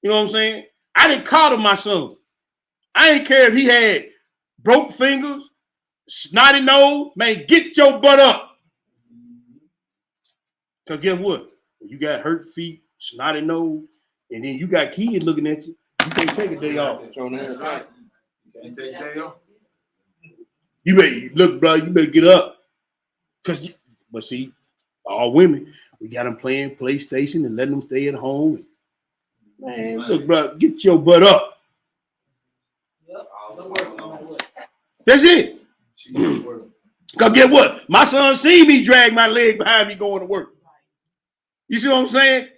You know what I'm saying? I didn't coddle my son. I didn't care if he had broke fingers, snotty nose. Man, get your butt up. Because guess what? When you got hurt feet, snotty nose, and then you got kids looking at you, you can't take a day off. You take a day off. You better look, bro. You better get up. But see, all women, we got them playing PlayStation and letting them stay at home. Man, look, bro, get your butt up. That's it. Because get what? My son seen me drag my leg behind me going to work. You see what I'm saying?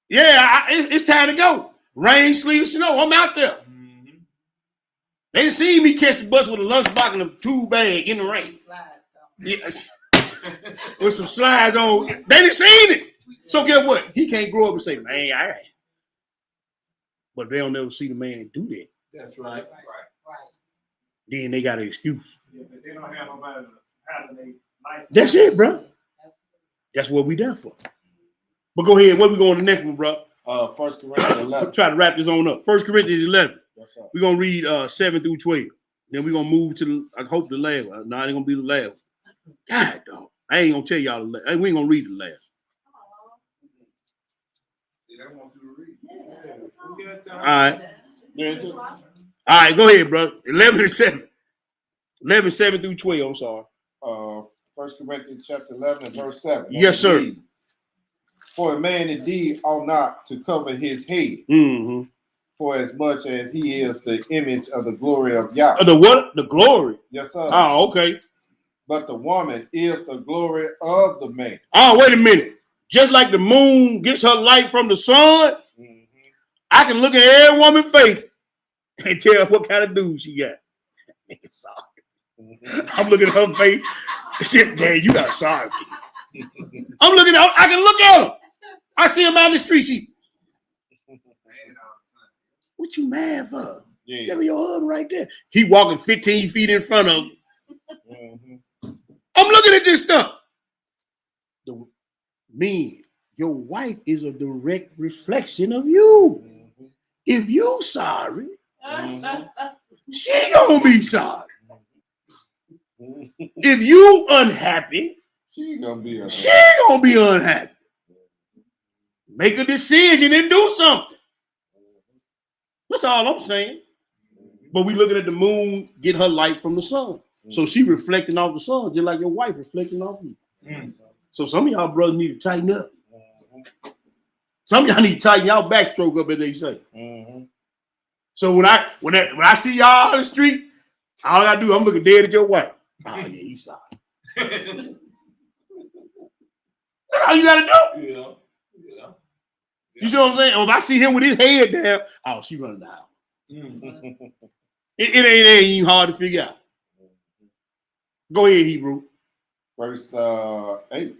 Yeah, it's time to go. Rain, sleet, snow, I'm out there. They didn't see me catch the bus with a lunchbox and a tool bag in the rain. Yes. With some slides on. They didn't seen it. So get what? He can't grow up and say, man, I. But they'll never see the man do that. That's right. Then they got an excuse. Yeah, but they don't have nobody having their life. That's it, bro. That's what we done for. But go ahead. Where we going to the next one, bro? 1 Corinthians 11. Try to wrap this on up. 1 Corinthians 11. Yes, sir. We're going to read 7 through 12. Then we're going to move to, I hope, the last one. No, it ain't going to be the last one. God, dog. I ain't going to tell y'all the last. We ain't going to read the last. All right. All right, go ahead, bro. 11 and 7. 11, 7 through 12, I'm sorry. 1 Corinthians chapter 11 and verse 7. Yes, sir. Reads, for a man indeed ought not to cover his head. For as much as he is the image of the glory of Yahweh. The what? The glory. Yes, sir. Oh, okay. But the woman is the glory of the man. Oh, wait a minute. Just like the moon gets her light from the sun, I can look at every woman's face and tell what kind of dude she got. I'm looking at her face. Shit, Dad, you got sorry. I'm looking at her. I can look at her. I see him out in the street. She, what you mad for? Yeah. Give me your husband right there. He walking 15 feet in front of him. I'm looking at this stuff. The men, your wife is a direct reflection of you. If you sorry, she gonna be sorry. If you unhappy, she gonna be unhappy. Make a decision and do something. That's all I'm saying. But we looking at the moon get her light from the sun. So she reflecting off the sun, just like your wife reflecting off you. So some of y'all brothers need to tighten up. Some of y'all need to tighten y'all backstroke up, as they say. So when I see y'all on the street, all I do, I'm looking dead at your wife. Oh yeah, he's sorry. That's all you gotta do. Yeah. You see what I'm saying? Or if I see him with his head down, oh, she running the house. It ain't even hard to figure out. Go ahead, Hebrew. Verse 8.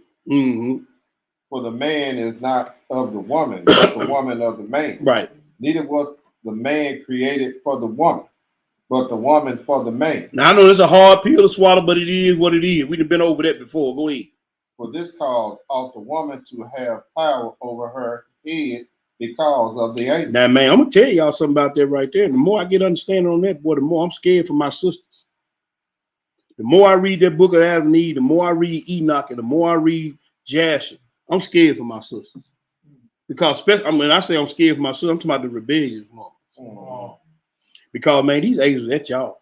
For the man is not of the woman, but the woman of the man. Right. Neither was the man created for the woman, but the woman for the man. Now I know it's a hard pill to swallow, but it is what it is. We've been over that before. Go ahead. For this cause ought the woman to have power over her head because of the angel. Now, man, I'm gonna tell y'all something about that right there. And the more I get understanding on that, boy, the more I'm scared for my sisters. The more I read that book of Adam and Eve, the more I read Enoch, and the more I read Jasher, I'm scared for my sisters. Because I say I'm scared for my sisters, I'm talking about the rebellious ones. Because, man, these angels at y'all.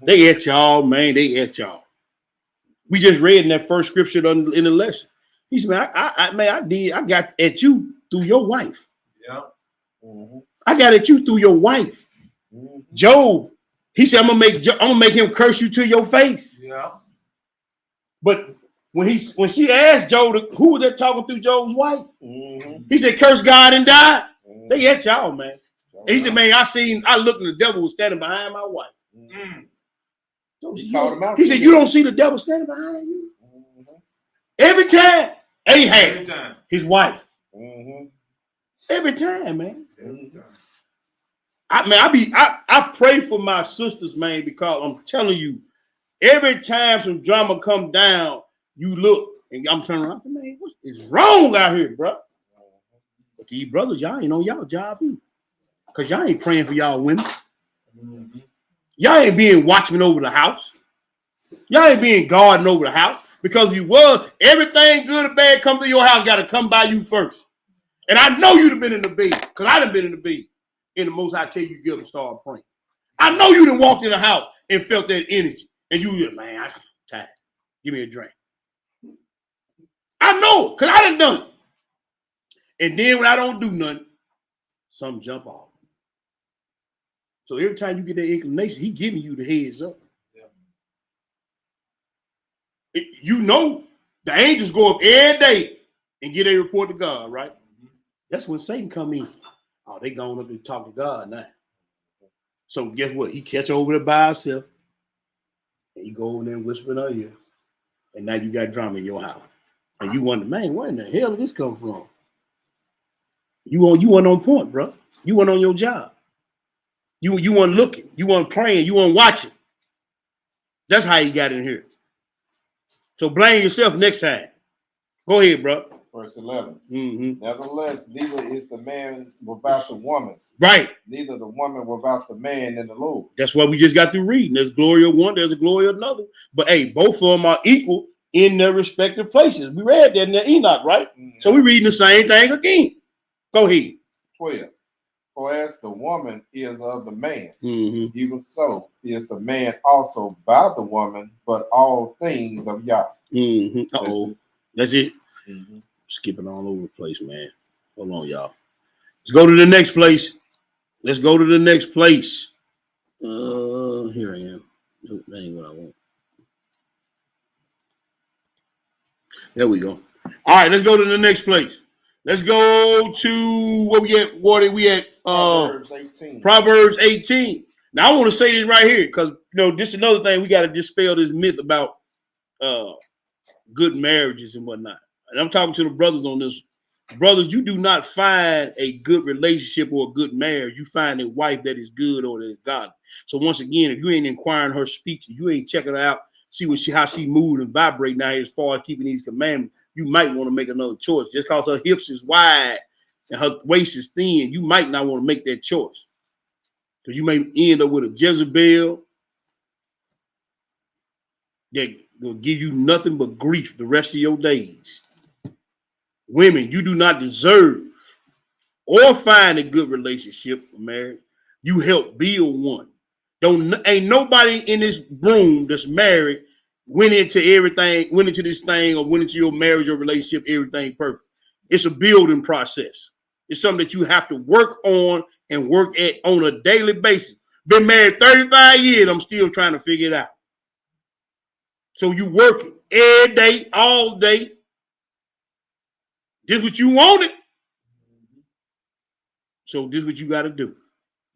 They at y'all, man. They at y'all. We just read in that first scripture in the lesson. He said, man, I got at you through your wife. Yeah. I got at you through your wife. Job, he said, I'm gonna make him curse you to your face. Yeah. But when she asked Job, who was that talking through Job's wife? He said, curse God and die. They at y'all, man. And he said, man, I looked and the devil was standing behind my wife. He said, you don't see the devil standing behind you? Every time. Ahab, his wife. Every time, man. I pray for my sisters, man, because I'm telling you, every time some drama come down, you look and I'm turning around, man, what is wrong out here, bro? But these brothers, y'all ain't on y'all job either. Because y'all ain't praying for y'all women. Y'all ain't being watchmen over the house. Y'all ain't being guarding over the house. Because if you was, everything good or bad come to your house got to come by you first. And I know you'd have been in the bed, because I done been in the bed. In the most I tell you, get up and start praying. I know you done walked in the house and felt that energy. And you just, man, I'm tired. Give me a drink. I know, because I done it. And then when I don't do nothing, something jump off. So every time you get that inclination, he giving you the heads up. You know, the angels go up every day and get a report to God, right? That's when Satan come in. Oh, they going up and talk to God now. So guess what? He catch over there by himself, and you go over there and whisper in her ear, and now you got drama in your house. And you wonder, man, where in the hell did this come from? You weren't on point, bro. You weren't on your job. You weren't looking. You weren't praying. You weren't watching. That's how you got in here. So blame yourself next time. Go ahead, bro. Verse 11. Nevertheless, neither is the man without the woman. Right. Neither the woman without the man in the Lord. That's what we just got through reading. There's glory of one, there's a glory of another. But hey, both of them are equal in their respective places. We read that in the Enoch, right? So we're reading the same thing again. Go ahead. 12. For as the woman is of the man, even so is the man also by the woman, but all things of Yah. That's it. Skipping all over the place, man. Hold on, y'all. Let's go to the next place. Let's go to the next place. Here I am. Nope, that ain't what I want. There we go. All right, let's go to the next place. Let's go to where we at. What are we at? Proverbs 18. Proverbs 18. Now I want to say this right here because this is another thing we got to dispel this myth about good marriages and whatnot. And I'm talking to the brothers on this. Brothers, you do not find a good relationship or a good marriage. You find a wife that is good or that is godly. So once again, if you ain't inquiring her speech, if you ain't checking her out, see how she moves and vibrate now as far as keeping these commandments, you might want to make another choice. Just because her hips is wide and her waist is thin, you might not want to make that choice. Because you may end up with a Jezebel that will give you nothing but grief the rest of your days. Women, you do not deserve or find a good relationship for marriage. You help build one. Ain't nobody in this room that's married went into this thing or went into your marriage or relationship, everything perfect. It's a building process. It's something that you have to work on and work at on a daily basis. Been married 35 years, I'm still trying to figure it out. So you working every day, all day. This what you wanted. So this is what you got to do.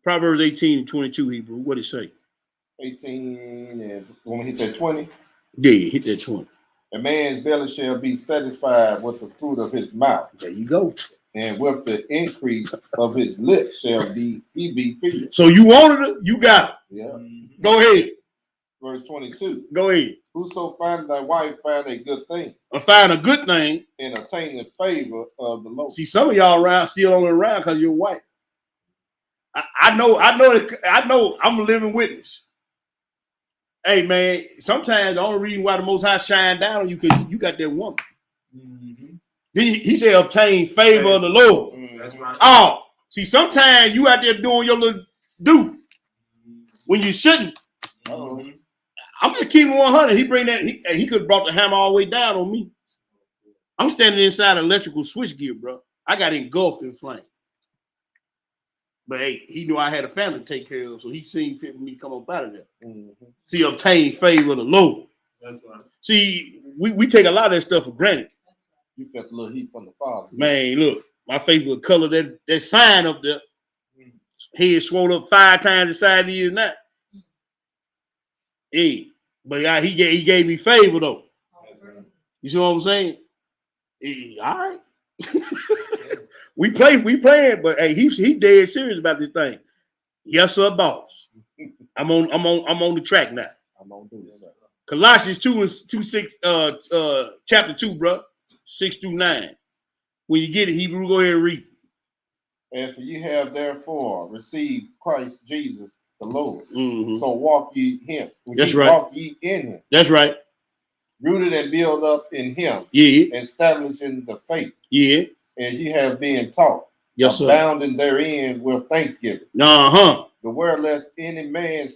Proverbs 18 and 22, Hebrew. What it say? 18 and when we hit that 20. Yeah, hit that 20. A man's belly shall be satisfied with the fruit of his mouth. There you go. And with the increase of his lips shall he be filled. So you wanted it, you got it. Yeah. Go ahead. Verse 22. Go ahead. Whoso findeth thy wife find a good thing. Find a good thing. And obtain the favor of the Lord. See, some of y'all still only around because you're white. I know. I'm a living witness. Hey, man, sometimes the only reason why the Most High shine down on you because you got that woman. Mm-hmm. He said, obtain favor of the Lord. That's right. Oh, see, sometimes you out there doing your little do when you shouldn't. Uh-oh. I'm just keeping 100. He bring that. He could have brought the hammer all the way down on me. I'm standing inside an electrical switchgear, bro. I got engulfed in flame. But hey, he knew I had a family to take care of, so he seen fit for me to come up out of there. Mm-hmm. See, obtain favor of the Lord. That's right. See, we take a lot of that stuff for granted. You felt a little heat from the Father. Man, look, my face was color that sign up there. Head swole up 5 times the size he is now. Hey, but he gave me favor though. You see what I'm saying? Hey, all right. we playing, but hey, he dead serious about this thing. Yes, sir, boss. I'm on the track now. I'm on do this. Colossians 2:6, chapter 2, bro, 6 through 9. When you get it, Hebrew, go ahead and read. And for you have therefore received Christ Jesus the Lord. Mm-hmm. So walk ye him. That's right. Walk ye in him. That's right. Rooted and built up in him. Yeah. Established in the faith. Yeah. As ye have been taught. Yes, sir. Abounding therein with thanksgiving. Uh-huh. Beware lest any man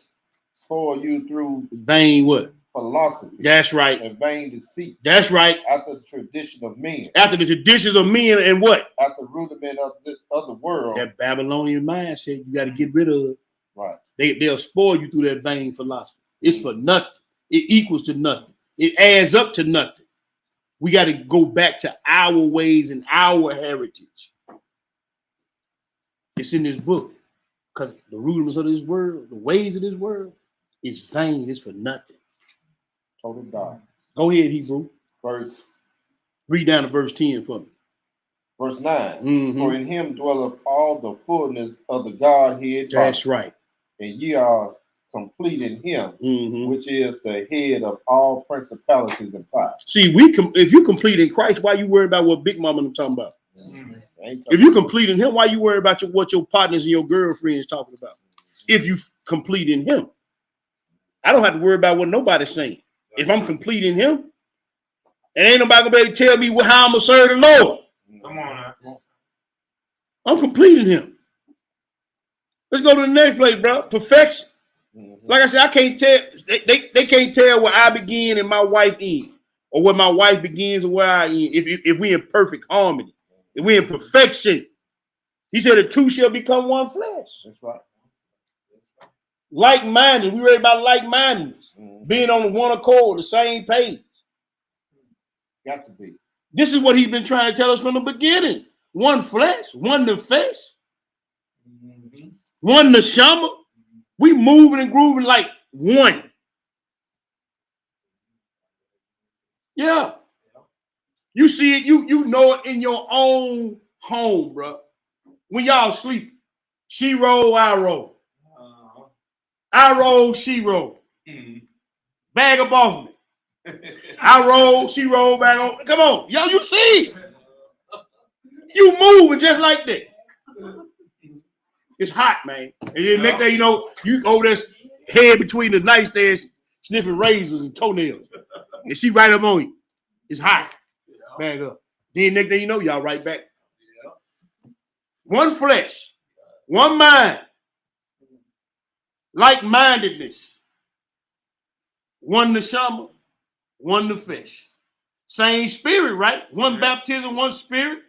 spoil you through vain what? Philosophy. That's right. And vain deceit. That's right. After the tradition of men. After the traditions of men and what? After the rudiment of the world. That Babylonian mindset you got to get rid of. Right. They'll spoil you through that vain philosophy. It's for nothing. It equals to nothing. It adds up to nothing. We got to go back to our ways and our heritage. It's in this book. Because the rudiments of this world, the ways of this world, is vain. It's for nothing. Total God. Go ahead, Hebrew. Read down to verse 10 for me. Verse 9. Mm-hmm. For in him dwelleth all the fullness of the Godhead. That's right. And ye are complete in him, mm-hmm. which is the head of all principalities and powers. See, if you complete in Christ, why you worry about what Big Mama I'm talking about? Mm-hmm. If you complete in him, why you worry about what your partners and your girlfriends talking about? If you complete in him, I don't have to worry about what nobody's saying. If I'm complete in him, and ain't nobody gonna be able to tell me how I'm gonna serve the Lord. Come on now. I'm complete in him. Let's go to the next place, bro. Perfection. Mm-hmm. Like I said, I can't tell. They can't tell where I begin and my wife ends, or where my wife begins and where I end. If we in perfect harmony, if we in perfection, He said the two shall become one flesh. That's right. Like-minded. We read about like-mindedness. Being on the one accord, the same page. Got to be. This is what he's been trying to tell us from the beginning. One flesh, one nefesh, one neshama. We moving and grooving like one. Yeah. You see it, you know it in your own home, bro. When y'all sleep, she roll, I roll. I roll, she roll. Bag up off me. I roll, she roll, back on. Come on, y'all, you see. You moving just like that. It's hot, man. And then next thing you know, you over there head between the nightstands, sniffing razors and toenails. And she right up on you. It's hot. Bag up. Then next thing you know, y'all right back. One flesh, one mind, like-mindedness. One neshama, one nefesh. Same spirit, right? One baptism, one spirit.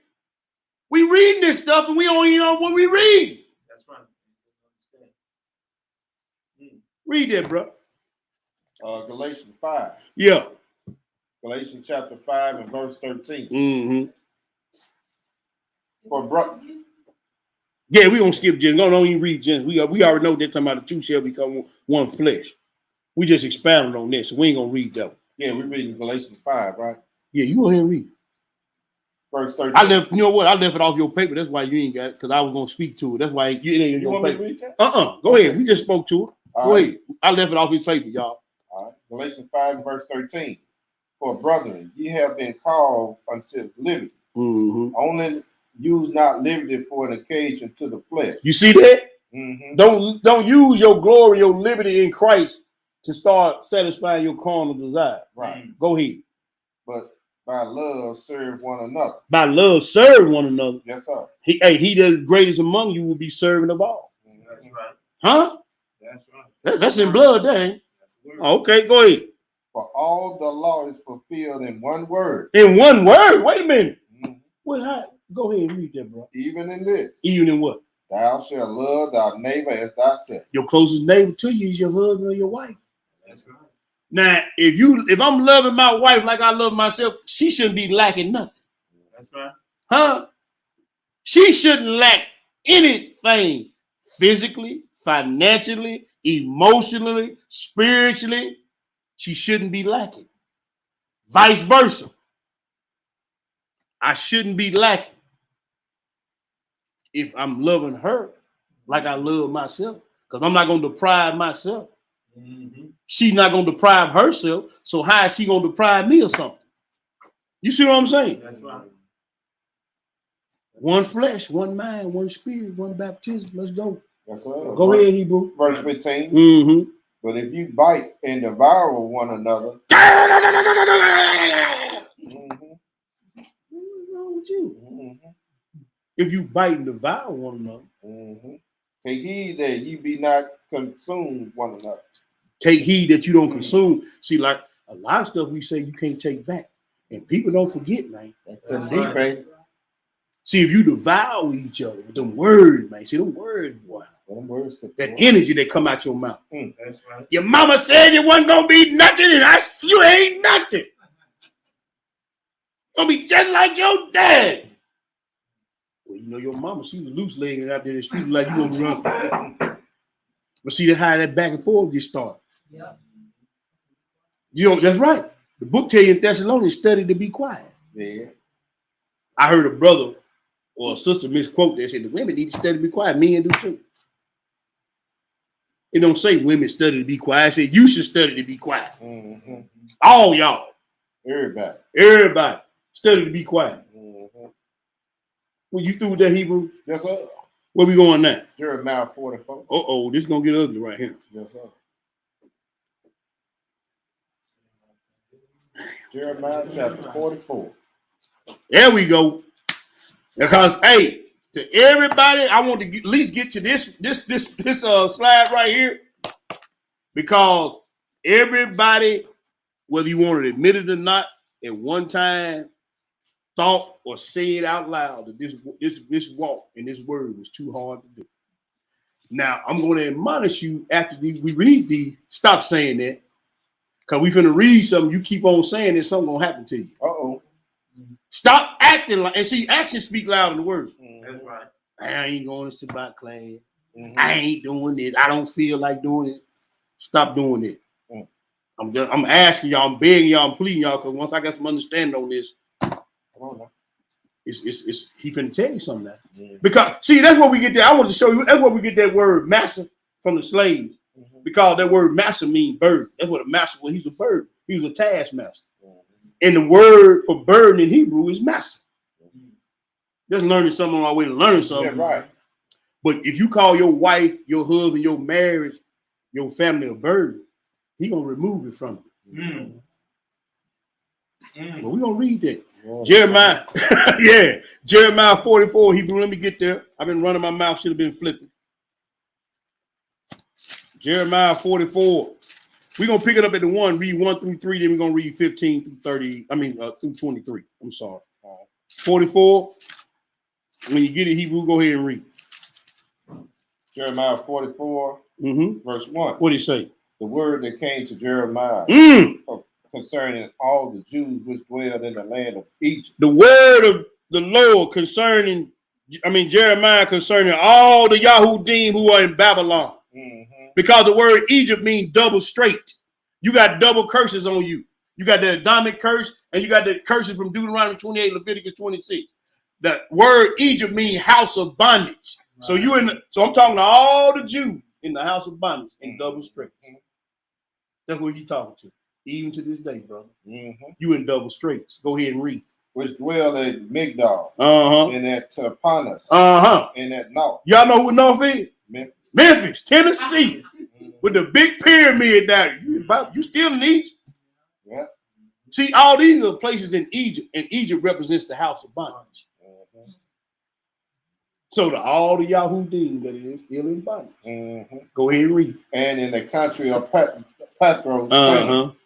We reading this stuff and we don't even know what we read. That's right. Read that, bro. Galatians 5. Yeah. Galatians chapter 5 and verse 13. Mm-hmm. For bro- Yeah, we gonna skip Genesis. Don't even read Genesis. We already know that talking about the two shall become one flesh. We just expounded on this, so we ain't gonna read that one. Yeah, we're reading Galatians 5, right? Yeah, you go ahead and read it. Verse 13. I left, you know what? I left it off your paper. That's why you ain't got it, because I was gonna speak to it. That's why it ain't in You your want me to paper. read that? Go ahead. We just spoke to it. All Go right. ahead. I left it off his paper, y'all. All right. Galatians 5 and verse 13. For brethren, ye have been called unto liberty. Mm-hmm. Only use not liberty for an occasion to the flesh. You see that? Mm-hmm. Don't use your glory, your liberty in Christ to start satisfying your carnal desire. Right. Go ahead. But by love serve one another. By love, serve one another. Yes, sir. He that greatest among you will be servant of all. That's right. Huh? That's right. That's in blood, that ain't. Oh, okay, go ahead. For all the law is fulfilled in one word. In one word. Wait a minute. Mm-hmm. What? Go ahead and read that, bro. Even in this. Even in what? Thou shalt love thy neighbor as thyself. Your closest neighbor to you is your husband or your wife. That's right. Now, if I'm loving my wife like I love myself, she shouldn't be lacking nothing. That's right. Huh? She shouldn't lack anything physically, financially, emotionally, spiritually. She shouldn't be lacking. Vice versa. I shouldn't be lacking if I'm loving her like I love myself, because I'm not going to deprive myself. Mm-hmm. She's not going to deprive herself, so how is she going to deprive me of something? You see what I'm saying? That's right. One flesh, one mind, one spirit, one baptism. Let's go. Yes, sir. Go ahead, Hebrew. Verse 15. Mm-hmm. But if you bite and devour one another. What's wrong with you? Mm-hmm. If you bite and devour one another. Mm-hmm. Take heed that you be not consumed one another. Take heed that you don't consume. See, like a lot of stuff we say you can't take back. And people don't forget, man. That's deep, baby. See, if you devour each other with them words, man. See, them words, boy. That energy that come out your mouth. That's right. Your mama said you wasn't gonna be nothing, and you ain't nothing. Gonna be just like your dad. Well, you know your mama, she was loose legged out there in the street like you gonna run. But see how that back and forth get started. Yeah. You know, that's right. The book tell you in Thessalonians, study to be quiet. Yeah. I heard a brother or a sister misquote that said the women need to study to be quiet. Men do too. It don't say women study to be quiet. It said you should study to be quiet. Mm-hmm. All y'all. Everybody. Study to be quiet. Mm-hmm. Well, you through with that, Hebrew? Yes, sir. Where we going now? Jeremiah 44. Uh-oh, this is gonna get ugly right here. Yes, sir. Jeremiah chapter 44. There we go. Because hey, to everybody, I want to at least get to this slide right here, because everybody, whether you want to admit it or not, at one time thought or said out loud that this walk and this word was too hard to do. Now, I'm going to admonish you after we read these, stop saying that. Because we're going to read something, you keep on saying it, something going to happen to you. Uh-oh. Stop acting like, and see, actions speak louder than words. That's right. I ain't going to Shabbat class. Mm-hmm. I ain't doing it. I don't feel like doing it. Stop doing it. Mm. I'm asking y'all, I'm begging y'all, I'm pleading y'all, because once I got some understanding on this, it's he finna tell you something now. Yeah. Because see, that's what we get there. I want to show you, that's where we get that word master from the slaves. Mm-hmm. Because that word master means bird. That's what a master was. He's a bird. He was a taskmaster. Mm-hmm. And the word for bird in Hebrew is master. Mm-hmm. Just learning something on our way to learn something. Yeah, right. But if you call your wife, your husband, your marriage, your family a bird, he gonna remove it from you. Mm. But we're gonna read that. Yeah. Jeremiah, yeah, Jeremiah 44, Hebrew. Let me get there. I've been running my mouth, should have been flipping. Jeremiah 44. We're gonna pick it up at the 1, read 1 through 3, then we're gonna read 15 through 30. Through 23. I'm sorry. 44. When you get it, Hebrew, go ahead and read. Jeremiah 44, verse 1. What did he say? The word that came to Jeremiah concerning all the Jews which dwelled in the land of Egypt. The word of the Lord concerning, Jeremiah concerning all the Yahudim who are in Babylon. Mm-hmm. Because the word Egypt means double straight. You got double curses on you. You got the Adamic curse, and you got the curses from Deuteronomy 28, Leviticus 26. The word Egypt means house of bondage. Right. So I'm talking to all the Jews in the house of bondage in double straight. That's what he's talking to. Even to this day, brother. Mm-hmm. You in double straits. Go ahead and read. Which dwell at Migdal. And at Tapanus. And at North. Y'all know who North is? Memphis, Tennessee. With the big pyramid down. You still in Egypt? Yeah. See, all these are places in Egypt, and Egypt represents the house of bondage. Mm-hmm. So to all the Yahudim that is still in bondage. Mm-hmm. Go ahead and read. And in the country of Patros,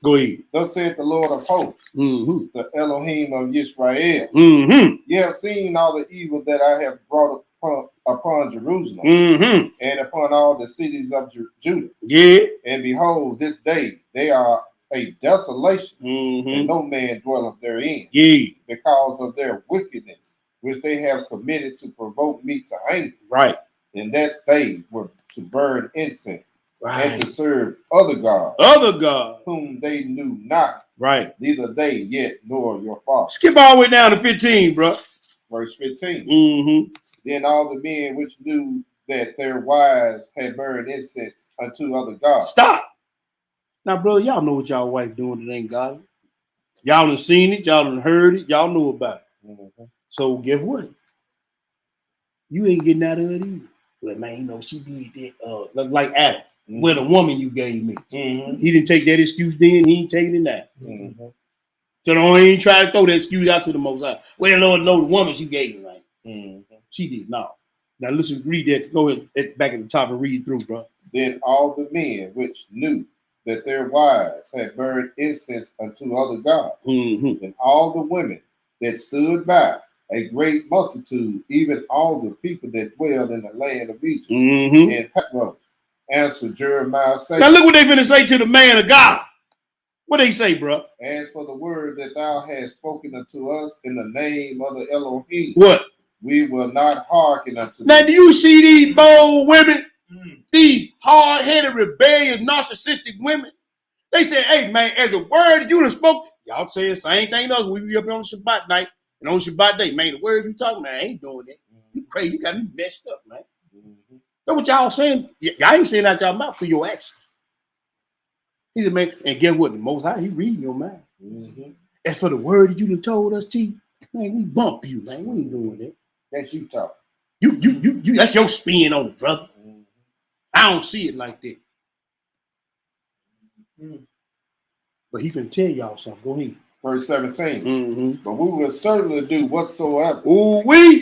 go ahead. Thus saith the Lord of hosts, the Elohim of Israel. You have seen all the evil that I have brought upon Jerusalem and upon all the cities of Judah. Yeah. And behold, this day they are a desolation, and no man dwelleth therein. Yeah. Because of their wickedness, which they have committed to provoke me to anger. Right. And that they were to burn incense. Right. And to serve other gods, whom they knew not. Right. Neither they yet nor your father. Skip all the way down to 15, bro. Verse 15. Then all the men which knew that their wives had burned incense unto other gods. Stop. Now, brother, y'all know what y'all wife doing that ain't godly. Y'all done seen it. Y'all done heard it. Y'all know about it. So guess what? You ain't getting out of it either. Well, man, she did that. Like Adam. With a woman you gave me. He didn't take that excuse then, he ain't taking it now. So don't even try to throw that excuse out to the Most High. Well, Lord, know the woman you gave me, right? She did not. Now listen, read that. Go ahead back at the top and read through, bro. Then all the men which knew that their wives had burned incense unto other gods, and all the women that stood by, a great multitude, even all the people that dwelled in the land of Egypt, and Patros, answered Jeremiah, saying, now look what they finna say to the man of God. What they say, bro? As for the word that thou hast spoken unto us in the name of the Elohim, what? We will not hearken unto now, thee. Do you see these bold women? These hard-headed, rebellious, narcissistic women? They say, hey, man, as the word you done spoke, y'all say the same thing to us. We be up on Shabbat night and on Shabbat day. Man, the word you talking about, I ain't doing that. You crazy. You got me messed up, man. That's what y'all saying. Y'all ain't saying out y'all mouth for your actions. He said, man, and guess what? The Most High, he reading your mind. As for the word that you done told us, T, man, we bump you, man. We ain't doing that. That's you talking. You that's your spin on it, brother. I don't see it like that. But he can tell y'all something. Go ahead. Verse 17. But we will certainly do whatsoever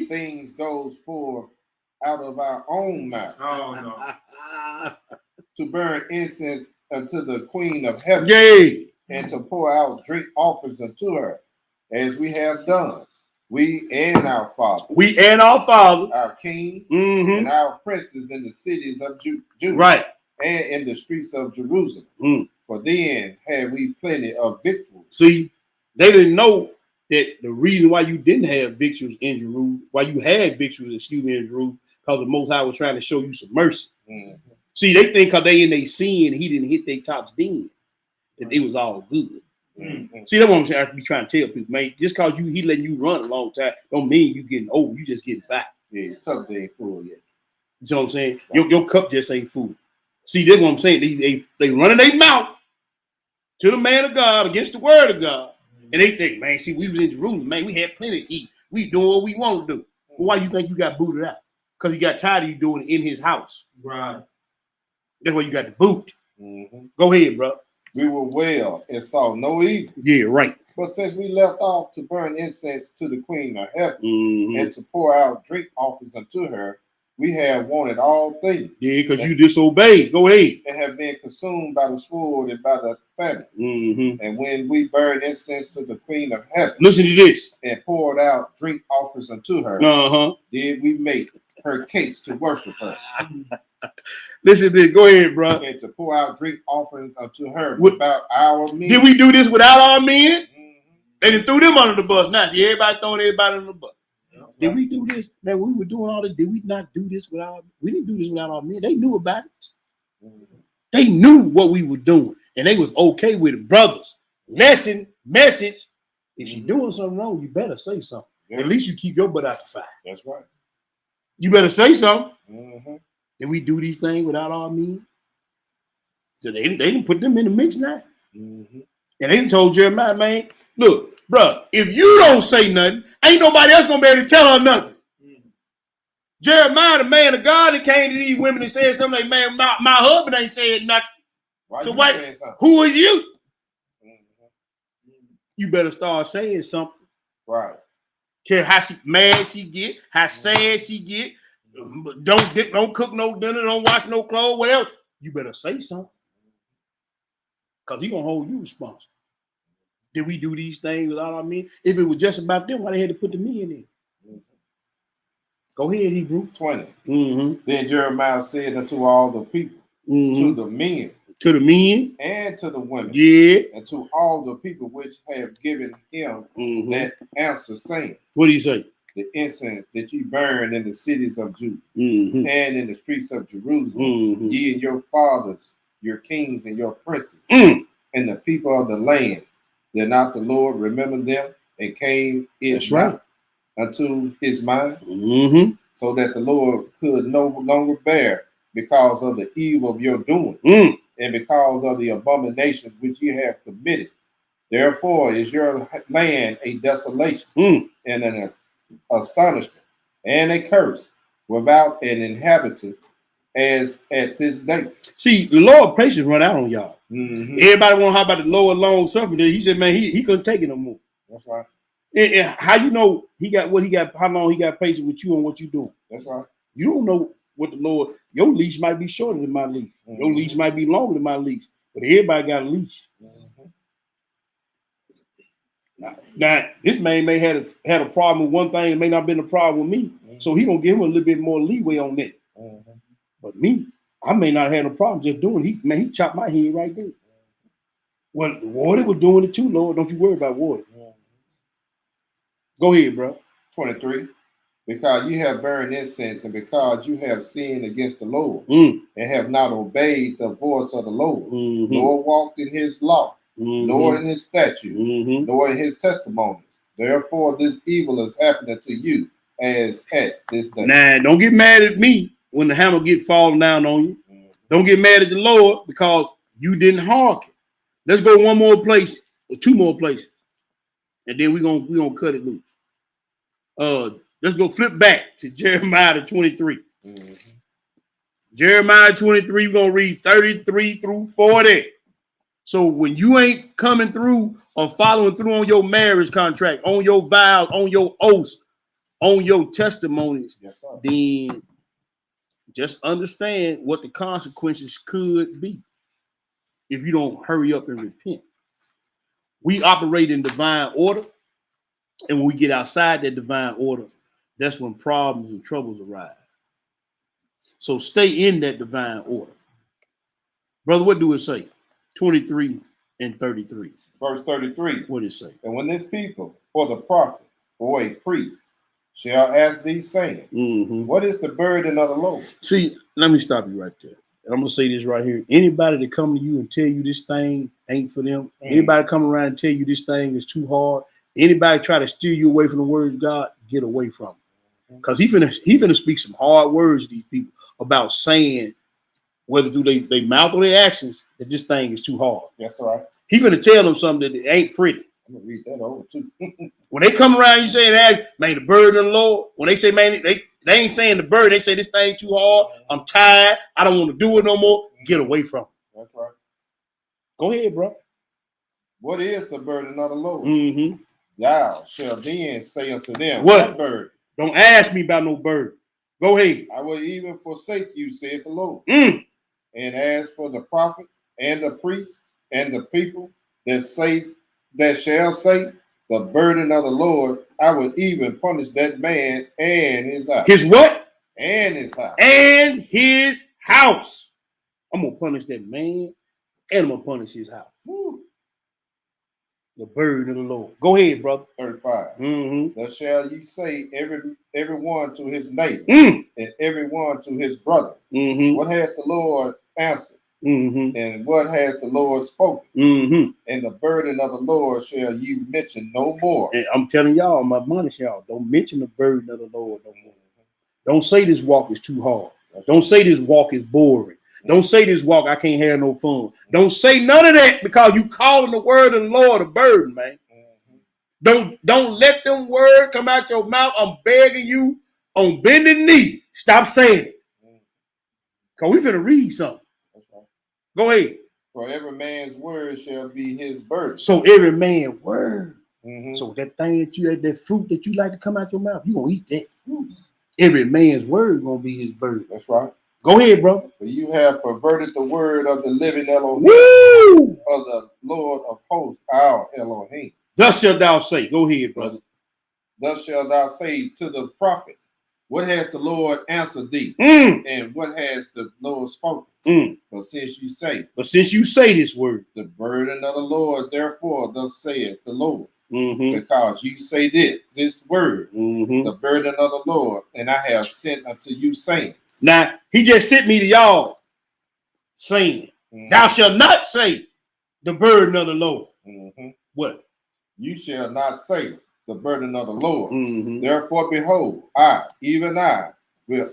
things goes forth out of our own mouth. Oh, no. To burn incense unto the Queen of Heaven. Yay. And to pour out drink offerings unto her, as we have done. We and our father. We and our father. Our king Mm-hmm. and our princes in the cities of Judah. Right. And in the streets of Jerusalem. For then had we plenty of victuals. See, they didn't know that the reason why you didn't have victuals in Jerusalem, why you had victuals, in Jerusalem, because the Most High was trying to show you some mercy. See, they think because they in their sin, he didn't hit their tops then, that it was all good. See, that's what I be trying to tell people, man. Just because he letting you run a long time, don't mean you getting old. You just getting back. Yeah, something ain't full yet. You know what I'm saying? Your cup just ain't full. See, that's what I'm saying. They running their mouth to the man of God against the word of God. And they think, man, see, we was in Jerusalem, man. We had plenty to eat. We doing what we want to do. Well, why you think you got booted out? Because he got tired of you doing it in his house. Right. That's why you got the boot. Go ahead, bro. We were well and saw no evil. Yeah, right. But since we left off to burn incense to the Queen of Heaven and to pour out drink offerings unto her, we have wanted all things. Yeah, because you disobeyed. Go ahead. And have been consumed by the sword and by the famine. And when we burned incense to the Queen of Heaven, listen to this, and poured out drink offerings unto her, did we make her cakes to worship her. Listen to this. Go ahead, bro. And to pour out drink offerings unto her without our men. Did we do this without our men? They done threw them under the bus. Now, see, everybody throwing everybody under the bus. Did we do this? Man, we were doing all this. Did we not do this without? We didn't do this without our men. They knew about it. They knew what we were doing, and they was okay with it. Brothers, lesson, message. If you're doing something wrong, you better say something. At least you keep your butt out the fire. That's right. You better say something. Did we do these things without our men? So they didn't put them in the mix now. And they told Jeremiah, man, look, bro, if you don't say nothing, ain't nobody else gonna be able to tell her nothing. Jeremiah, the man of God, that came to these women and said something like, man, my husband ain't saying nothing. So why? Who is you? You better start saying something. Right. Care how mad she get, how sad she get. Don't cook no dinner, don't wash no clothes, whatever. You better say something. Because he gonna hold you responsible. Did we do these things without our men? If it was just about them, why they had to put the men in? Go ahead, Hebrew. 20. Then Jeremiah said unto all the people, to the men, and to the women, and to all the people which have given him that answer, saying, what do you say? The incense that ye burn in the cities of Judah and in the streets of Jerusalem, ye and your fathers, your kings and your princes, and the people of the land, did not the Lord remember them and came not unto his mind, so that the Lord could no longer bear because of the evil of your doing, and because of the abominations which ye have committed. Therefore is your land a desolation and an astonishment and a curse without an inhabitant as at this day. See, the Lord patience run out on y'all. Everybody want to how about the Lord long suffering. He said, man, he couldn't take it no more. That's right. And how you know he got what he got, how long he got patience with you and what you doing? That's right. You don't know what the Lord, your leash might be shorter than my leash. Your leash might be longer than my leash. But everybody got a leash. Now, this man may had a problem with one thing, it may not have been a problem with me. So he gonna give him a little bit more leeway on that. But me, I may not have a problem just doing it. He chopped my head right there. Well, water was doing it too, Lord. Don't you worry about water. Go ahead, bro. 23. Because you have burned incense, and because you have sinned against the Lord, and have not obeyed the voice of the Lord, nor walked in his law, nor in his statute, nor in his testimonies. Therefore, this evil is happening to you as at this day. Nah, don't get mad at me when the hammer get falling down on you. Don't get mad at the Lord because you didn't hearken. Let's go one more place or two more places, and then we're gonna cut it loose. Let's go flip back to Jeremiah 23. Jeremiah 23, we're gonna read 33 through 40. So when you ain't coming through or following through on your marriage contract, on your vows, on your oaths, on your testimonies, then just understand what the consequences could be if you don't hurry up and repent. We operate in divine order. And when we get outside that divine order, that's when problems and troubles arise. So stay in that divine order. Brother, what do it say? 23 and 33. Verse 33. What does it say? And when this people, or the prophet, or a priest, shall ask thee, saying, what is the burden of the Lord? See, let me stop you right there. And I'm going to say this right here. Anybody that come to you and tell you this thing ain't for them, anybody come around and tell you this thing is too hard, anybody try to steer you away from the word of God, get away from it. Because he finna speak some hard words to these people about saying, whether through their mouth or their actions, that this thing is too hard. That's right. He finna tell them something that ain't pretty. I'm going to read that over too. When they come around, you say that, man, the burden of the Lord. When they say, man, they ain't saying the burden. They say this thing too hard. I'm tired. I don't want to do it no more. Get away from it. That's right. Go ahead, bro. What is the burden of the Lord? Mm-hmm. Thou shalt then say unto them, what burden? Don't ask me about no burden. Go ahead. I will even forsake you, saith the Lord. Mm. And as for the prophet and the priest and the people that shall say the burden of the Lord, I will even punish that man and his house. His what? And his house. And his house. I'm going to punish that man and I'm going to punish his house. Woo. The burden of the Lord. Go ahead, brother. 35. Mm-hmm. Thus shall ye say everyone to his neighbor and everyone to his brother. Mm-hmm. What has the Lord answered? Mm-hmm. And what has the Lord spoken? Mm-hmm. And the burden of the Lord shall you mention no more. And I'm telling y'all, my admonish y'all, don't mention the burden of the Lord no more. Don't say this walk is too hard. Don't say this walk is boring. Don't say this walk I can't have no fun. Don't say none of that because you calling the word of the Lord a burden, man. Don't let them words come out your mouth. I'm begging you on bending knee. Stop saying it. Because we finna read something. Go ahead. For every man's word shall be his burden. So every man's word. Mm-hmm. So that thing that fruit that you like to come out your mouth, you gonna eat that. Every man's word gonna be his burden. That's right. Go ahead, bro. For you have perverted the word of the living Elohim. Woo! Of the Lord of hosts, our Elohim. Thus shalt thou say. Go ahead, brother. Thus shalt thou say to the prophets, what has the Lord answered thee? And what has the Lord spoken? But since you say this word, the burden of the Lord, therefore, thus saith the Lord. Because you say this word, the burden of the Lord, and I have sent unto you, saying. Now, he just sent me to y'all saying, thou shalt not say the burden of the Lord. What? You shall not say the burden of the Lord. Therefore, behold, I, even I, will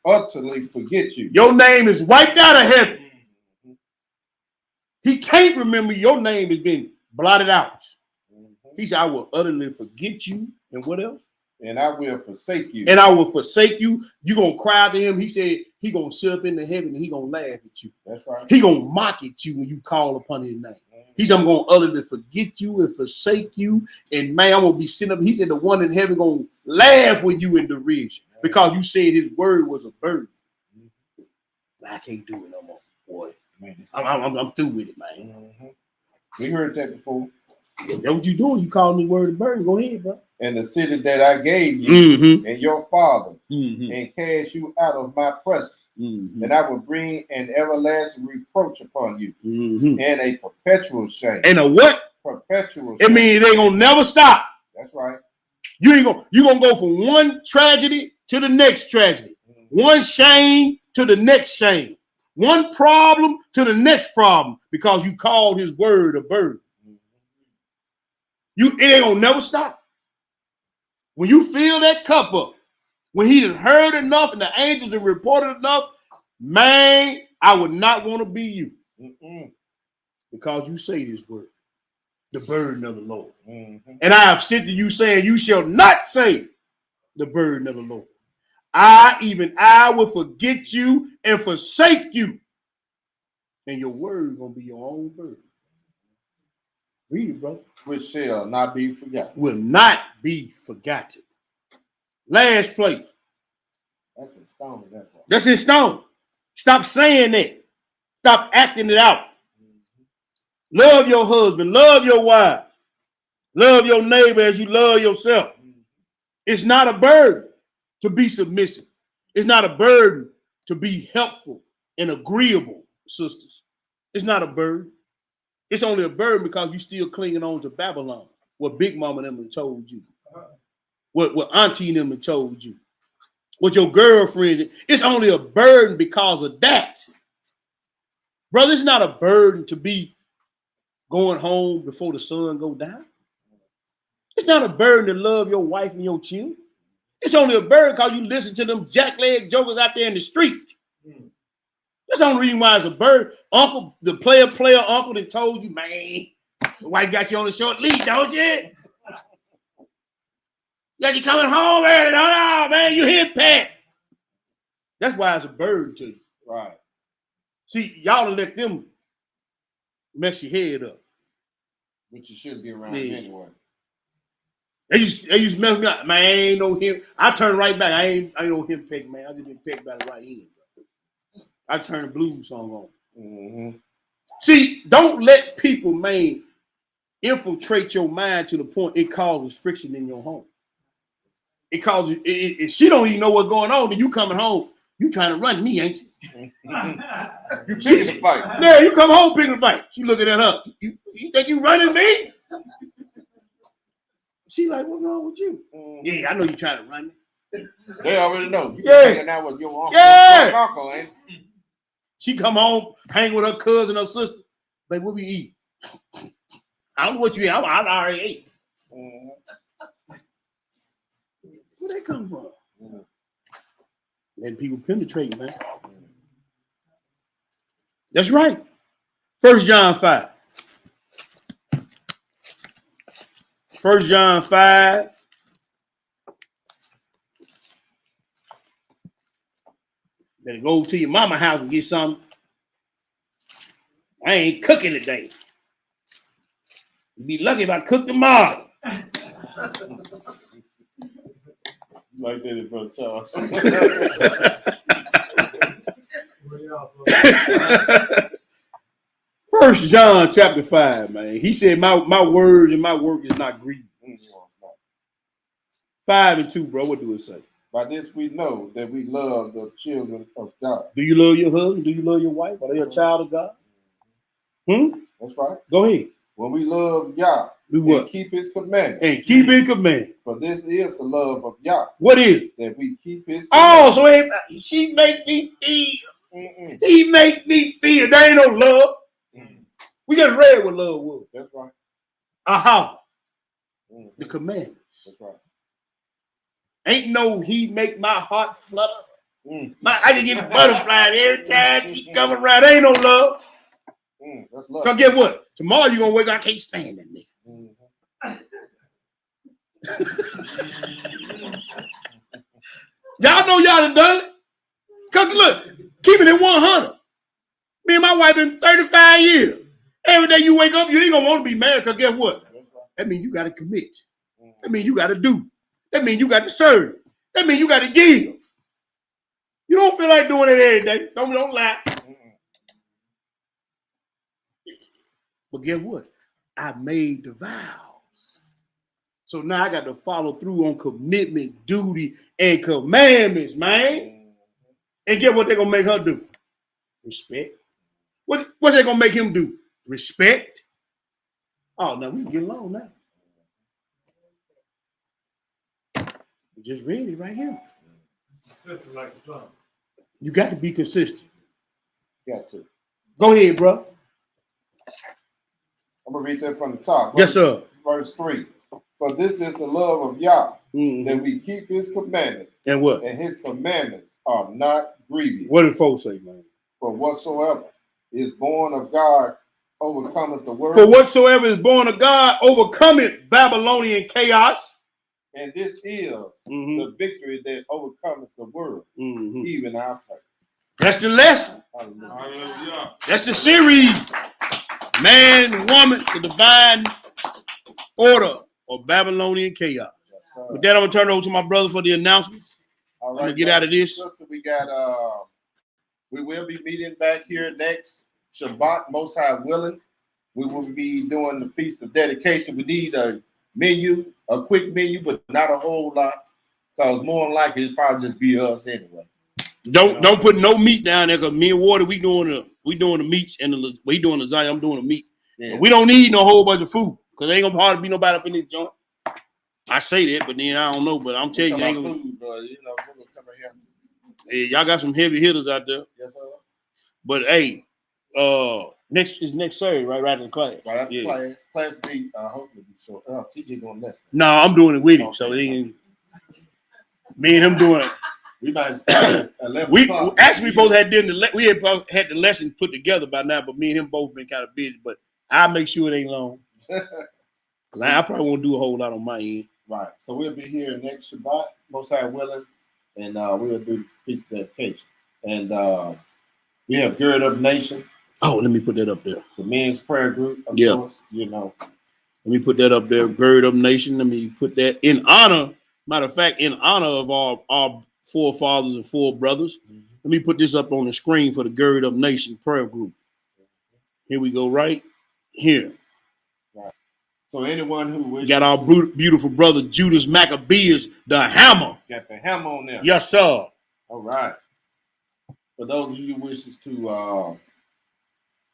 utterly forget you. Your name is wiped out of heaven. He can't remember your name has been blotted out. He said, I will utterly forget you. And what else? And I will forsake you. And I will forsake you. You're going to cry to him. He said he going to sit up in the heaven and he going to laugh at you. That's right. He going to mock at you when you call upon his name. He said, I'm going to utterly forget you and forsake you. And man, I'm going to be sitting up. He said the one in heaven going to laugh with you in derision because you said his word was a burden. I can't do it no more, boy. Man, I'm through with it, man. We heard that before. That's what you doing. You calling me word of burden. Go ahead, bro. And the city that I gave you and your fathers and cast you out of my presence. And I will bring an everlasting reproach upon you and a perpetual shame. And a what? Perpetual shame. It means they gonna never stop. That's right. You gonna go from one tragedy to the next tragedy, one shame to the next shame, one problem to the next problem because you called his word a burden. It ain't gonna never stop. When you fill that cup up, when he done heard enough and the angels have reported enough, man, I would not want to be you. Because you say this word, the burden of the Lord. And I have sent to you saying, you shall not say the burden of the Lord. I will forget you and forsake you. And your word is going to be your own burden. Read it, brother. Which shall not be forgotten. Will not be forgotten. Last place. That's in stone. That's in stone. Stop saying that. Stop acting it out. Love your husband. Love your wife. Love your neighbor as you love yourself. It's not a burden to be submissive. It's not a burden to be helpful and agreeable, sisters. It's not a burden. It's only a burden because you still clinging on to Babylon. What Big Mama and them have told you. What Auntie and them have told you. What your girlfriend. It's only a burden because of that. Brother, it's not a burden to be going home before the sun go down. It's not a burden to love your wife and your children. It's only a burden because you listen to them jackleg jokers out there in the street. That's the only reason why it's a burden. Uncle, the player uncle that told you, man, the wife got you on a short leash, don't you? Got you coming home early, oh, man, you hit Pat. That's why it's a burden to you. Right. See, y'all let them mess your head up. But you shouldn't be around anyway. They used to mess me up. Man, I ain't no him. I turn right back. I ain't no him peck, man. I just been pecked by the right hand. I turn the blues song on. Mm-hmm. See, don't let people, man, infiltrate your mind to the point it causes friction in your home. It causes she don't even know what's going on. Then you coming home, you trying to run me, ain't you? You picking a fight. Yeah, you come home picking a fight. She looking at her. You think you running me? She like, what's wrong with you? Yeah, I know you trying to run me. They already know. You hanging out with your uncle. Yeah. Uncle, ain't it? She come home, hang with her cousin, her sister. Like, what we eat? I don't know what you eat. I already ate. Where they come from? Letting people penetrate, man. That's right. 1 John 5. 1 John 5. Better go to your mama house and get something. I ain't cooking today. You'd be lucky if I cook tomorrow. Like that, Brother Charles. 1 John chapter 5, man. He said, my words and my work is not grievous. 5 and 2, bro. What do it say? By this we know that we love the children of God. Do you love your husband? Do you love your wife? Are they a child of God? That's right. Go ahead. When we love Yah, do what? And keep his commandments. And keep his commandments. For this is the love of Yah. What is it? That we keep his commandments. Oh, so she make me feel. He make me feel. There ain't no love. We just read what love was. That's right. Aha. The commandments. That's right. Ain't no he make my heart flutter. I can get butterflies every time she come around. There ain't no love. That's love. Cause get what? Tomorrow you're gonna wake up, I can't stand that nigga. Y'all know y'all done it. Cause look, keeping it 100. Me and my wife been 35 years. Every day you wake up, you ain't gonna want to be married. Cause guess what? That means you gotta commit. That means you gotta do. That means you got to serve. That means you got to give. You don't feel like doing it every day. Don't lie. But guess what? I made the vows. So now I got to follow through on commitment, duty, and commandments, man. And guess what they're going to make her do? Respect. What's they going to make him do? Respect. Oh, now we can get along now. We just read it right here. Consistent like the sun. You got to be consistent. Got to. Go ahead, bro. I'm going to read that from the top. Yes, sir. Verse 3. For this is the love of Yah, that we keep his commandments. And what? And his commandments are not grievous. What did folks say, man? For whatsoever is born of God overcometh the world. For whatsoever is born of God overcometh Babylonian chaos. And this is the victory that overcometh the world, even our faith. That's the lesson. Hallelujah. That's the series. Man, woman, the divine order of Babylonian chaos. Yes, with that, I'm going to turn it over to my brother for the announcements. All right, I'm going to get out of this. Sister, we will be meeting back here next Shabbat, Most High willing. We will be doing the Feast of Dedication. We need a menu, a quick menu, but not a whole lot. Because more than likely it'll probably just be us anyway. Don't put no meat down there, because me and Water, we doing the meats and we doing lasagna. I'm doing the meat. Yeah. We don't need no whole bunch of food, because ain't gonna hardly be nobody up in this joint. I say that, but then I don't know. But I'm telling you, ain't gonna. Food, hey, y'all got some heavy hitters out there. Yes, sir. But hey, next Saturday, right after the class. Right after class. Class B, hopefully be short. TJ going lesson. No, I'm doing it with him. Okay. So me and him doing it. We might start at 11 we o'clock. actually both had we had the lesson put together by now, but me and him both been kind of busy. But I'll make sure it ain't long. Cause I probably won't do a whole lot on my end. Right. So we'll be here next Shabbat, most high willing, and we'll do feast of dedication. And we have Gird Up Nation. Oh, let me put that up there. The men's prayer group, of course, you know. Let me put that up there. Gird Up Nation. Let me put that in honor. Matter of fact, in honor of our forefathers and forebrothers. Mm-hmm. Let me put this up on the screen for the Gird Up Nation prayer group. Here we go, right here. Right. So anyone who wishes got our beautiful brother Judas Maccabeus, the hammer. Got the hammer on there. Yes, sir. All right. For those of you who wishes to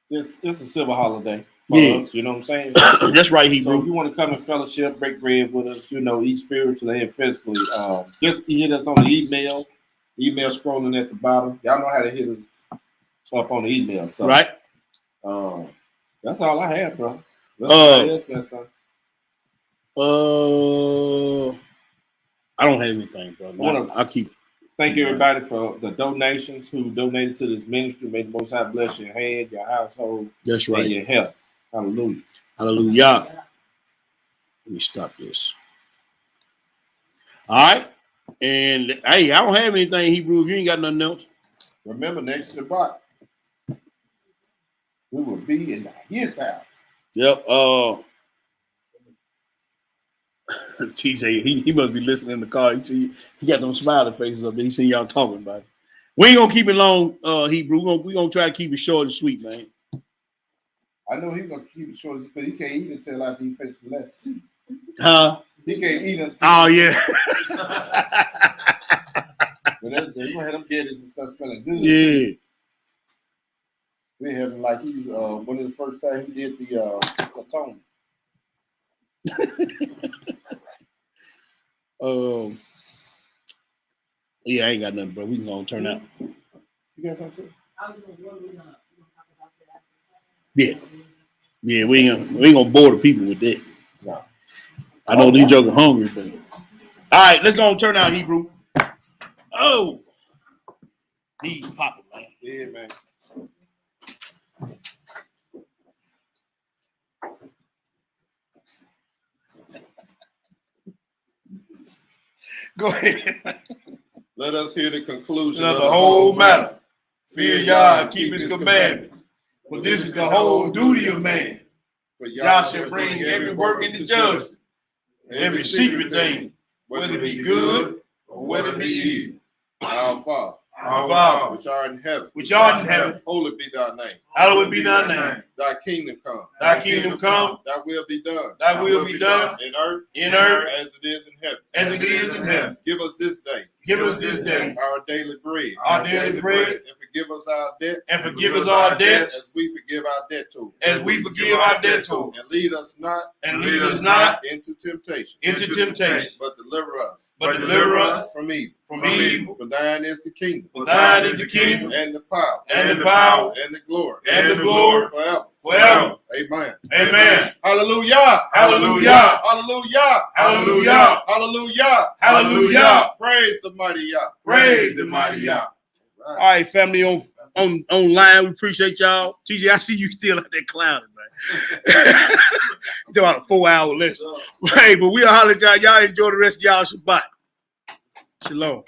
this is a civil holiday for us, you know what I'm saying? That's right, Hebrew. So if you want to come and fellowship, break bread with us, you know, eat spiritually and physically, just hit us on the email scrolling at the bottom. Y'all know how to hit us up on the email. So right. That's all I have, bro. Else got something. I don't have anything, bro. I'll keep. Thank you, everybody, for the donations who donated to this ministry. May the Most High bless your hand, your household, that's right, and your health. Hallelujah. Hallelujah. Let me stop this. All right. And hey, I don't have anything, Hebrew. If you ain't got nothing else. Remember, next Shabbat, we will be in his house. Yep. TJ, he must be listening in the car. He got them smiling faces up there. He seen y'all talking about it. We ain't gonna keep it long, Hebrew. We're gonna try to keep it short and sweet, man. I know he's gonna keep it short because he can't eat until after he finishes the lesson. Huh? He can't eat until. Oh yeah. But they're gonna have them gadgets and stuff smelling good. Yeah. We have him like he's one of the first time he did the atonement. Yeah, I ain't got nothing, bro. We gonna turn out. You got something? I was gonna talk about that. Yeah. We ain't gonna bore the people with this. No. I know these jokers hungry, but all right, let's go and turn out, Hebrew. Oh, he's popping, man. Yeah, man. Go ahead. Let us hear the conclusion of the whole matter. Fear Yah and keep his commandments. For this is the whole duty of man. For Yah shall bring every work into judgment, every secret thing, whether it be good or whether it be evil. Our Father, which art in heaven, holy be thy name. Hallowed be thy name. Thy kingdom come. Thy kingdom come. Thy will be done. Thy will be done in earth as it is in heaven. As it is in heaven. Give us this day. Give us this day our daily bread. Our daily bread. And forgive us our debts. And forgive us our debts. As we forgive our debtors. As we forgive our debtors. And lead us not. Into temptation. But deliver us. From evil. For thine is the kingdom. And the power. And the glory. Forever. Amen. Hallelujah. Praise the mighty Yah. All right, family online. We appreciate y'all. TJ, I see you still out there clowning, man. It's about a 4-hour lesson. Hey, but we'll holler at y'all. Y'all enjoy the rest of y'all Shabbat. Shalom.